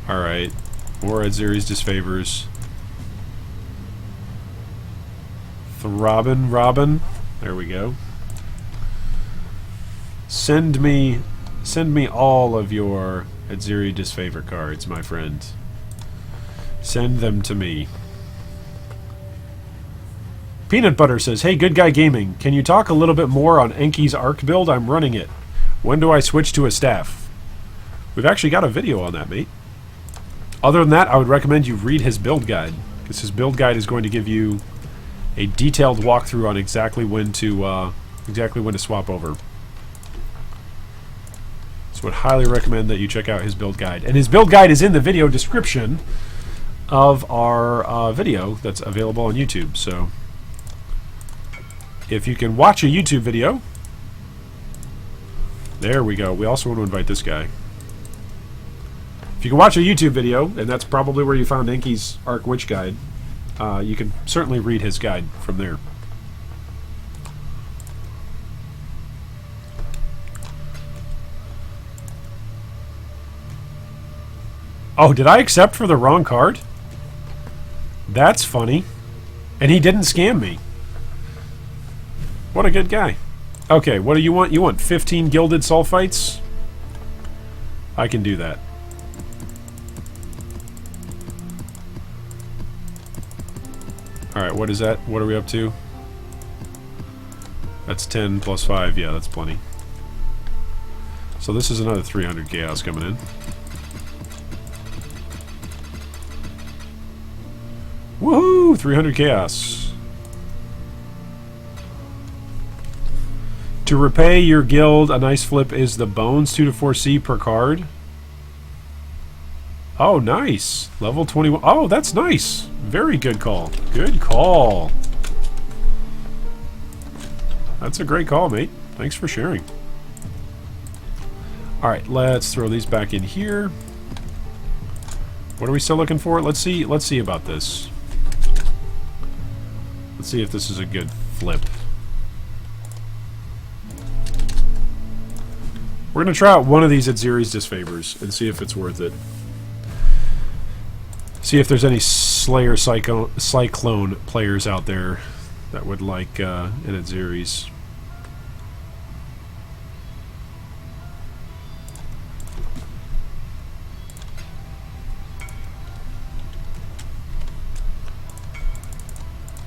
Alright. More at Xeres disfavors. Robin. There we go. Send me all of your at Xeres disfavor cards, my friend. Send them to me. Peanut Butter says, "Hey, Good Guy Gaming, can you talk a little bit more on Enki's Arc build? I'm running it. When do I switch to a staff?" We've actually got a video on that, mate. Other than that, I would recommend you read his build guide, because his build guide is going to give you a detailed walkthrough on exactly when to exactly when to swap over. So would highly recommend that you check out his build guide. And his build guide is in the video description of our video that's available on YouTube. So if you can watch a YouTube video, there we go. We also want to invite this guy. If you can watch a YouTube video, and that's probably where you found Enki's Arc Witch guide, you can certainly read his guide from there. Oh, did I accept for the wrong card? That's funny. And he didn't scam me. What a good guy. Okay, what do you want? You want 15 gilded sulfites? I can do that. Alright, what is that? What are we up to? That's 10 plus 5. Yeah, that's plenty. So this is another 300 chaos coming in. Woohoo! 300 chaos. To repay your guild, a nice flip is the bones, 2 to 4C per card. Oh, nice. Level 21. Oh, that's nice. Very good call. Good call. That's a great call, mate. Thanks for sharing. Alright, let's throw these back in here. What are we still looking for? Let's see about this. Let's see if this is a good flip. We're going to try out one of these at Zeri's Disfavors and see if it's worth it. See if there's any Slayer Cyclone players out there that would like it at Zeri's.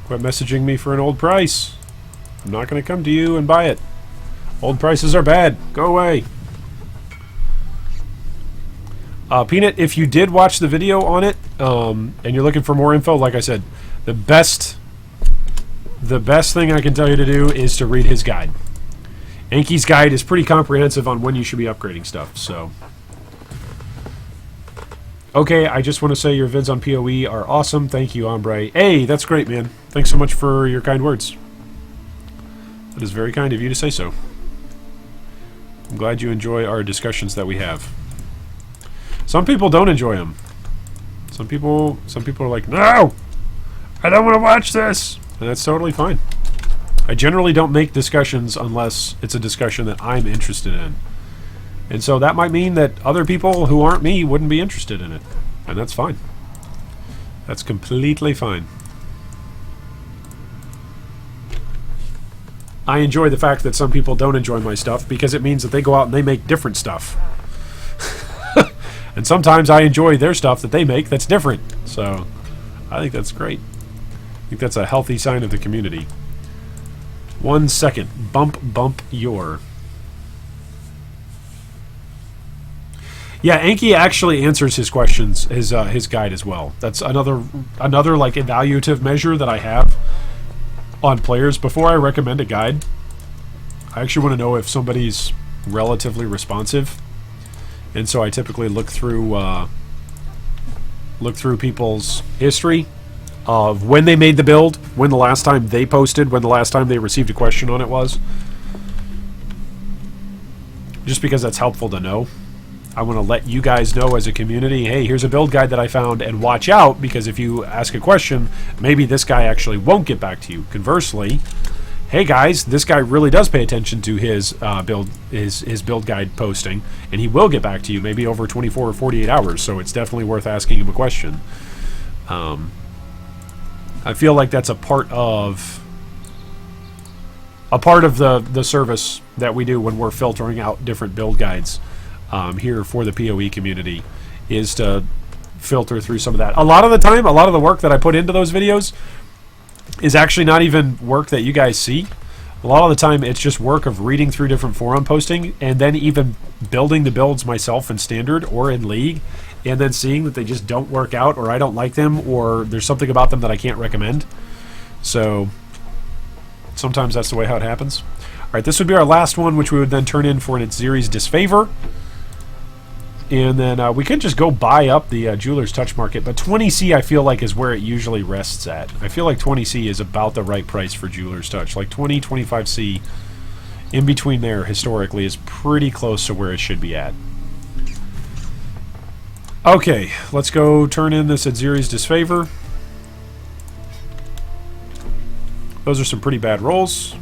Quit messaging me for an old price. I'm not going to come to you and buy it. Old prices are bad. Go away. Peanut, if you did watch the video on it, and you're looking for more info, like I said, the best thing I can tell you to do is to read his guide. Enki's guide is pretty comprehensive on when you should be upgrading stuff, so. Okay, I just want to say your vids on PoE are awesome. Thank you, Ombre. Hey, that's great, man. Thanks so much for your kind words. That is very kind of you to say so. I'm glad you enjoy our discussions that we have. Some people don't enjoy them. Some people are like, no, I don't want to watch this, and that's totally fine. I generally don't make discussions unless it's a discussion that I'm interested in, and so that might mean that other people who aren't me wouldn't be interested in it, and that's fine. That's completely fine. I enjoy the fact that some people don't enjoy my stuff because it means that they go out and they make different stuff. And sometimes I enjoy their stuff that they make that's different. So, I think that's great. I think that's a healthy sign of the community. 1 second. Bump your. Yeah, Enki actually answers his questions, his guide as well. That's another like evaluative measure that I have on players. Before I recommend a guide, I actually want to know if somebody's relatively responsive. And so I typically look through people's history of when they made the build, when the last time they posted, when the last time they received a question on it was. Just because that's helpful to know. I want to let you guys know as a community, hey, here's a build guide that I found, and watch out, because if you ask a question, maybe this guy actually won't get back to you. Conversely, hey guys, this guy really does pay attention to his build guide posting, and he will get back to you maybe over 24 or 48 hours, so it's definitely worth asking him a question. I feel like that's a part of the service that we do when we're filtering out different build guides here for the PoE community, is to filter through some of that. A lot of the time, a lot of the work that I put into those videos is actually not even work that you guys see. A lot of the time it's just work of reading through different forum posting and then even building the builds myself in Standard or in League, and then seeing that they just don't work out, or I don't like them, or there's something about them that I can't recommend. So sometimes that's the way how it happens. Alright, this would be our last one, which we would then turn in for an Atziri's Disfavor. And then we could just go buy up the Jeweler's Touch market. But 20C I feel like is where it usually rests at. I feel like 20C is about the right price for Jeweler's Touch. Like 20, 25C, in between there, historically, is pretty close to where it should be at. Okay, let's go turn in this Atziri's Disfavor. Those are some pretty bad rolls.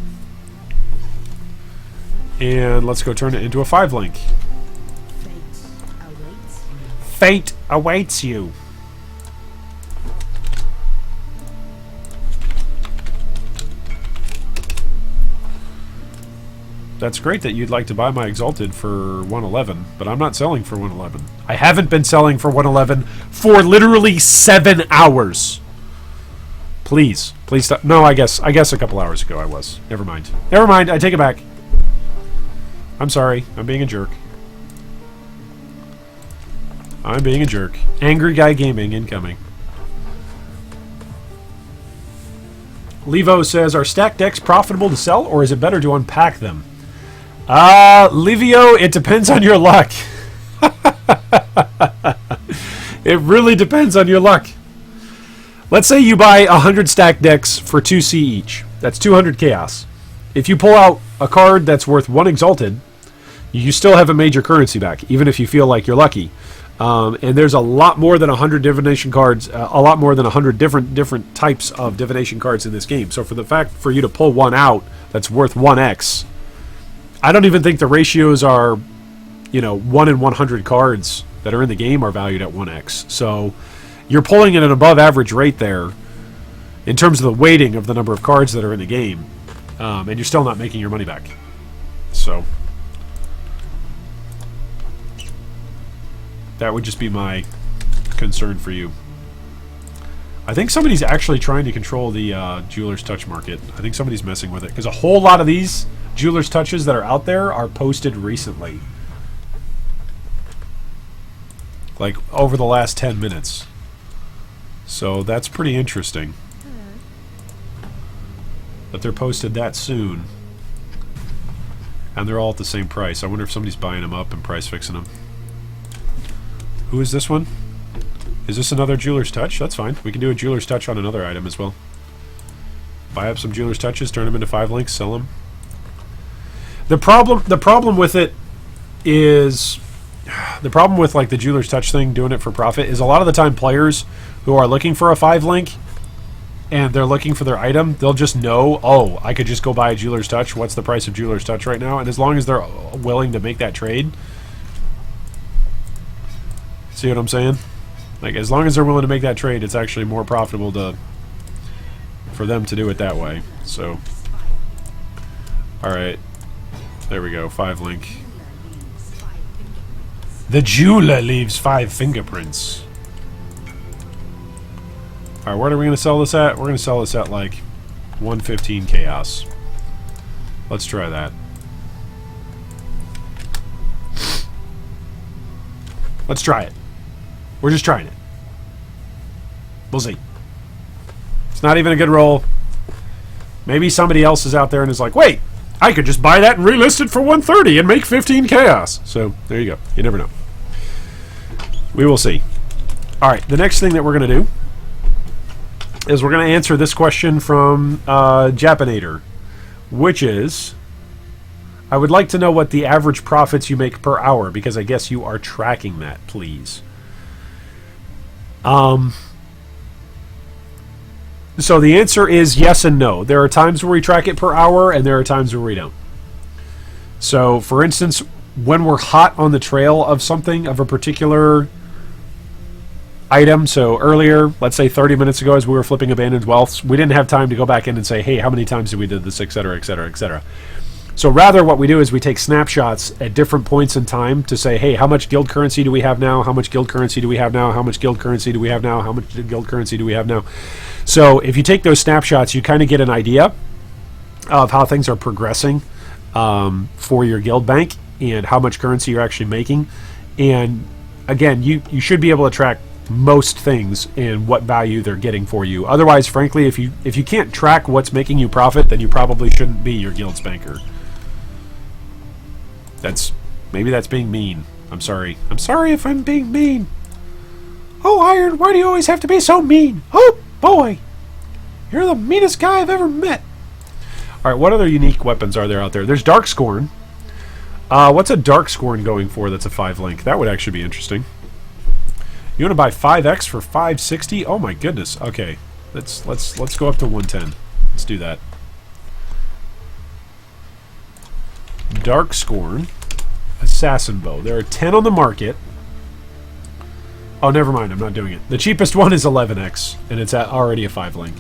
And let's go turn it into a 5-link. Fate awaits you. That's great that you'd like to buy my Exalted for 111, but I'm not selling for 111. I haven't been selling for 111 for literally 7 hours. Please, please stop. No, I guess a couple hours ago I was. Never mind. Never mind. I take it back. I'm sorry. I'm being a jerk. I'm being a jerk. Angry Guy Gaming incoming. Levo says, are stack decks profitable to sell, or is it better to unpack them? Livio, it depends on your luck. It really depends on your luck. Let's say you buy 100 stack decks for 2C each. That's 200 chaos. If you pull out a card that's worth 1 Exalted, you still have a major currency back, even if you feel like you're lucky. And there's a lot more than 100 divination cards, a lot more than 100 different types of divination cards in this game. So for the fact for you to pull one out that's worth 1x, I don't even think the ratios are, 1 in 100 cards that are in the game are valued at 1x. So you're pulling at an above average rate there in terms of the weighting of the number of cards that are in the game, and you're still not making your money back. So that would just be my concern for you. I think somebody's actually trying to control the Jeweler's Touch market. I think somebody's messing with it, because a whole lot of these Jeweler's Touches that are out there are posted recently. Like, over the last 10 minutes. So that's pretty interesting. That they're posted that soon. And they're all at the same price. I wonder if somebody's buying them up and price fixing them. Who is this one? Is this another Jeweler's Touch? That's fine. We can do a Jeweler's Touch on another item as well. Buy up some Jeweler's Touches, turn them into 5 links, sell them. The problem with it is... The problem with like the Jeweler's Touch thing, doing it for profit, is a lot of the time players who are looking for a 5-link and they're looking for their item, they'll just know, oh, I could just go buy a Jeweler's Touch. What's the price of Jeweler's Touch right now? And as long as they're willing to make that trade... See what I'm saying? Like, as long as they're willing to make that trade, it's actually more profitable for them to do it that way. So, alright. There we go, 5-link. The jeweler leaves 5 fingerprints. Alright, what are we going to sell this at? We're going to sell this at, like, 115 chaos. Let's try that. Let's try it. We're just trying it. We'll see. It's not even a good roll. Maybe somebody else is out there and is like, wait, I could just buy that and relist it for 130 and make 15 chaos. So, there you go. You never know. We will see. Alright, the next thing that we're going to do is we're going to answer this question from Japanator, which is, I would like to know what the average profits you make per hour, because I guess you are tracking that, please. So the answer is yes and no. There are times where we track it per hour, and there are times where we don't. So, for instance, when we're hot on the trail of something, of a particular item, so earlier, let's say 30 minutes ago as we were flipping Abandoned Wealths, we didn't have time to go back in and say, hey, how many times did we do this, etc., etc., etc. So rather what we do is we take snapshots at different points in time to say, hey, how much guild currency do we have now? How much guild currency do we have now? How much guild currency do we have now? How much guild currency do we have now? So if you take those snapshots, you kind of get an idea of how things are progressing for your guild bank and how much currency you're actually making. And again, you should be able to track most things and what value they're getting for you. Otherwise, frankly, if you can't track what's making you profit, then you probably shouldn't be your guild's banker. Maybe that's being mean. I'm sorry. I'm sorry if I'm being mean. Oh, Iron, why do you always have to be so mean? Oh, boy. You're the meanest guy I've ever met. Alright, what other unique weapons are there out there? There's Dark Scorn. What's a Dark Scorn going for that's a 5 link? That would actually be interesting. You want to buy 5x for 560? Oh my goodness. Okay. Let's go up to 110. Let's do that. Dark Scorn. Assassin Bow. There are 10 on the market. Oh, never mind. I'm not doing it. The cheapest one is 11x, and it's already a 5 link.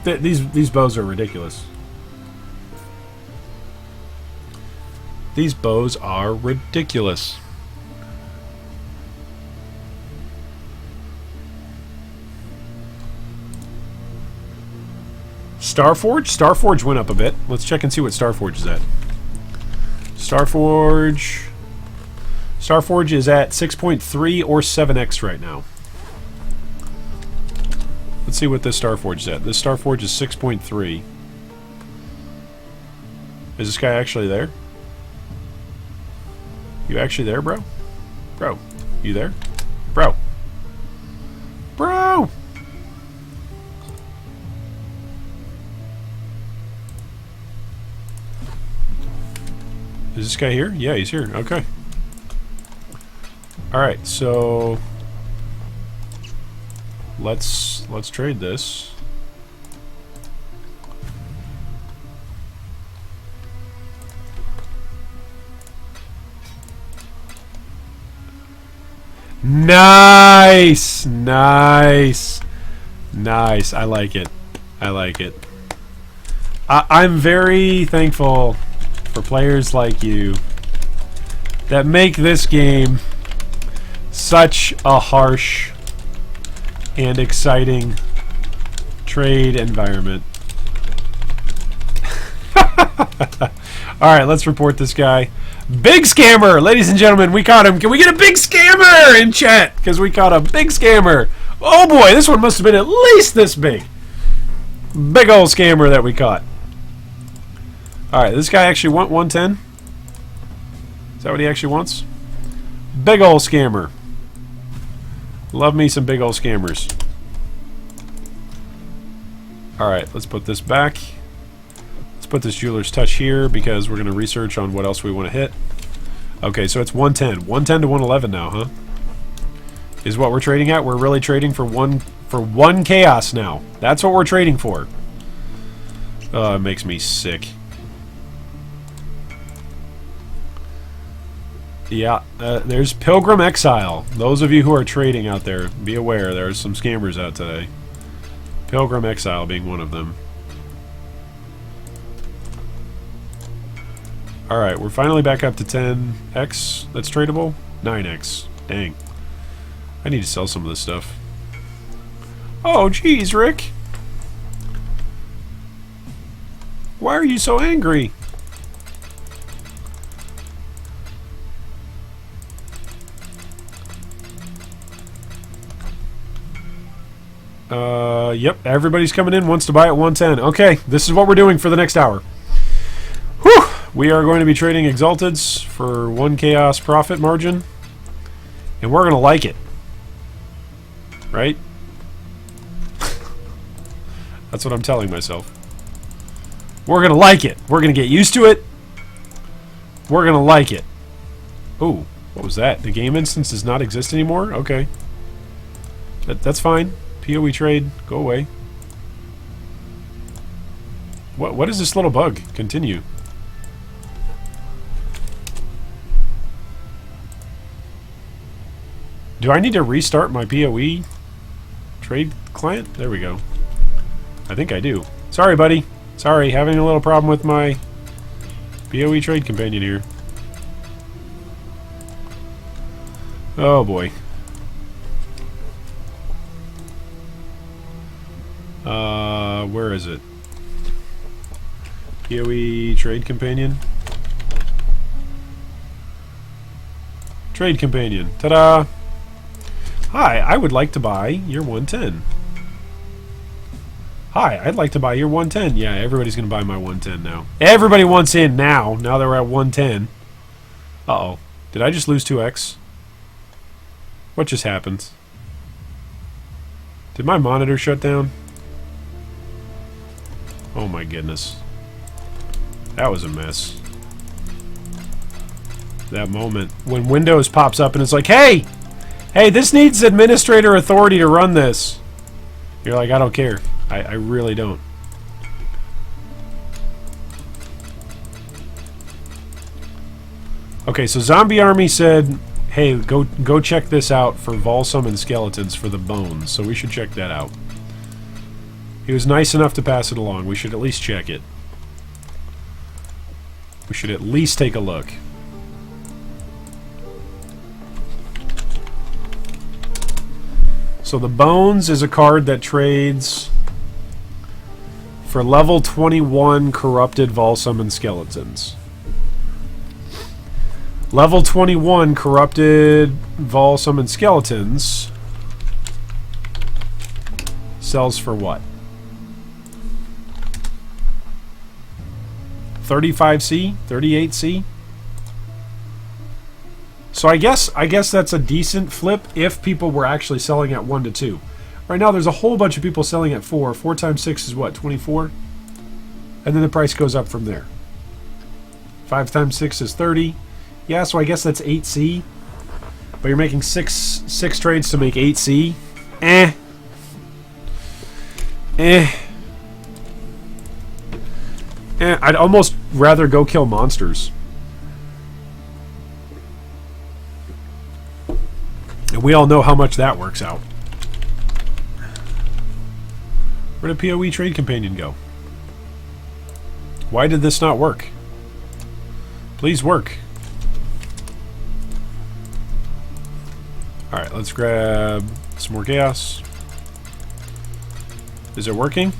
These bows are ridiculous. These bows are ridiculous. Starforge? Starforge went up a bit. Let's check and see what Starforge is at. Starforge is at 6.3 or 7x right now. Let's see what this Starforge is at. This Starforge is 6.3. Is this guy actually there? You actually there, bro? Bro, you there? Bro. Bro! Is this guy here? Yeah, he's here. Okay. Alright, so let's trade this. Nice! Nice! Nice. I like it. I like it. I'm very thankful for players like you that make this game such a harsh and exciting trade environment. Alright, let's report this guy. Big scammer! Ladies and gentlemen, we caught him. Can we get a big scammer in chat? Because we caught a big scammer. Oh boy, this one must have been at least this big. Big old scammer that we caught. Alright, this guy actually want 110? Is that what he actually wants? Big ol' scammer. Love me some big ol' scammers. Alright, let's put this back. Let's put this Jeweler's Touch here because we're going to research on what else we want to hit. Okay, so it's 110. 110 to 111 now, huh? Is what we're trading at? We're really trading for one chaos now. That's what we're trading for. It makes me sick. Yeah, there's Pilgrim Exile. Those of you who are trading out there, be aware there's some scammers out today. Pilgrim Exile being one of them. Alright, we're finally back up to 10x. That's tradable? 9x. Dang. I need to sell some of this stuff. Oh, geez, Rick. Why are you so angry? Yep, everybody's coming in, wants to buy at 110. Okay, this is what we're doing for the next hour. Whew! We are going to be trading Exalteds for 1 Chaos profit margin. And we're going to like it. Right? That's what I'm telling myself. We're going to like it. We're going to get used to it. We're going to like it. Ooh, what was that? The game instance does not exist anymore? Okay. That's fine. POE trade, go away. What is this little bug? Continue. Do I need to restart my POE trade client? There we go. I think I do. Sorry, buddy. Sorry, having a little problem with my POE trade companion here. Oh boy. Where is it? POE trade companion. Trade companion. Ta-da! Hi, I would like to buy your 110. Hi, I'd like to buy your 110. Yeah, everybody's going to buy my 110 now. Everybody wants in now that we're at 110. Uh-oh. Did I just lose 2x? What just happened? Did my monitor shut down? Oh my goodness. That was a mess. That moment when Windows pops up and it's like, hey, this needs administrator authority to run this. You're like, I don't care. I really don't. Okay, so Zombie Army said, hey, go check this out for Volsum and Skeletons for the bones. So we should check that out. He was nice enough to pass it along. We should at least check it. We should at least take a look. So the Bones is a card that trades for level 21 Corrupted Volsum and Skeletons. Level 21 Corrupted Volsum and Skeletons sells for what? 35C? 38C? So I guess that's a decent flip if people were actually selling at 1 to 2. Right now there's a whole bunch of people selling at 4. 4 times 6 is what? 24? And then the price goes up from there. 5 times 6 is 30. Yeah, so I guess that's 8C. But you're making six trades to make 8C. I'd almost rather go kill monsters. And we all know how much that works out. Where did POE Trade Companion go? Why did this not work? Please work. Alright, let's grab some more gas. Is it working?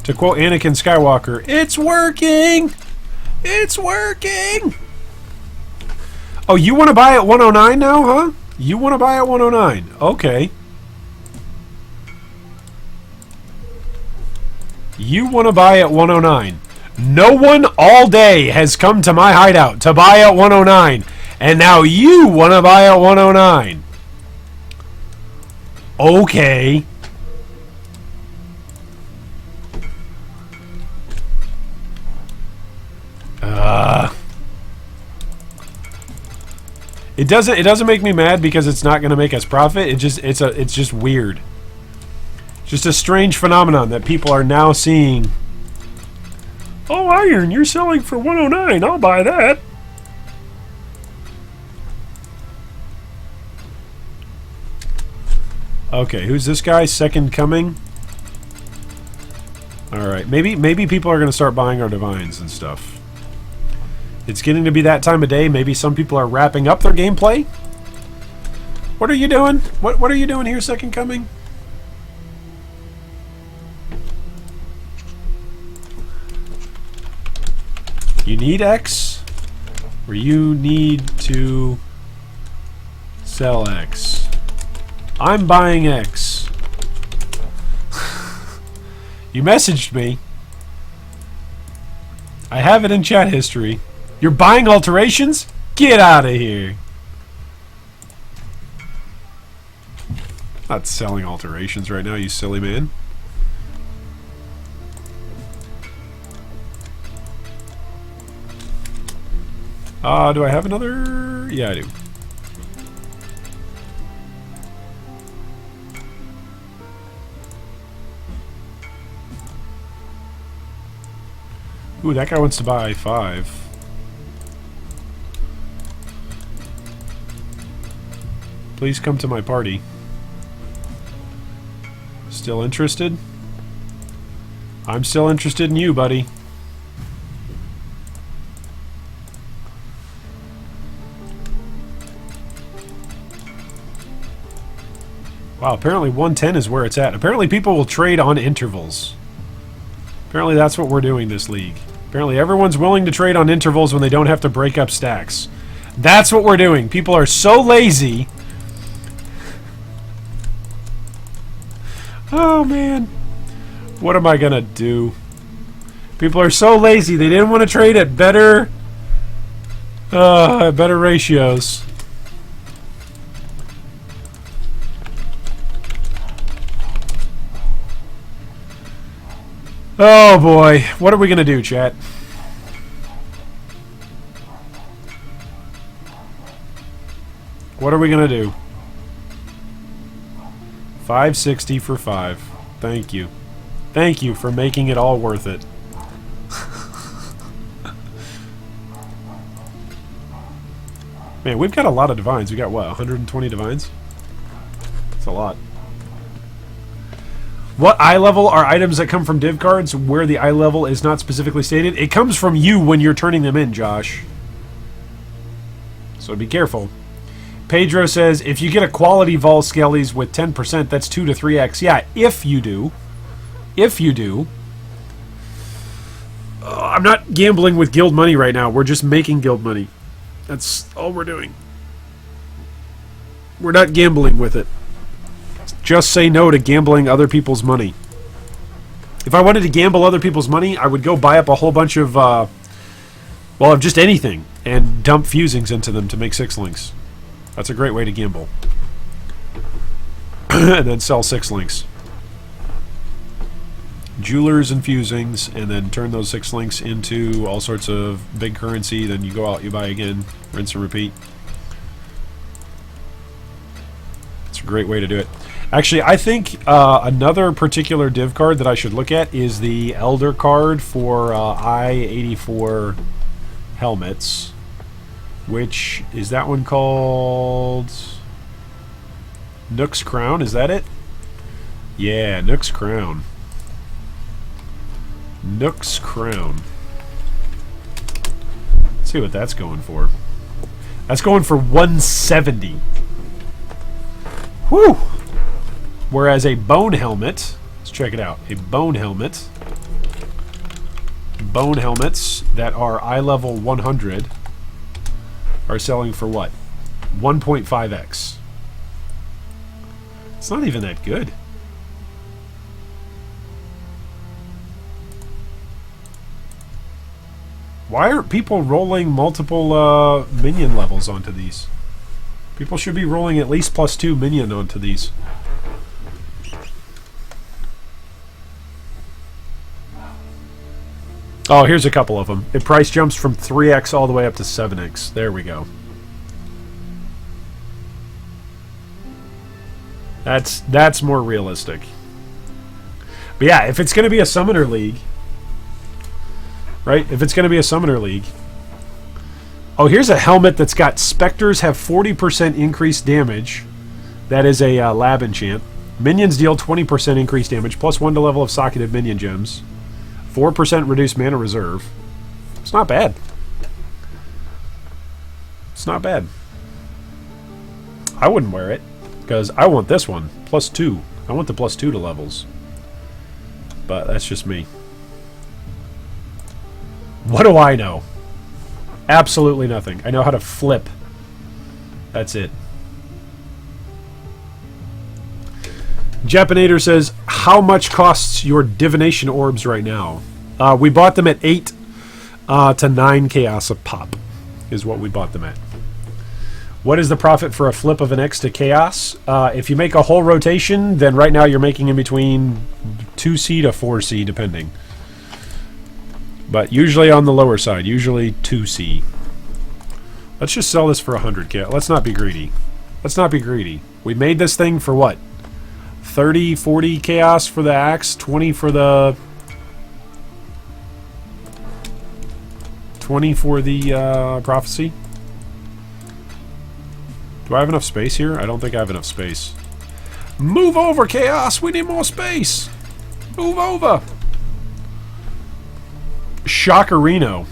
To quote Anakin Skywalker, it's working! It's working! Oh, you want to buy at 109 now, huh? You want to buy at 109. Okay. You want to buy at 109. No one all day has come to my hideout to buy at 109. And now you want to buy at 109. Okay. It doesn't make me mad because it's not going to make us profit. It's just weird. Just a strange phenomenon that people are now seeing. Oh, iron, you're selling for 109. I'll buy that. Okay, who's this guy? Second Coming? Alright, maybe people are going to start buying our divines and stuff. It's getting to be that time of day. Maybe some people are wrapping up their gameplay. What are you doing? What are you doing here, Second Coming? You need X? Or you need to sell X? I'm buying X. You messaged me. I have it in chat history. You're buying alterations? Get out of here. Not selling alterations right now, you silly man. Do I have another? Yeah, I do. Ooh, that guy wants to buy 5. Please come to my party. Still interested? I'm still interested in you, buddy. Wow, apparently 110 is where it's at. Apparently people will trade on intervals. Apparently that's what we're doing this league. Apparently everyone's willing to trade on intervals when they don't have to break up stacks. That's what we're doing. People are so lazy. Oh, man. What am I gonna do? People are so lazy. They didn't want to trade at better ratios. Oh boy, what are we gonna do, chat? What are we gonna do? 560 for 5. Thank you. Thank you for making it all worth it. Man, we've got a lot of divines. We got what, 120 divines? That's a lot. What eye level are items that come from div cards where the eye level is not specifically stated? It comes from you when you're turning them in, Josh. So be careful. Pedro says, if you get a quality vol skellies with 10%, that's 2 to 3x. Yeah, if you do. If you do. I'm not gambling with guild money right now. We're just making guild money. That's all we're doing. We're not gambling with it. Just say no to gambling other people's money. If I wanted to gamble other people's money, I would go buy up a whole bunch of, well, of just anything and dump fusings into them to make 6-links. That's a great way to gamble. And then sell 6-links. Jewelers and fusings, and then turn those 6-links into all sorts of big currency. Then you go out, you buy again, rinse and repeat. It's a great way to do it. Actually, I think another particular div card that I should look at is the Elder card for I-84 helmets. Which, is that one called Nook's Crown? Is that it? Yeah, Nook's Crown. Nook's Crown. Let's see what that's going for. That's going for 170. Whew! Whereas a bone helmet, let's check it out. A bone helmet. Bone helmets that are eye level 100 are selling for what? 1.5x. It's not even that good. Why aren't people rolling multiple minion levels onto these? People should be rolling at least +2 minion onto these. Oh, here's a couple of them. It price jumps from 3x all the way up to 7x. There we go. That's more realistic. But yeah, if it's going to be a Summoner League, right? If it's going to be a Summoner League. Oh, here's a helmet that's got Spectres have 40% increased damage. That is a lab enchant. Minions deal 20% increased damage, +1 to level of socketed minion gems. 4% reduced mana reserve. It's not bad. It's not bad. I wouldn't wear it, because I want this one. +2. I want the +2 to levels. But that's just me. What do I know? Absolutely nothing. I know how to flip. That's it. Japanator says, how much costs your divination orbs right now? We bought them at 8 to 9 chaos a pop, is what we bought them at. What is the profit for a flip of an X to chaos? If you make a whole rotation, then right now you're making in between 2C to 4C, depending. But usually on the lower side, usually 2C. Let's just sell this for 100k. Let's not be greedy. Let's not be greedy. We made this thing for what? 30, 40 chaos for the axe, 20 for the... 20 for the prophecy. Do I have enough space here? I don't think I have enough space. Move over, chaos! We need more space! Move over! Shockerino.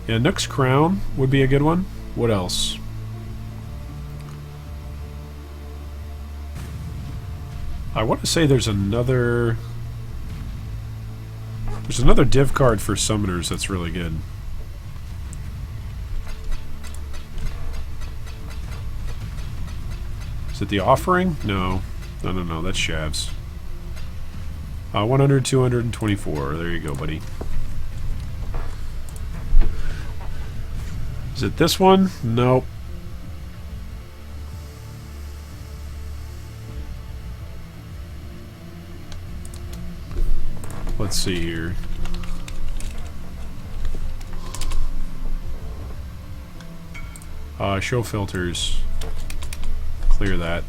Yeah, Nook's Crown would be a good one. What else? I want to say there's another div card for summoners that's really good. Is it the offering? No. No, that's Shavs. 100, 224. There you go, buddy. Is it this one? Nope. Let's see here. Show filters. Clear that.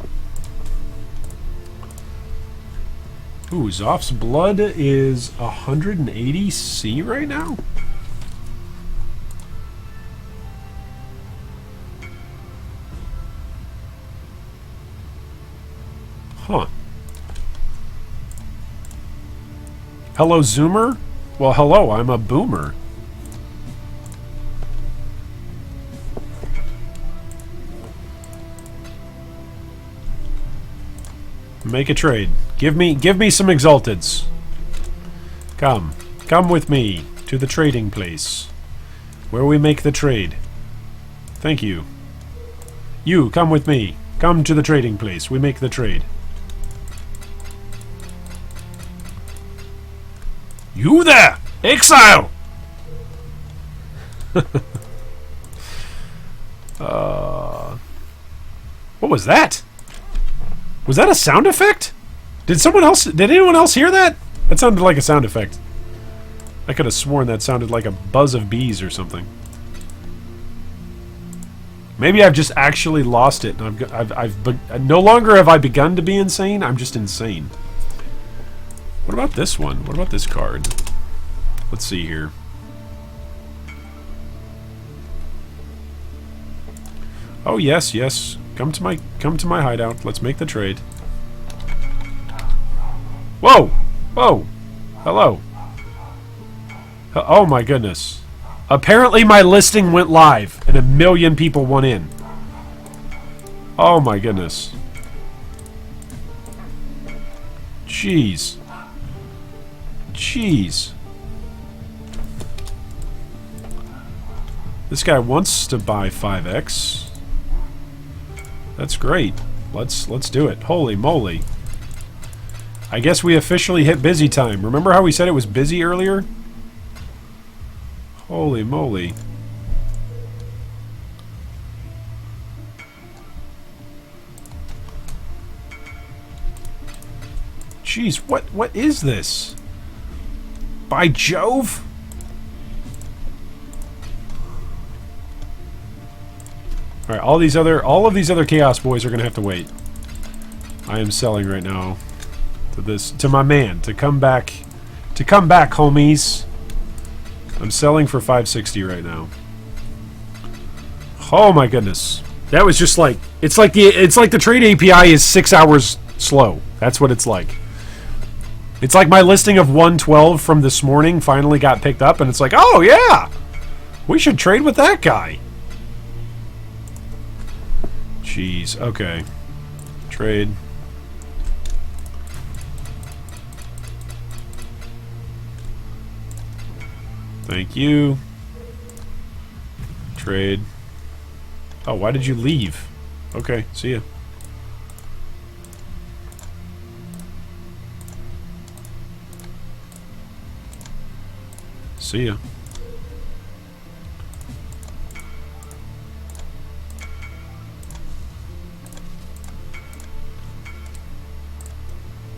Ooh, Zoph's blood is 180 C right now? Huh. Hello, Zoomer? Well, hello, I'm a boomer. Make a trade. Give me some exalteds. Come with me to the trading place, where we make the trade. Thank you. You, come with me. Come to the trading place. We make the trade. You there! Exile! What was that? Was that a sound effect? Did anyone else hear that? That sounded like a sound effect. I could have sworn that sounded like a buzz of bees or something. Maybe I've just actually lost it. And no longer have I begun to be insane. I'm just insane. What about this one? What about this card? Let's see here. Oh yes, yes. Come to my hideout. Let's make the trade. Whoa! Whoa! Hello. Oh my goodness. Apparently my listing went live and 1 million people went in. Oh my goodness. Jeez. Jeez. This guy wants to buy 5x. That's great. Let's do it. Holy moly. I guess we officially hit busy time. Remember how we said it was busy earlier? Holy moly. Jeez, what is this? By Jove? Alright, all of these other Chaos Boys are gonna have to wait. I am selling right now to my man, to come back, homies. I'm selling for 560 right now. Oh my goodness. That was just like, it's like the trade API is 6 hours slow. That's what it's like. It's like my listing of 112 from this morning finally got picked up, and it's like, oh yeah, we should trade with that guy. Jeez, okay. Trade. Thank you. Trade. Oh, why did you leave? Okay, see ya. See ya.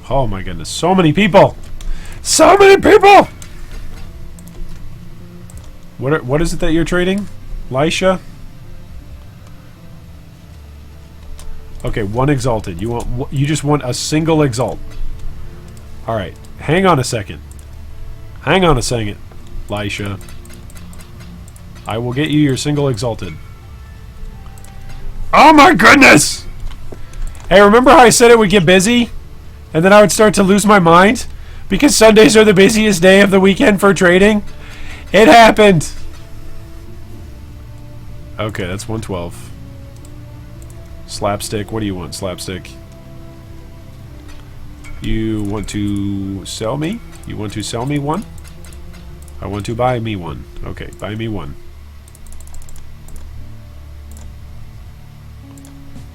Oh my goodness, so many people! So many people! What is it that you're trading? Lisha? Okay, one exalted. You just want a single exalt. Alright, hang on a second. Hang on a second, Lisha. I will get you your single exalted. Oh my goodness! Hey, remember how I said it would get busy? And then I would start to lose my mind? Because Sundays are the busiest day of the weekend for trading? It happened! Okay, that's 112. Slapstick, what do you want, Slapstick? You want to sell me? You want to sell me one? I want to buy me one. Okay, buy me one.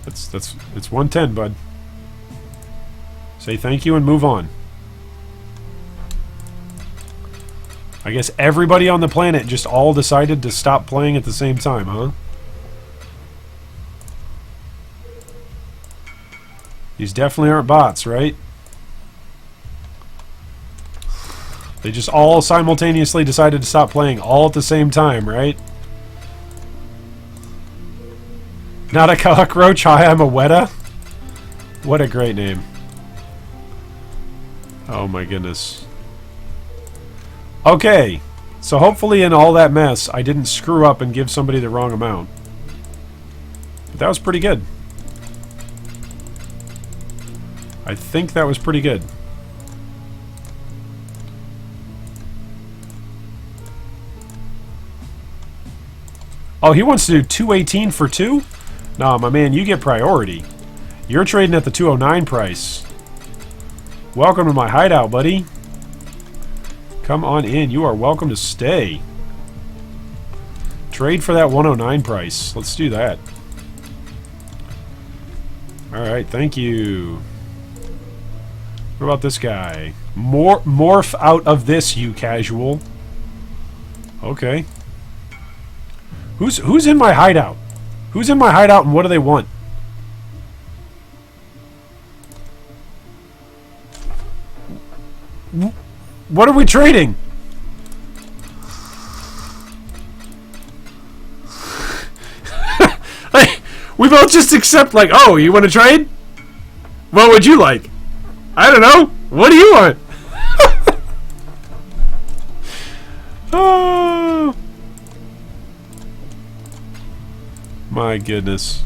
It's 110, bud. Say thank you and move on. I guess everybody on the planet just all decided to stop playing at the same time, huh? These definitely aren't bots, right? They just all simultaneously decided to stop playing all at the same time, right? Not a cockroach, hi, I'm a Weta. What a great name. Oh my goodness. Okay, so hopefully in all that mess, I didn't screw up and give somebody the wrong amount. But that was pretty good. I think that was pretty good. Oh, he wants to do 218 for 2? Nah, my man, you get priority. You're trading at the 209 price. Welcome to my hideout, buddy. Come on in. You are welcome to stay. Trade for that 109 price. Let's do that. Alright, thank you. What about this guy? Morph out of this, you casual. Okay. Who's in my hideout? Who's in my hideout and what do they want? What are we trading? Like, we both just accept, like, oh, you want to trade? What would you like? I don't know. What do you want? Oh. My goodness.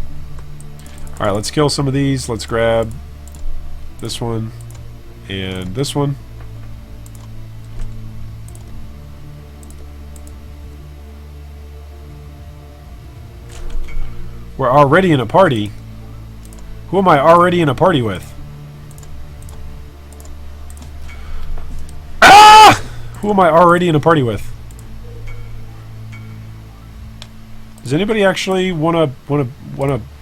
Alright, let's kill some of these. Let's grab this one and this one. We're already in a party. Who am I already in a party with? Ah! Who am I already in a party with? Does anybody actually wanna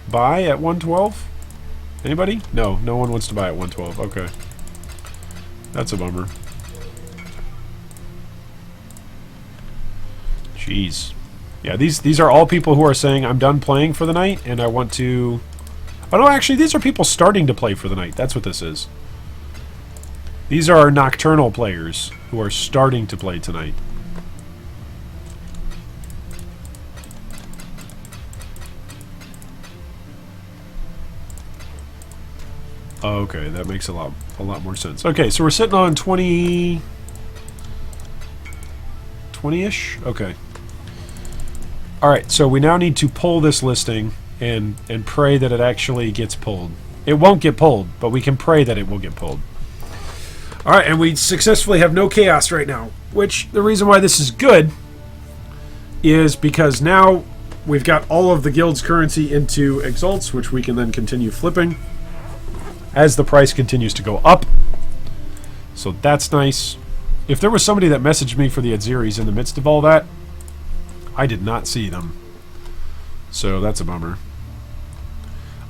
buy at 112? Anybody? No, no one wants to buy at 112. Okay, that's a bummer. Jeez. Yeah, these are all people who are saying I'm done playing for the night and I want to. Oh no, actually, these are people starting to play for the night. That's what this is. These are nocturnal players who are starting to play tonight. Okay, that makes a lot more sense. Okay, so we're sitting on 20-ish? Okay. Alright, so we now need to pull this listing and pray that it actually gets pulled. It won't get pulled, but we can pray that it will get pulled. Alright, and we successfully have no chaos right now, which the reason why this is good is because now we've got all of the guild's currency into exalts, which we can then continue flipping as the price continues to go up. So that's nice. If there was somebody that messaged me for the Adzeris in the midst of all that, I did not see them. So that's a bummer.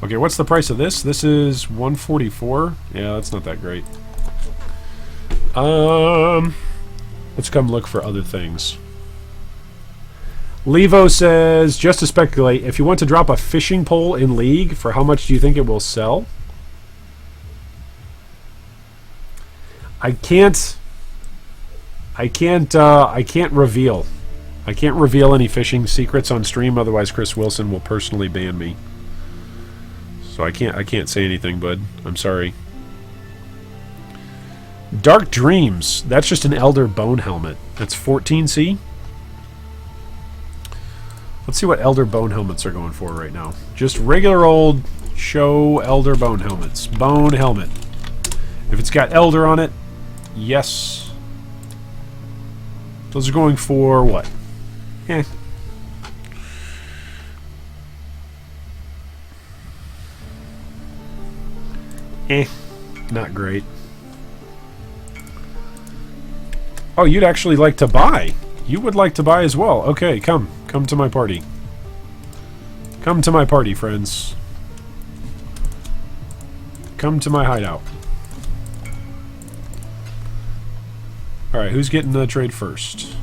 Okay, what's the price of this? This is 144. Yeah, that's not that great. Let's come look for other things. Levo says, just to speculate, if you want to drop a fishing pole in League, for how much do you think it will sell? I can't reveal. I can't reveal any fishing secrets on stream, otherwise Chris Wilson will personally ban me. So I can't say anything, bud. I'm sorry. Dark Dreams. That's just an Elder Bone helmet. That's 14C. Let's see what Elder Bone helmets are going for right now. Just regular old show Elder Bone helmets. Bone helmet. If it's got Elder on it, yes. Those are going for what? Eh. Not great. Oh, you'd actually like to buy. You would like to buy as well. Okay, come to my party. Come to my party, friends. Come to my hideout. Alright, who's getting the trade first?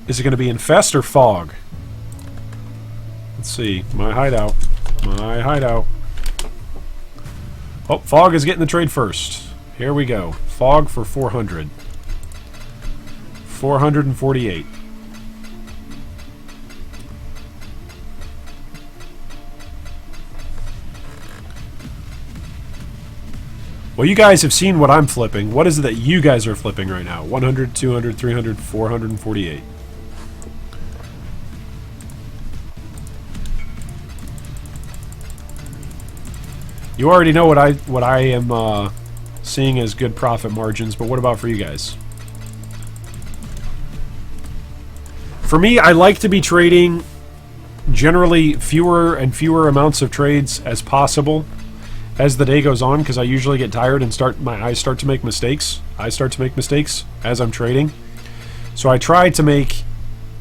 Is it going to be Infest or Fog? Let's see. My hideout. My hideout. Oh, Fog is getting the trade first. Here we go. Fog for 400. 448. Well, you guys have seen what I'm flipping. What is it that you guys are flipping right now? 100, 200, 300, 448. You already know what I am seeing as good profit margins, but what about for you guys? For me, I like to be trading generally fewer and fewer amounts of trades as possible as the day goes on, because I usually get tired and my eyes start to make mistakes. I start to make mistakes as I'm trading. So I try to make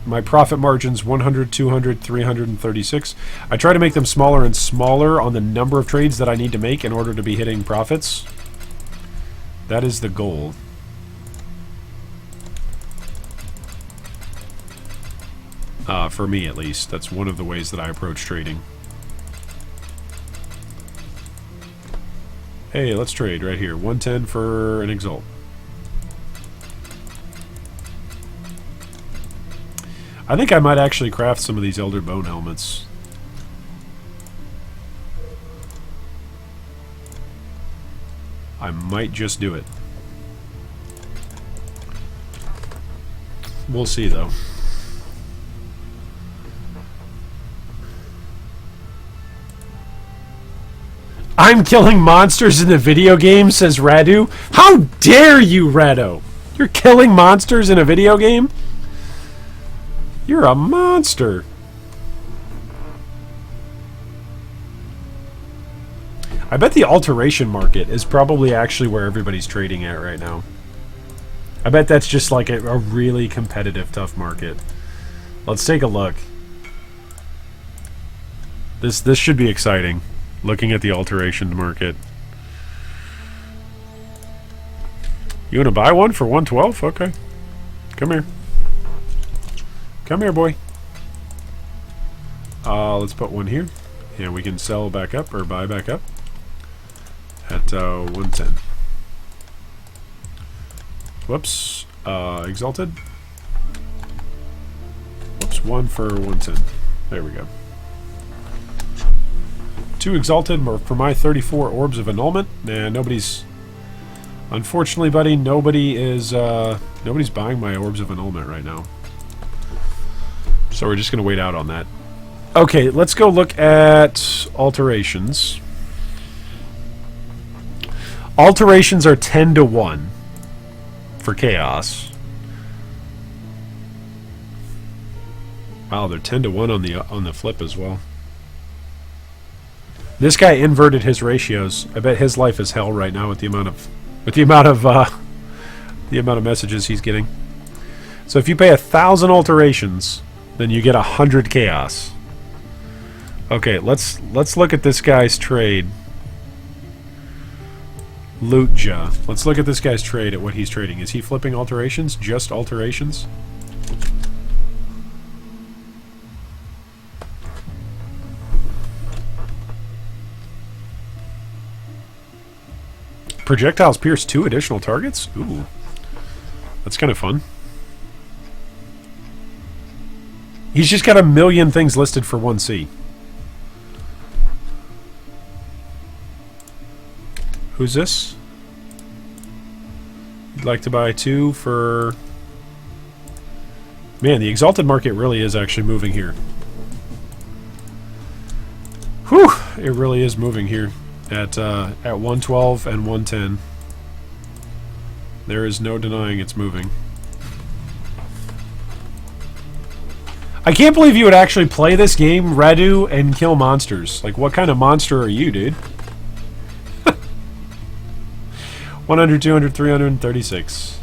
my profit margins 100, 200, 336. I try to make them smaller and smaller on the number of trades that I need to make in order to be hitting profits. That is the goal. For me, at least. That's one of the ways that I approach trading. Hey, let's trade right here. 110 for an Exalt. I think I might actually craft some of these Elder Bone helmets. I might just do it. We'll see, though. I'm killing monsters in the video game, says Radu. How dare you, Rado? You're killing monsters in a video game? You're a monster. I bet the alteration market is probably actually where everybody's trading at right now. I bet that's just like a really competitive, tough market. Let's take a look. This should be exciting. Looking at the alteration market. You want to buy one for 112? Okay. Come here. Come here, boy. Let's put one here. And we can sell back up, or buy back up. At 110. Whoops. Exalted. Whoops. 1 for 110. There we go. 2 Exalted for my 34 Orbs of Annulment. Nah, nobody's... Unfortunately, buddy, nobody's buying my Orbs of Annulment right now. So we're just going to wait out on that. Okay, let's go look at alterations. Alterations are 10 to 1 for Chaos. Wow, they're 10 to 1 on the flip as well. This guy inverted his ratios. I bet his life is hell right now with the amount of messages he's getting. So if you pay 1,000 alterations, then you get 100 chaos. Okay, let's look at this guy's trade. Lootja. Let's look at this guy's trade at what he's trading. Is he flipping alterations? Just alterations? Projectiles pierce 2 additional targets? Ooh. That's kind of fun. He's just got a million things listed for 1C. Who's this? You'd like to buy 2 for... Man, the Exalted market really is actually moving here. Whew! It really is moving here. At 112 and 110. There is no denying it's moving. I can't believe you would actually play this game, Radu, and kill monsters. Like, what kind of monster are you, dude? 100, 200, 336.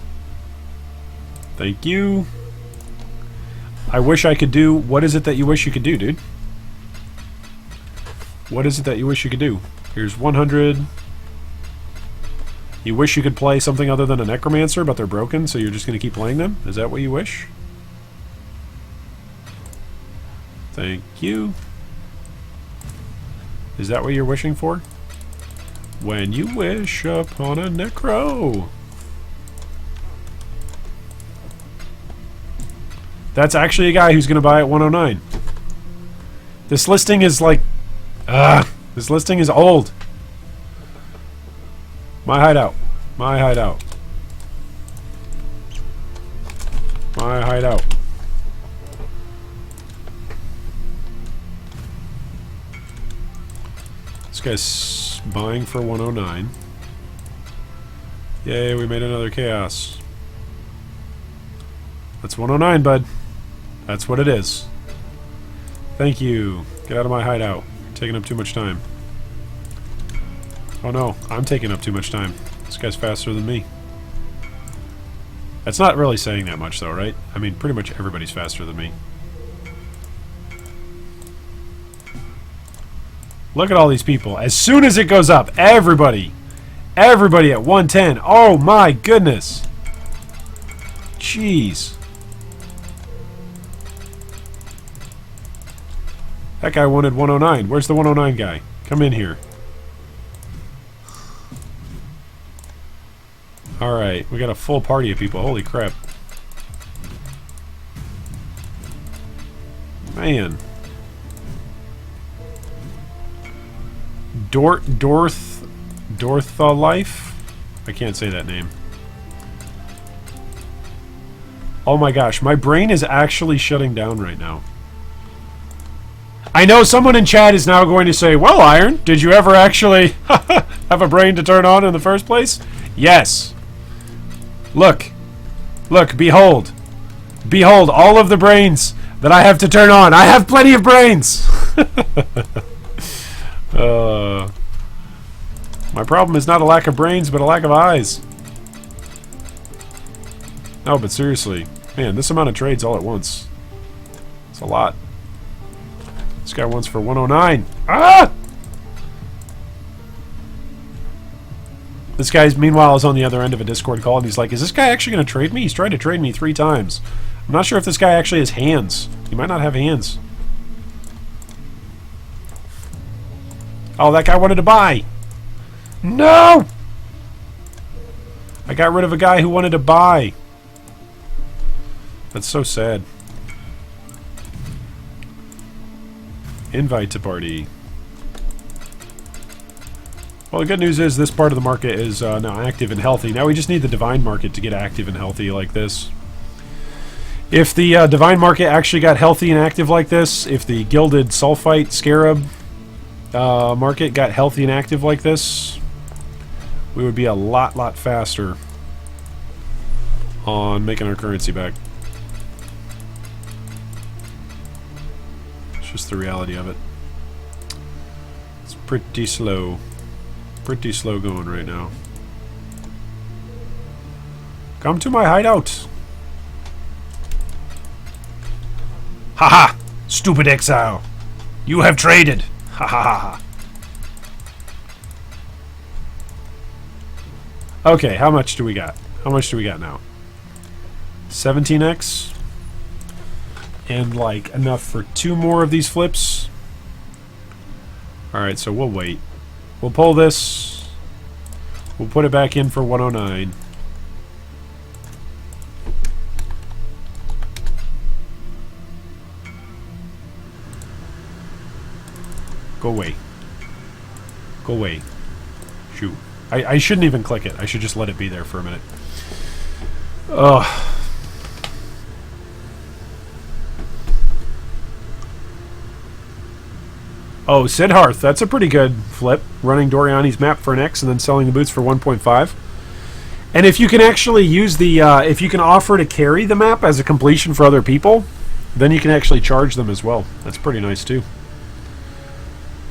Thank you. I wish I could do... What is it that you wish you could do, dude? What is it that you wish you could do? Here's 100. You wish you could play something other than a necromancer, but they're broken, so you're just going to keep playing them? Is that what you wish? Thank you. Is that what you're wishing for? When you wish upon a necro. That's actually a guy who's going to buy at 109. This listing is like... this listing is old. My hideout. My hideout. My hideout. This guy's buying for 109. Yay, we made another chaos. That's 109, bud. That's what it is. Thank you. Get out of my hideout. You're taking up too much time. Oh no, I'm taking up too much time. This guy's faster than me. That's not really saying that much though, right? I mean, pretty much everybody's faster than me. Look at all these people. As soon as it goes up, everybody at 110. Oh my goodness. Jeez. That guy wanted 109. Where's the 109 guy? Come in here. Alright, we got a full party of people. Holy crap. Man. Dortha Life? I can't say that name. Oh my gosh, my brain is actually shutting down right now. I know someone in chat is now going to say, well, Iron, did you ever actually have a brain to turn on in the first place? Yes. Look. Look, behold. Behold all of the brains that I have to turn on. I have plenty of brains! My problem is not a lack of brains, but a lack of eyes. No, but seriously. Man, this amount of trades all at once. It's a lot. This guy wants for 109. Ah! This guy's, meanwhile, is on the other end of a Discord call, and he's like, is this guy actually going to trade me? He's tried to trade me 3 times. I'm not sure if this guy actually has hands. He might not have hands. Oh, that guy wanted to buy. No! I got rid of a guy who wanted to buy. That's so sad. Invite to party. Well, the good news is this part of the market is now active and healthy. Now we just need the divine market to get active and healthy like this. If the divine market actually got healthy and active like this, if the gilded sulfite scarab market got healthy and active like this, we would be a lot faster on making our currency back. It's just the reality of it. It's pretty slow. Pretty slow going right now. Come to my hideout. Haha! Stupid exile. You have traded. Ha ha ha. Okay, how much do we got? How much do we got now? 17x? And like enough for 2 more of these flips? Alright, so we'll wait. We'll pull this. We'll put it back in for 109. Go away. Go away. Shoot. I shouldn't even click it. I should just let it be there for a minute. Ugh. Oh, Sidharth. That's a pretty good flip. Running Doriani's map for an X and then selling the boots for 1.5. And if you can actually use the... if you can offer to carry the map as a completion for other people, then you can actually charge them as well. That's pretty nice, too.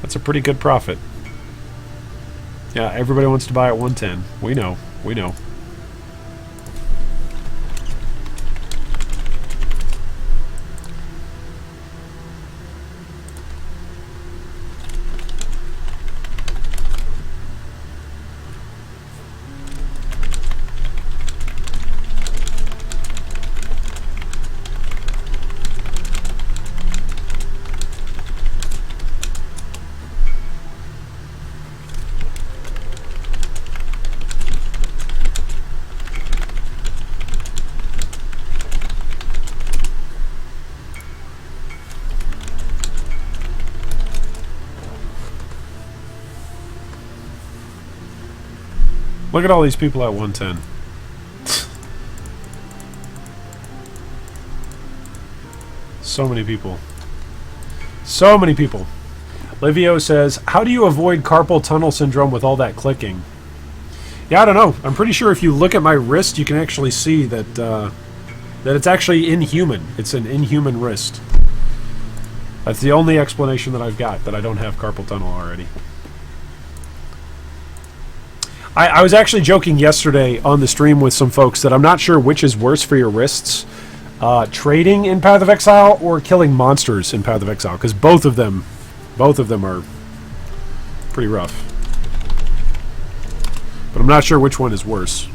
That's a pretty good profit. Yeah, everybody wants to buy at 110. We know. We know. Look at all these people at 110. So many people. So many people. Livio says, how do you avoid carpal tunnel syndrome with all that clicking? Yeah, I don't know. I'm pretty sure if you look at my wrist, you can actually see that that it's actually inhuman. It's an inhuman wrist. That's the only explanation that I've got, that I don't have carpal tunnel already. I was actually joking yesterday on the stream with some folks that I'm not sure which is worse for your wrists. Trading in Path of Exile or killing monsters in Path of Exile, because both of them are pretty rough. But I'm not sure which one is worse.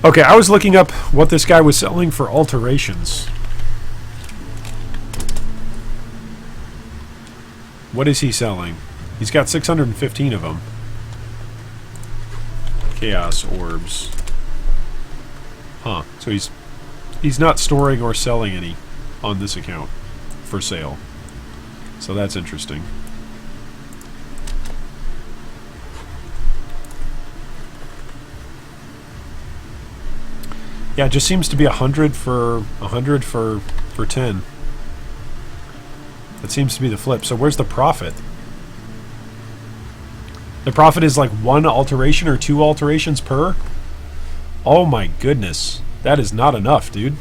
Okay, I was looking up what this guy was selling for alterations. What is he selling? He's got 615 of them. Chaos orbs. Huh. So he's not storing or selling any on this account for sale. So that's interesting. Yeah, it just seems to be 100 for 10. That seems to be the flip. So where's the profit? The profit is like 1 alteration or 2 alterations per? Oh my goodness. That is not enough, dude.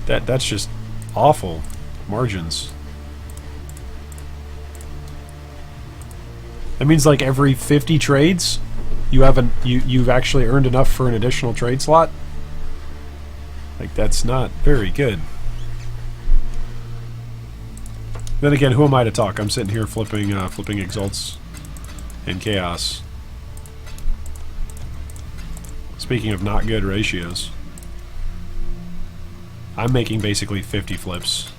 That's just awful margins. That means like every 50 trades, you've actually earned enough for an additional trade slot. Like, that's not very good. Then again, who am I to talk? I'm sitting here flipping exalts and chaos. Speaking of not good ratios, I'm making basically 50 flips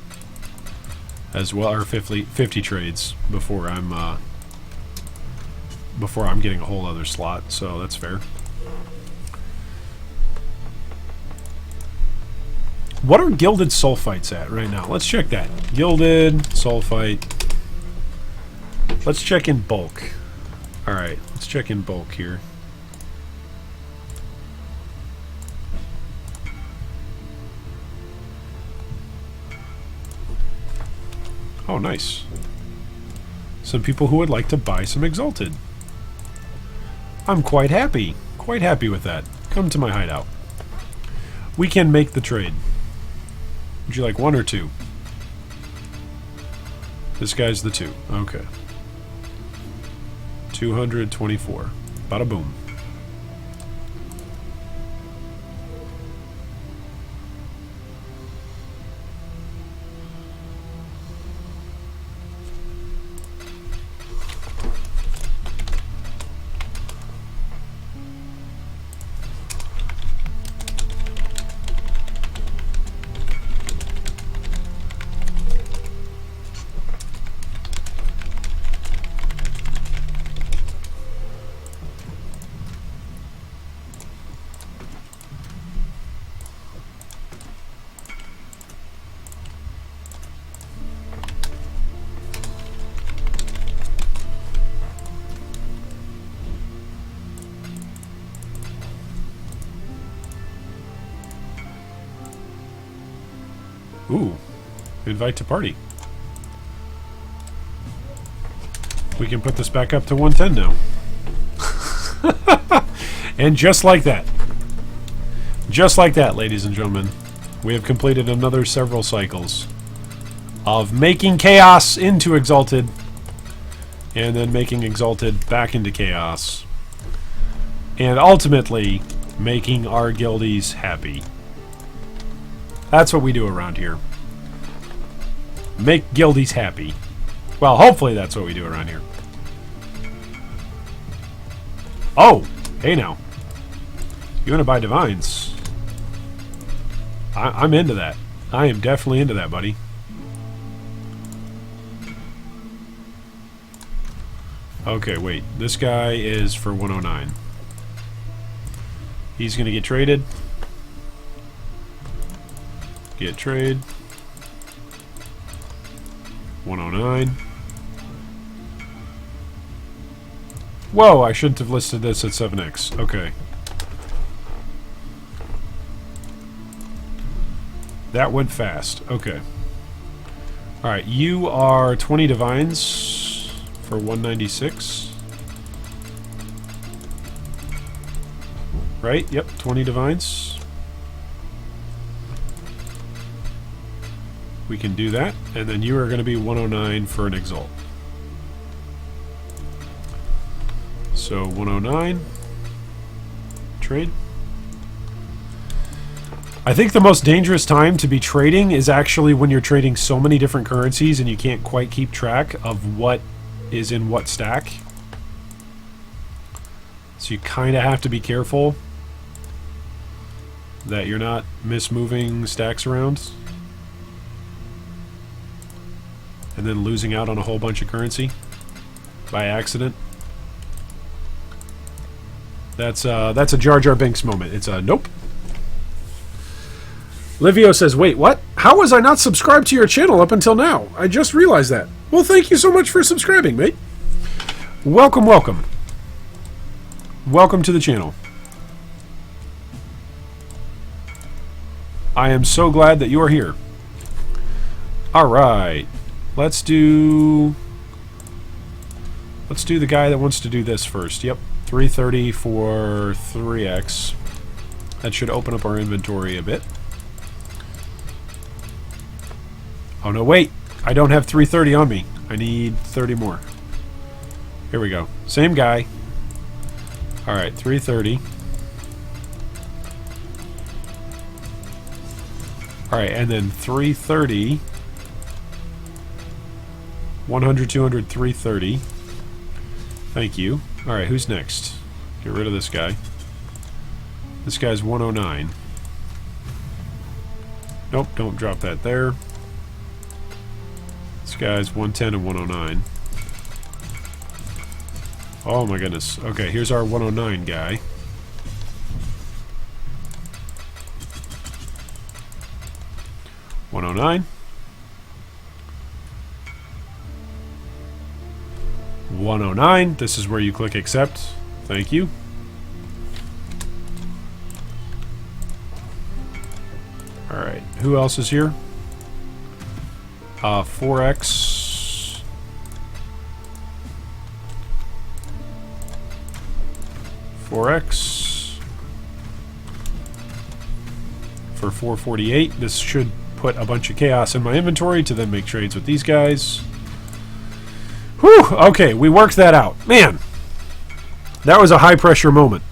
as well, or 50 trades before I'm getting a whole other slot. So that's fair. What are gilded sulfites at right now? Let's check that. Gilded sulfite. Let's check in bulk. Alright, let's check in bulk here. Oh, nice. Some people who would like to buy some Exalted. I'm quite happy with that. Come to my hideout. We can make the trade. Would you like 1 or 2? This guy's the 2. Okay. 224. Bada boom. Ooh, invite to party. We can put this back up to 110 now. And just like that, ladies and gentlemen, we have completed another several cycles of making chaos into Exalted, and then making Exalted back into chaos, and ultimately making our guildies happy. That's what we do around here. Make guildies happy. Well, hopefully that's what we do around here. Oh! Hey now. You want to buy divines? I'm into that. I am definitely into that, buddy. Okay, wait. This guy is for 109. He's going to get traded. Get trade. 109. Whoa, I shouldn't have listed this at 7x. Okay. That went fast. Okay. Alright, you are 20 divines for 196. Right? Yep, 20 divines. We can do that. And then you are going to be 109 for an exalt. So 109. Trade. I think the most dangerous time to be trading is actually when you're trading so many different currencies and you can't quite keep track of what is in what stack. So you kind of have to be careful that you're not mismoving stacks around and then losing out on a whole bunch of currency by accident. That's a Jar Jar Binks moment. It's a nope. Livio says, wait, what? How was I not subscribed to your channel up until now? I just realized that. Well, thank you so much for subscribing, mate. Welcome, welcome. Welcome to the channel. I am so glad that you are here. Alright. Let's do the guy that wants to do this first. Yep. 330 for 3x. That should open up our inventory a bit. Oh no, wait! I don't have 330 on me. I need 30 more. Here we go. Same guy. Alright, 330. Alright, and then 330. 100, 200, 330. Thank you. Alright, who's next? Get rid of this guy. This guy's 109. Nope, don't drop that there. This guy's 110 and 109. Oh my goodness. Okay, here's our 109 guy. $109. 109. This is where you click accept. Thank you. Alright, who else is here? 4x. 4x. For 448. This should put a bunch of chaos in my inventory to then make trades with these guys. Whew! Okay, we worked that out. Man! That was a high pressure moment.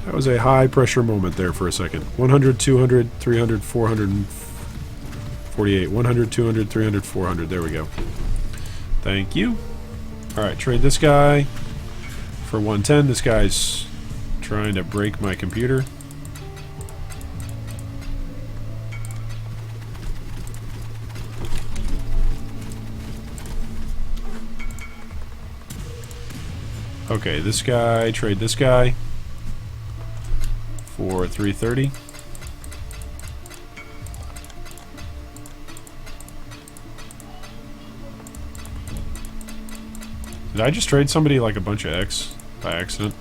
That was a high pressure moment there for a second. 100, 200, 300, 448. 100, 200, 300, 400. There we go. Thank you. Alright, trade this guy for 110. This guy's trying to break my computer. Okay, this guy, trade this guy for 330. Did I just trade somebody like a bunch of X by accident?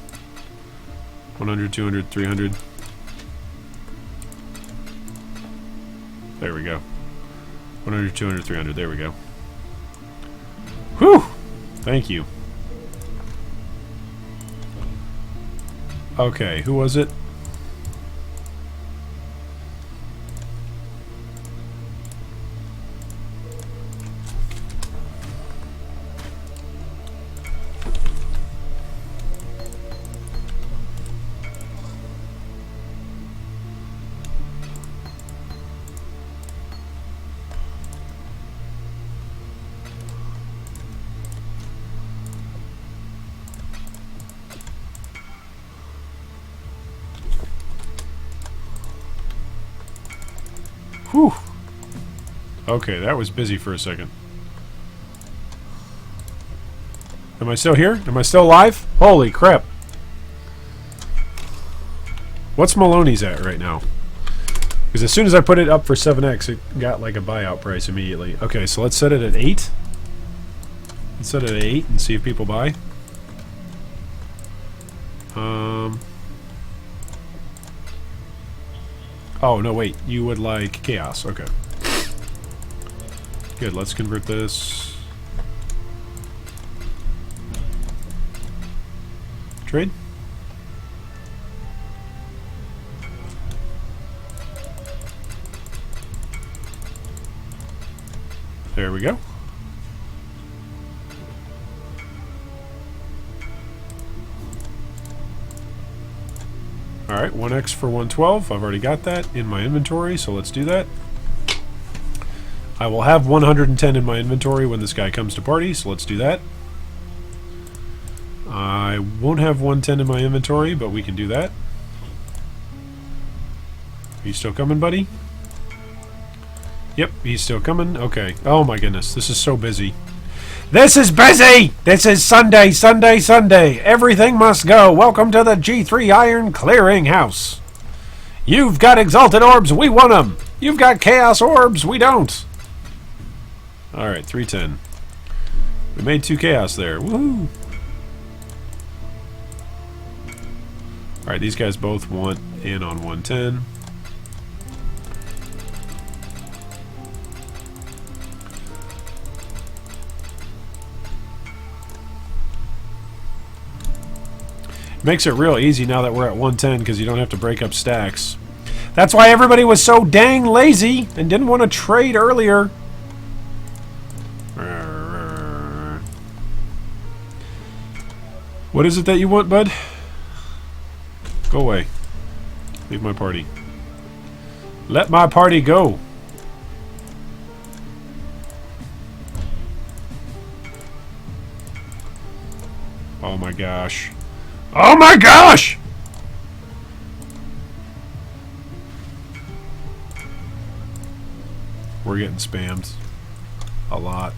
100, 200, 300. There we go. 100, 200, 300. There we go. Whew! Thank you. Okay, who was it? Whew. Okay, that was busy for a second. Am I still here? Am I still alive? Holy crap. What's Maloney's at right now? Because as soon as I put it up for 7x, it got like a buyout price immediately. Okay, so let's set it at 8. Let's set it at 8 and see if people buy. Oh, no, wait. You would like chaos. Okay. Good, let's convert this. Trade. There we go. Alright, 1x for 112. I've already got that in my inventory, so let's do that. I will have 110 in my inventory when this guy comes to party, so let's do that. I won't have 110 in my inventory, but we can do that. Are you still coming, buddy? Yep, he's still coming. Okay. Oh my goodness, this is so busy. This is busy! This is Sunday, Sunday, Sunday. Everything must go. Welcome to the G3 Iron Clearing House. You've got Exalted Orbs, we want them. You've got Chaos Orbs, we don't. Alright, 310. We made 2 Chaos there. Woohoo! Alright, these guys both want in on 110. Makes it real easy now that we're at 110 because you don't have to break up stacks. That's why everybody was so dang lazy and didn't want to trade earlier. What is it that you want, bud? Go away. Leave my party. Let my party go. Oh my gosh. Oh my gosh! We're getting spammed. A lot.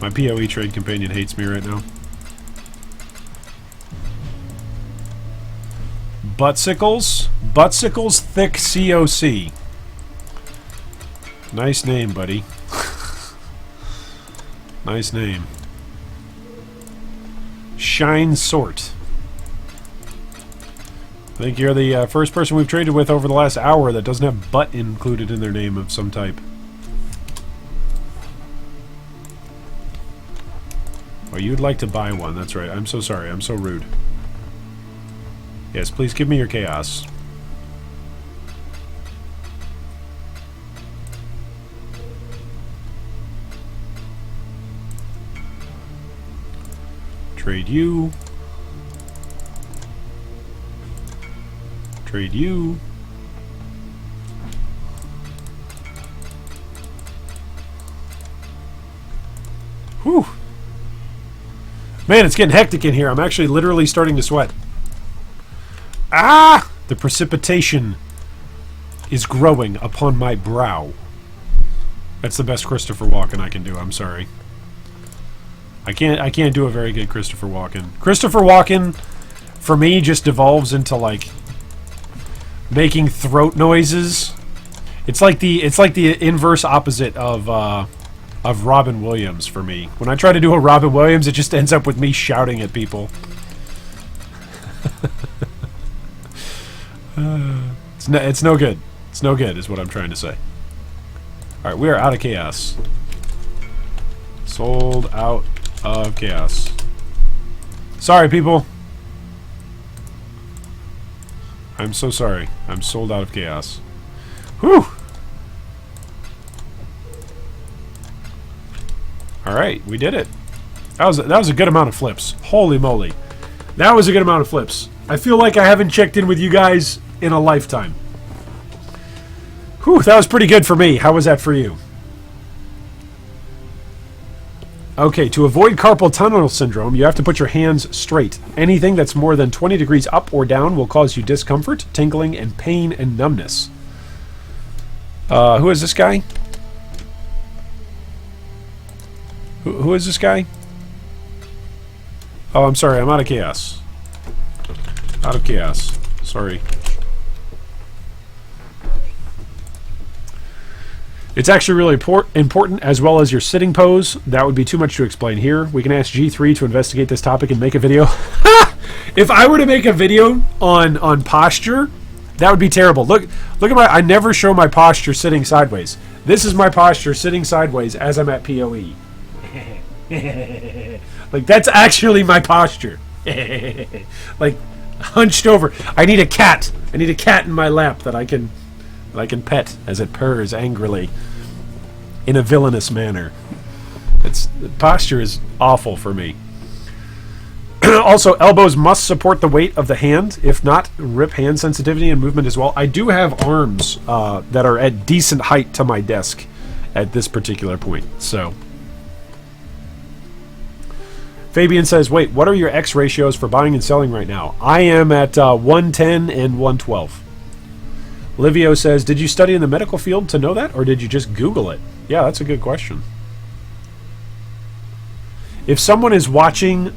My POE trade companion hates me right now. Buttsickles? Buttsickles Thick COC. Nice name, buddy. Nice name. Shine Sort. I think you're the first person we've traded with over the last hour that doesn't have butt included in their name of some type. Oh, you'd like to buy one. That's right. I'm so sorry. I'm so rude. Yes, please give me your chaos. Trade you. Trade you. Whew. Man, it's getting hectic in here. I'm actually literally starting to sweat. Ah! The precipitation is growing upon my brow. That's the best Christopher Walken I can do. I'm sorry. I can't do a very good Christopher Walken. Christopher Walken, for me, just devolves into like making throat noises. It's like the inverse opposite of Robin Williams for me. When I try to do a Robin Williams, it just ends up with me shouting at people. It's no good. It's no good, is what I'm trying to say. All right, we are out of chaos. Sold out of chaos. Sorry, people. I'm so sorry. I'm sold out of chaos. Whew! Alright, we did it. That was a good amount of flips. Holy moly. That was a good amount of flips. I feel like I haven't checked in with you guys in a lifetime. Whew, that was pretty good for me. How was that for you? Okay, to avoid carpal tunnel syndrome, you have to put your hands straight. Anything that's more than 20 degrees up or down will cause you discomfort, tingling, and pain and numbness. Who is this guy? Who is this guy? Oh, I'm sorry. I'm out of chaos. Out of chaos. Sorry. It's actually really important, as well as your sitting pose. That would be too much to explain here. We can ask G3 to investigate this topic and make a video. If I were to make a video on posture, that would be terrible. Look at my. I never show my posture sitting sideways. This is my posture sitting sideways as I'm at POE. Like that's actually my posture. Like hunched over. I need a cat. I need a cat in my lap that I can pet as it purrs angrily in a villainous manner. The posture is awful for me. Also, elbows must support the weight of the hand. If not, rip hand sensitivity and movement as well. I do have arms that are at decent height to my desk at this particular point. So, Fabian says, wait, what are your X ratios for buying and selling right now? I am at 110 and 112. Livio says, did you study in the medical field to know that, or did you just Google it? Yeah, that's a good question. If someone is watching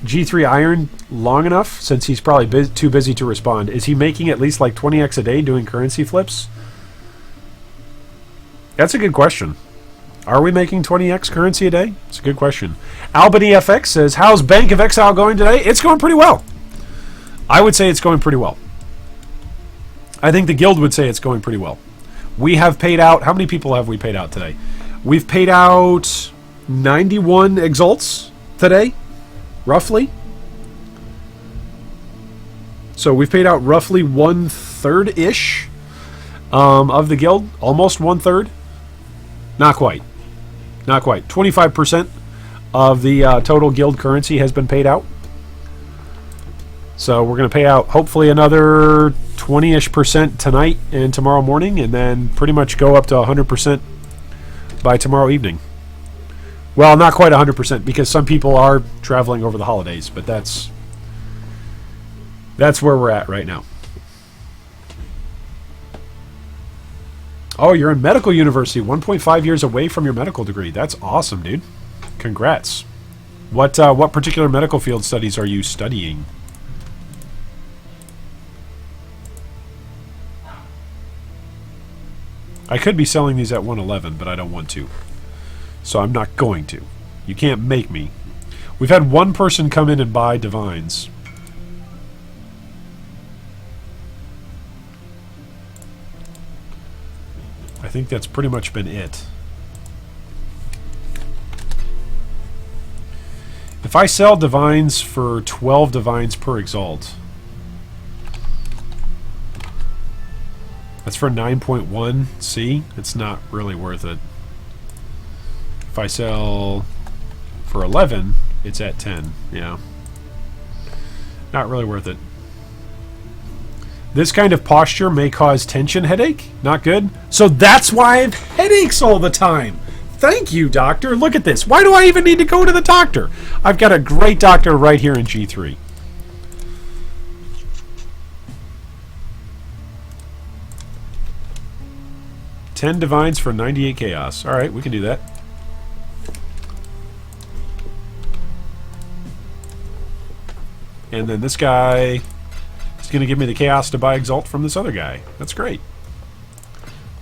G3 Iron long enough, since he's probably too busy to respond, is he making at least like 20x a day doing currency flips? That's a good question. Are we making 20x currency a day? It's a good question. Albany FX says, how's Bank of Exile going today? It's going pretty well. I would say it's going pretty well. I think the guild would say it's going pretty well. We have paid out... How many people have we paid out today? We've paid out 91 exalts today, roughly. So we've paid out roughly 1/3-ish of the guild. Almost 1/3. Not quite. Not quite. 25% of the total guild currency has been paid out. So we're going to pay out hopefully another 20-ish% tonight and tomorrow morning, and then pretty much go up to 100% by tomorrow evening. Well, not quite 100% because some people are traveling over the holidays, but that's where we're at right now. Oh, you're in medical university, 1.5 years away from your medical degree. That's awesome, dude. Congrats. What particular medical field studies are you studying? I could be selling these at 111, but I don't want to. So I'm not going to. You can't make me. We've had one person come in and buy divines. I think that's pretty much been it. If I sell divines for 12 divines per exalt, that's for 9.1. See? It's not really worth it. If I sell for 11, it's at 10. Yeah. Not really worth it. This kind of posture may cause tension headache. Not good. So that's why I have headaches all the time. Thank you, doctor. Look at this. Why do I even need to go to the doctor? I've got a great doctor right here in G3. $10 divines for 98 chaos. Alright, we can do that. And then this guy is going to give me the chaos to buy exalt from this other guy. That's great.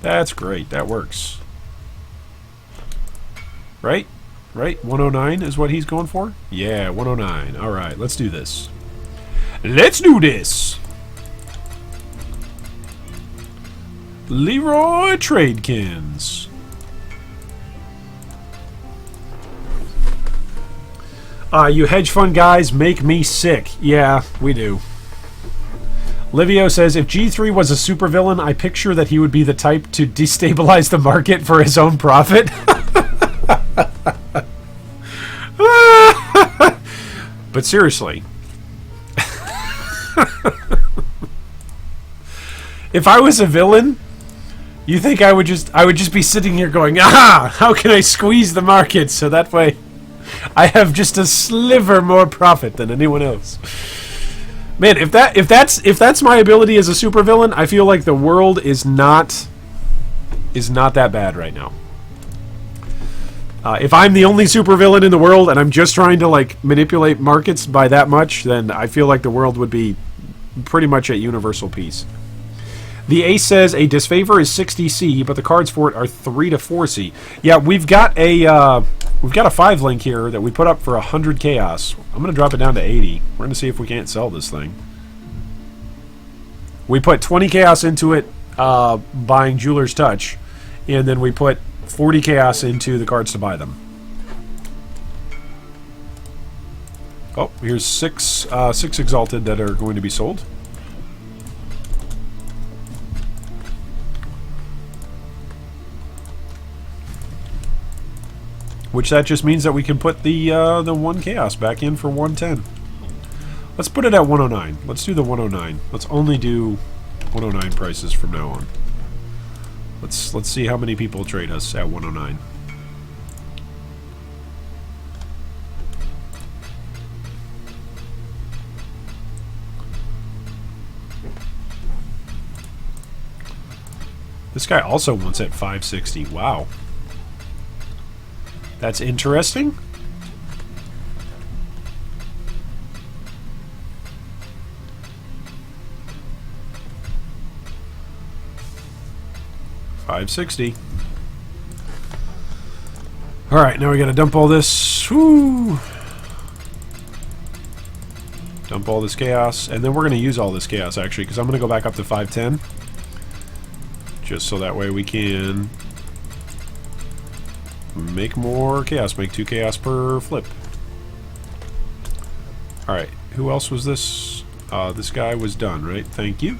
That's great. That works. Right? Right? 109 is what he's going for? Yeah, 109. Alright, let's do this. Let's do this! Leroy Tradekins. You hedge fund guys make me sick. Yeah, we do. Livio says, if G3 was a supervillain, I picture that he would be the type to destabilize the market for his own profit. But seriously. If I was a villain, you think I would just be sitting here going, ah, how can I squeeze the market so that way I have just a sliver more profit than anyone else. Man, if that's my ability as a supervillain, I feel like the world is not that bad right now. If I'm the only supervillain in the world and I'm just trying to like manipulate markets by that much, then I feel like the world would be pretty much at universal peace. The ace says a disfavor is 60C, but the cards for it are 3 to 4C. Yeah, we've got a we've got a 5 link here that we put up for 100 chaos. I'm going to drop it down to 80. We're going to see if we can't sell this thing. We put 20 chaos into it, buying Jeweler's Touch, and then we put 40 chaos into the cards to buy them. Oh, here's six Exalted that are going to be sold. Which that just means that we can put the 1 chaos back in for 110. Let's put it at 109. Let's do the 109. Let's only do 109 prices from now on. Let's see how many people trade us at 109. This guy also wants at 560. Wow. That's interesting. $560. All right, now we got to dump all this. Woo! Dump all this chaos, and then we're going to use all this chaos actually, because I'm going to go back up to 510, just so that way we can make more chaos. Make 2 chaos per flip. All right, who else was this? This guy was done, right? Thank you.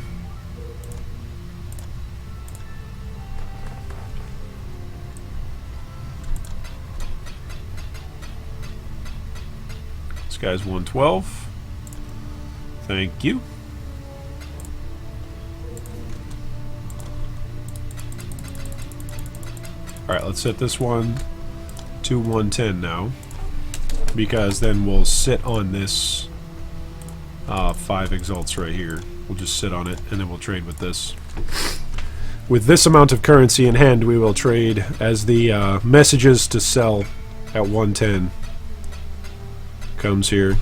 This guy's 112. Thank you. Alright, let's set this one to 110 now, because then we'll sit on this 5 exalts right here. We'll just sit on it, and then we'll trade with this. With this amount of currency in hand, we will trade as the messages to sell at 110 comes here.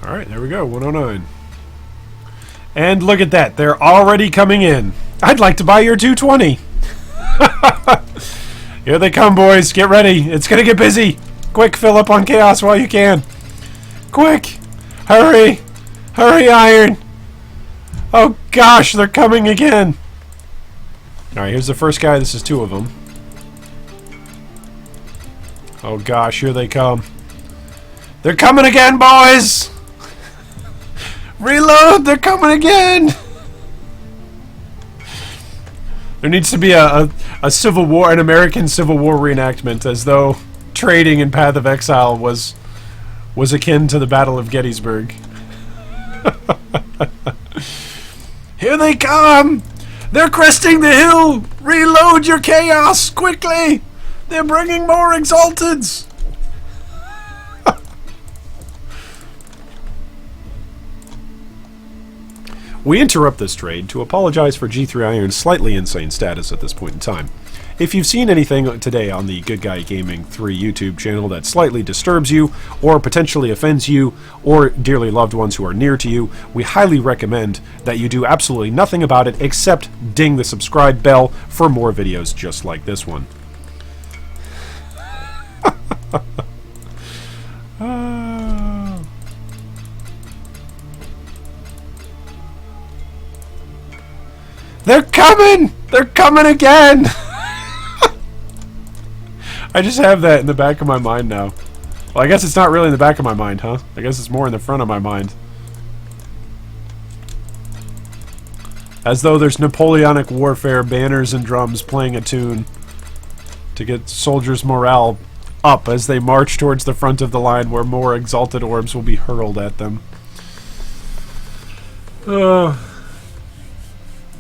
Alright, there we go, 109. And look at that, they're already coming in. I'd like to buy your 220. Here they come, boys. Get ready. It's going to get busy. Quick, fill up on chaos while you can. Quick. Hurry. Hurry, Iron. Oh, gosh, they're coming again. Alright, here's the first guy. This is 2 of them. Oh, gosh, here they come. They're coming again, boys. Reload! They're coming again! There needs to be a Civil War, an American Civil War reenactment, as though trading in Path of Exile was akin to the Battle of Gettysburg. Here they come! They're cresting the hill! Reload your chaos! Quickly! They're bringing more Exalteds! We interrupt this trade to apologize for G3 Iron's slightly insane status at this point in time. If you've seen anything today on the Good Guy Gaming 3 YouTube channel that slightly disturbs you, or potentially offends you, or dearly loved ones who are near to you, we highly recommend that you do absolutely nothing about it except ding the subscribe bell for more videos just like this one. They're coming! They're coming again! I just have that in the back of my mind now. Well, I guess it's not really in the back of my mind, huh? I guess it's more in the front of my mind. As though there's Napoleonic warfare, banners and drums playing a tune to get soldiers' morale up as they march towards the front of the line where more exalted orbs will be hurled at them.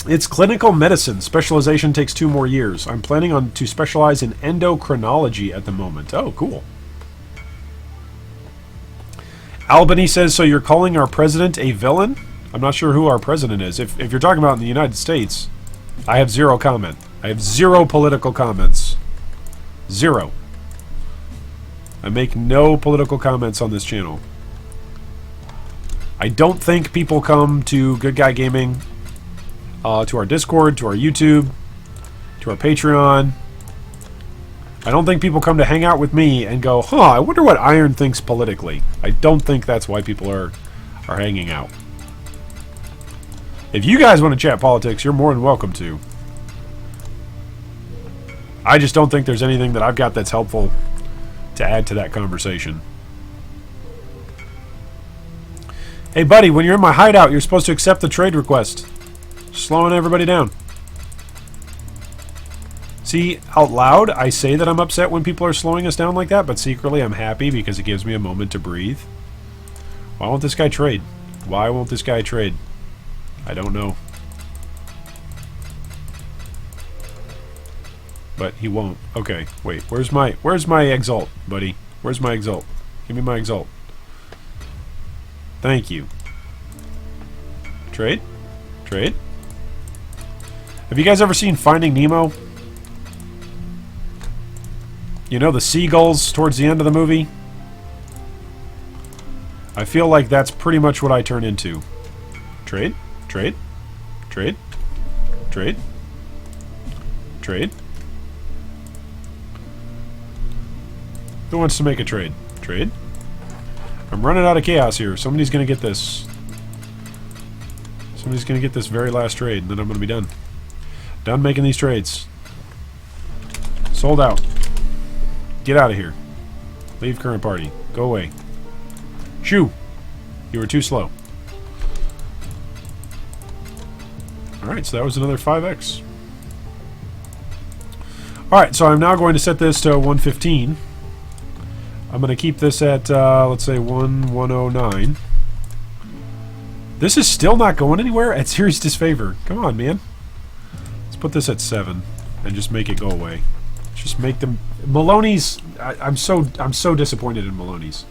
It's clinical medicine. Specialization takes 2 more years. I'm planning on to specialize in endocrinology at the moment. Oh, cool. Albany says, so you're calling our president a villain? I'm not sure who our president is. If you're talking about in the United States, I have 0 comment. I have 0 political comments. 0. I make no political comments on this channel. I don't think people come to Good Guy Gaming, to our Discord, to our YouTube, to our Patreon. I don't think people come to hang out with me and go, huh, I wonder what Iron thinks politically. I don't think that's why people are hanging out. If you guys want to chat politics, you're more than welcome to. I just don't think there's anything that I've got that's helpful to add to that conversation. Hey, buddy, when you're in my hideout, you're supposed to accept the trade request. Slowing everybody down. See, out loud, I say that I'm upset when people are slowing us down like that, but secretly I'm happy because it gives me a moment to breathe. Why won't this guy trade? Why won't this guy trade? I don't know. But he won't. Okay, wait. Where's my exalt, buddy? Where's my exalt? Give me my exalt. Thank you. Trade? Trade? Have you guys ever seen Finding Nemo? You know the seagulls towards the end of the movie? I feel like that's pretty much what I turn into. Trade? Trade? Trade? Trade? Trade? Who wants to make a trade? Trade? I'm running out of chaos here. Somebody's gonna get this. Somebody's gonna get this very last trade, and then I'm gonna be done. Done making these trades. Sold out. Get out of here. Leave current party. Go away. Shoo! You were too slow. Alright, so that was another 5x. Alright, so I'm now going to set this to 115. I'm going to keep this at, let's say, 109. This is still not going anywhere at serious disfavor. Come on, man. Let's put this at 7 and just make it go away. Just make them... Maloney's... I'm so disappointed in Maloney's.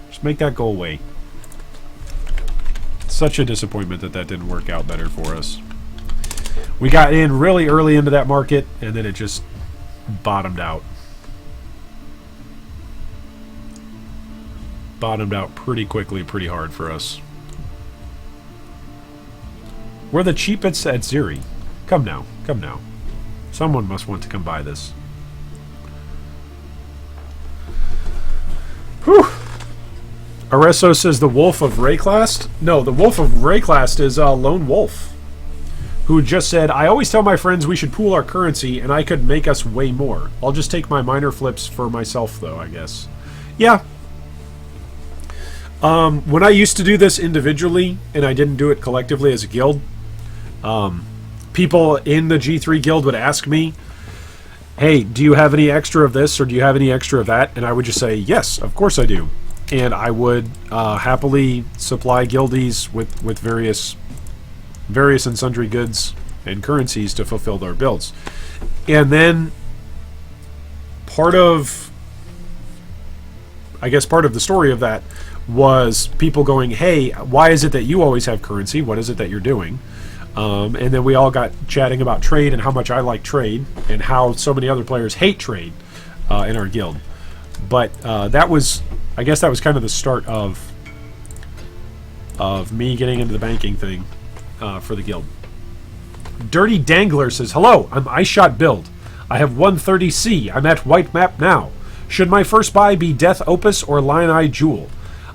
Just make that go away. Such a disappointment that didn't work out better for us. We got in really early into that market, and then it just bottomed out. Bottomed out pretty quickly, pretty hard for us. We're the cheapest at Ziri. Come now. Come now. Someone must want to come buy this. Whew. Areso says the Wolf of Rayclast? No, the Wolf of Rayclast is Lone Wolf, who just said, I always tell my friends we should pool our currency and I could make us way more. I'll just take my minor flips for myself, though, I guess. Yeah. When I used to do this individually, and I didn't do it collectively as a guild, people in the G3 guild would ask me, hey, do you have any extra of this, or do you have any extra of that? And I would just say, yes, of course I do. And I would happily supply guildies with various and sundry goods and currencies to fulfill their builds. And then part of the story of that was people going, hey, why is it that you always have currency? What is it that you're doing? And then we all got chatting about trade and how much I like trade and how so many other players hate trade in our guild. But that was, I guess that was kind of the start of me getting into the banking thing for the guild. Dirty Dangler says, hello, I'm iShot Build. I have 130C. I'm at White Map now. Should my first buy be Death Opus or Lion Eye Jewel?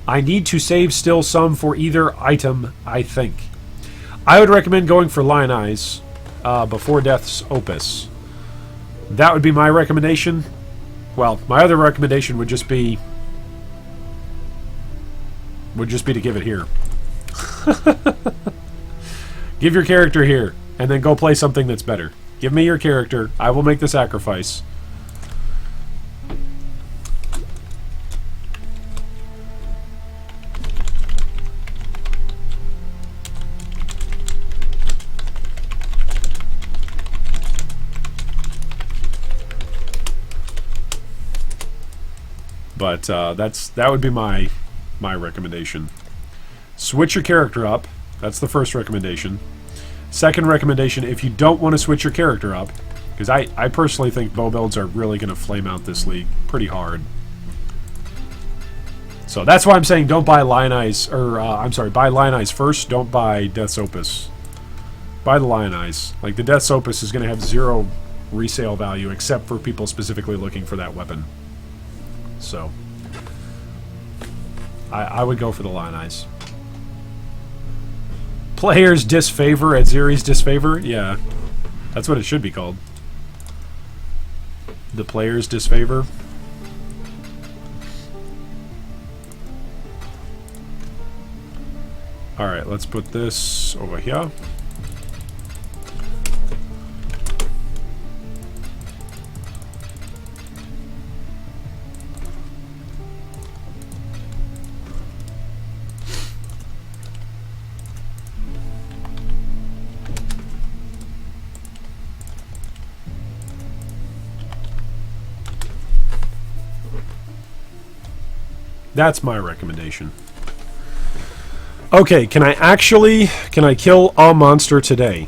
I need to save still some for either item, I think. I would recommend going for Lion Eyes before Death's Opus. That would be my recommendation. Well, my other recommendation would just be to give it here. Give your character here, and then go play something that's better. Give me your character. I will make the sacrifice. But that would be my recommendation. Switch your character up. That's the first recommendation. Second recommendation, if you don't want to switch your character up, because I personally think bow builds are really going to flame out this league pretty hard. So that's why I'm saying don't buy Lionize, or I'm sorry, buy Lionize first. Don't buy Death's Opus. Buy the Lionize. Like, the Death's Opus is going to have 0 resale value except for people specifically looking for that weapon. So I would go for the Lionize. Players disfavor at Zeri's disfavor? Yeah. That's what it should be called. The players disfavor. Alright, let's put this over here. That's my recommendation. Okay, can I kill a monster today?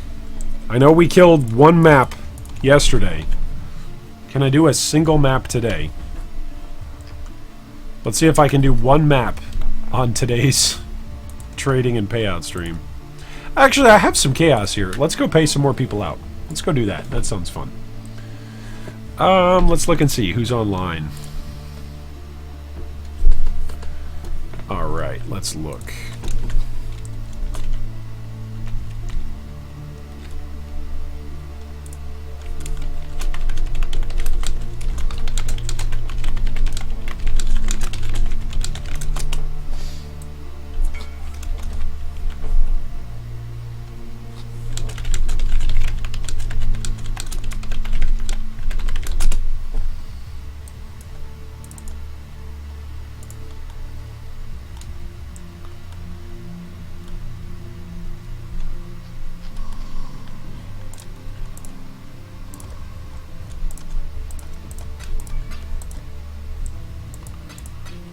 I know we killed one map yesterday. Can I do a single map today? Let's see if I can do one map on today's trading and payout stream. Actually, I have some chaos here. Let's go pay some more people out. Let's go do that. That sounds fun. Let's look and see who's online. Alright, let's look.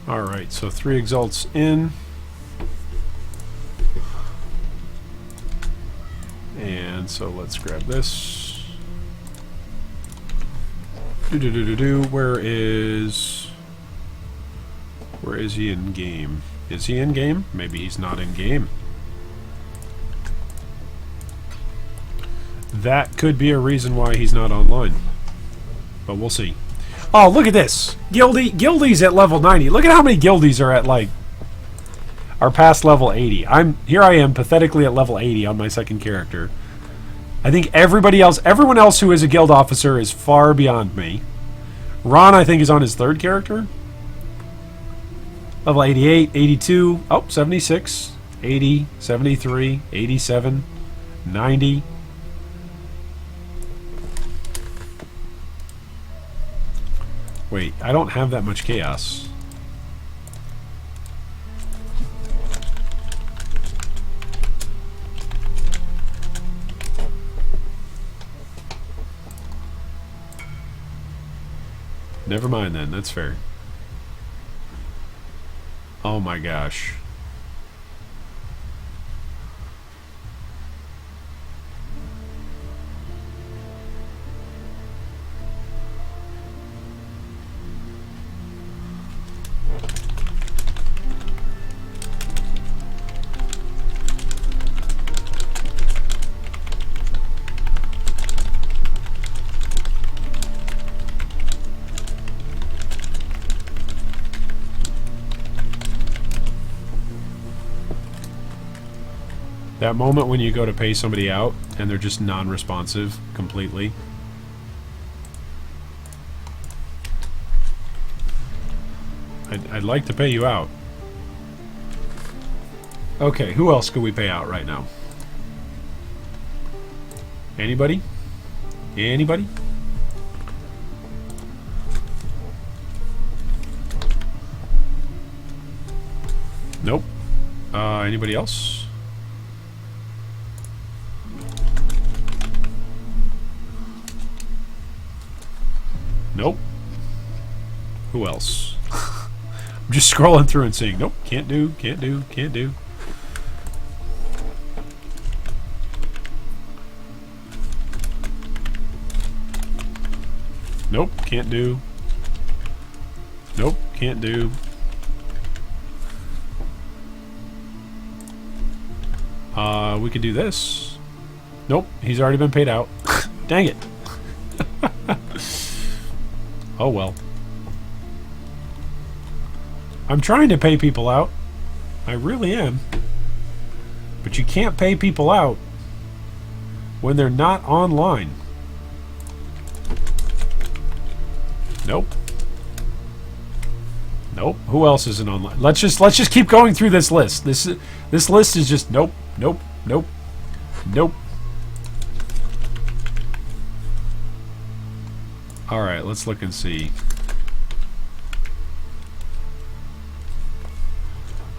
Alright, so 3 exalts in. And so let's grab this. Where is he in game? Is he in game? Maybe he's not in game. That could be a reason why he's not online. But we'll see. Oh, look at this! Guildie's at level 90. Look at how many Guildies are at, like, are past level 80. Here I am, pathetically at level 80 on my second character. I think everyone else who is a guild officer is far beyond me. Ron, I think, is on his third character. Level 88, 82, oh, 76, 80, 73, 87, 90. Wait, I don't have that much chaos. Never mind then, that's fair. Oh my gosh. That moment when you go to pay somebody out and they're just non-responsive completely. I'd like to pay you out. Okay, who else could we pay out right now? Anybody? Anybody? Nope. Anybody else? Nope. Who else? I'm just scrolling through and seeing, nope, can't do, can't do, can't do. Nope, can't do. Nope, can't do. We could do this. Nope, he's already been paid out. Dang it. Oh well. I'm trying to pay people out. I really am. But you can't pay people out when they're not online. Nope. Nope. Who else isn't online? Let's just keep going through this list. This list is just nope, nope, nope, nope. All right, let's look and see.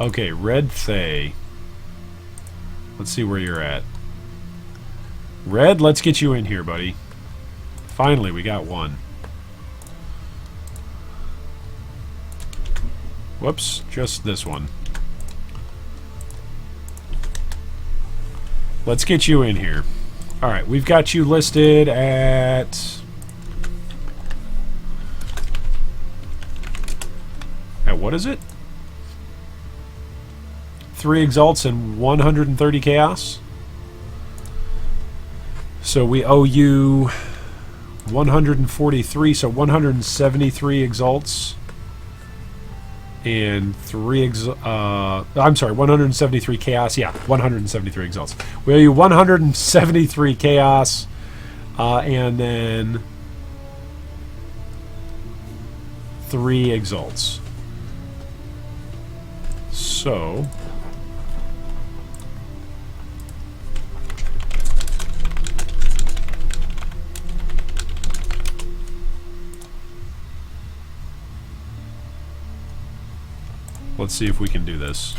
Okay, Red Thay. Let's see where you're at. Red, let's get you in here, buddy. Finally, we got one. Whoops, just this one. Let's get you in here. Alright, we've got you listed at... what is it? 3 exalts and 130 chaos. So we owe you 143, so 173 exalts. And 173 chaos. Yeah, 173 exalts. We owe you 173 chaos, and then 3 exalts. So let's see if we can do this.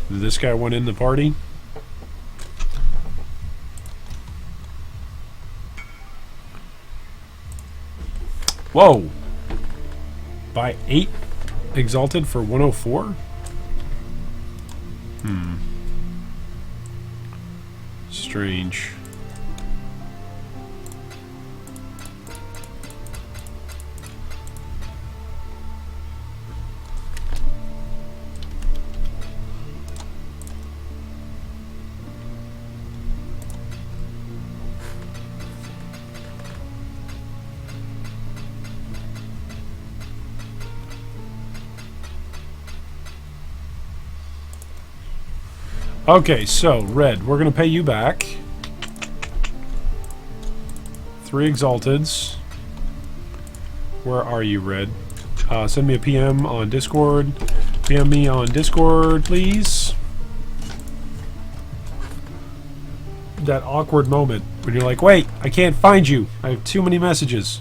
Did this guy want in the party? Whoa! By 8 exalted for 104? Strange. Okay, so, Red, we're going to pay you back. 3 exalteds. Where are you, Red? Send me a PM on Discord. PM me on Discord, please. That awkward moment when you're like, wait, I can't find you. I have too many messages.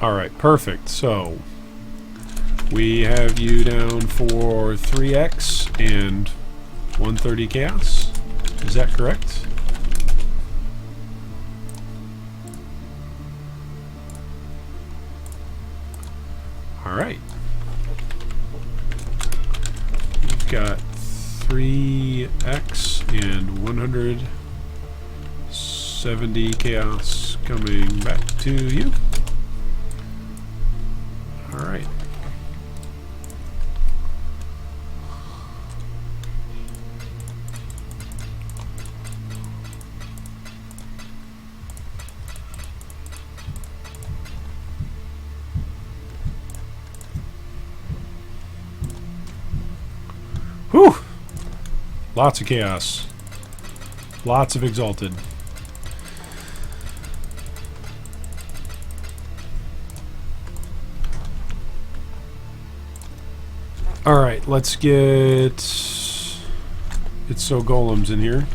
Alright, perfect. So, we have you down for 3x and 130 chaos. Is that correct? Alright. We've got 3x and 170 chaos coming back to you. Alright. Whew! Lots of chaos. Lots of exalted. All right, let's get It's So Golems in here.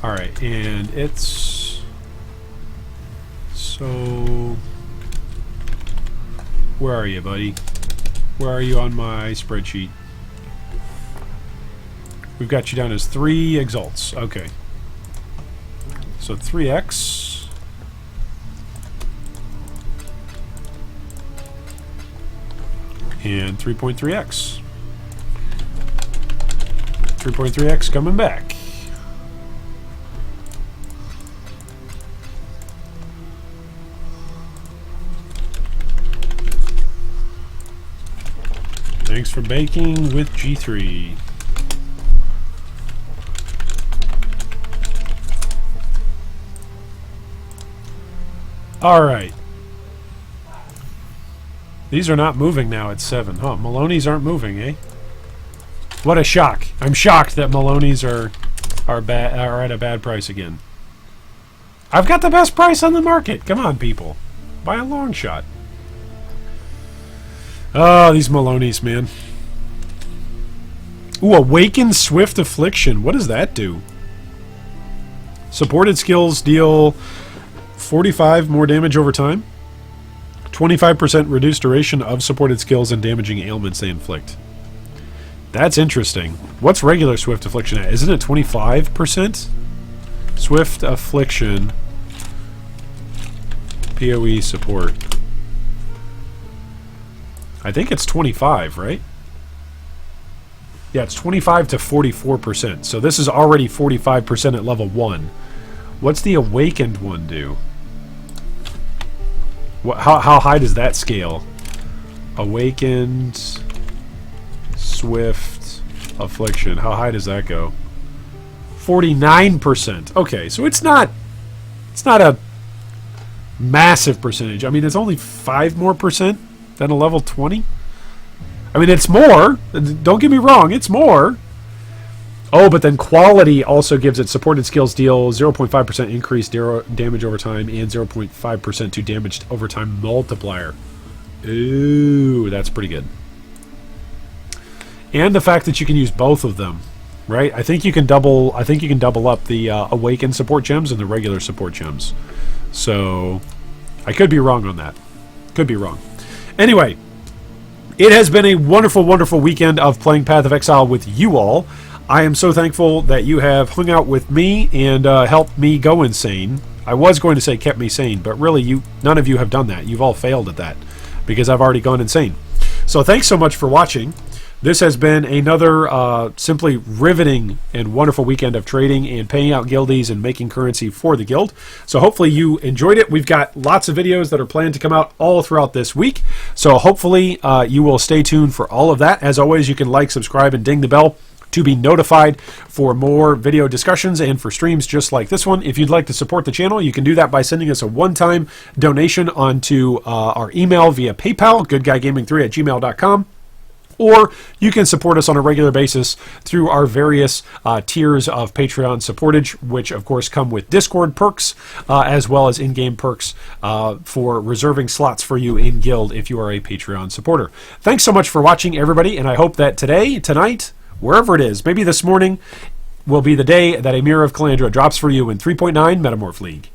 All right, and it's so. Where are you, buddy? Where are you on my spreadsheet? We've got you down as 3 exalts. Okay. So 3x. And 3.3x. 3.3x coming back. Thanks for baking with G3. All right. These are not moving now at 7. Huh, Maloney's aren't moving, eh? What a shock. I'm shocked that Maloney's are at a bad price again. I've got the best price on the market. Come on, people. By a long shot. Oh, these Maloney's, man. Ooh, Awaken Swift Affliction. What does that do? Supported skills deal 45 more damage over time. 25% reduced duration of supported skills and damaging ailments they inflict. That's interesting. What's regular Swift Affliction at? Isn't it 25%? Swift Affliction. POE support. I think it's 25, right? Yeah, it's 25 to 44%. So this is already 45% at level 1. What's the Awakened one do? How high does that scale? Awakened Swift Affliction. How high does that go? 49%. Okay, so it's not a massive percentage. I mean, it's only 5% more than a level 20. I mean, it's more. Don't get me wrong, it's more. Oh, but then quality also gives it supported skills deal 0.5% increased damage over time and 0.5% to damage over time multiplier. Ooh, that's pretty good. And the fact that you can use both of them, right? I think you can double up the Awakened support gems and the regular support gems. So I could be wrong on that. Could be wrong. Anyway, it has been a wonderful, wonderful weekend of playing Path of Exile with you all. I am so thankful that you have hung out with me and helped me go insane. I was going to say kept me sane, but really none of you have done that. You've all failed at that because I've already gone insane. So thanks so much for watching. This has been another simply riveting and wonderful weekend of trading and paying out guildies and making currency for the guild. So hopefully you enjoyed it. We've got lots of videos that are planned to come out all throughout this week. So hopefully you will stay tuned for all of that. As always, you can like, subscribe, and ding the bell to be notified for more video discussions and for streams just like this one. If you'd like to support the channel, you can do that by sending us a one-time donation onto our email via PayPal, goodguygaming3@gmail.com. Or you can support us on a regular basis through our various tiers of Patreon supportage, which of course come with Discord perks, as well as in-game perks for reserving slots for you in Guild if you are a Patreon supporter. Thanks so much for watching, everybody, and I hope that today, tonight, wherever it is, maybe this morning, will be the day that a Mirror of Calandra drops for you in 3.9 Metamorph League.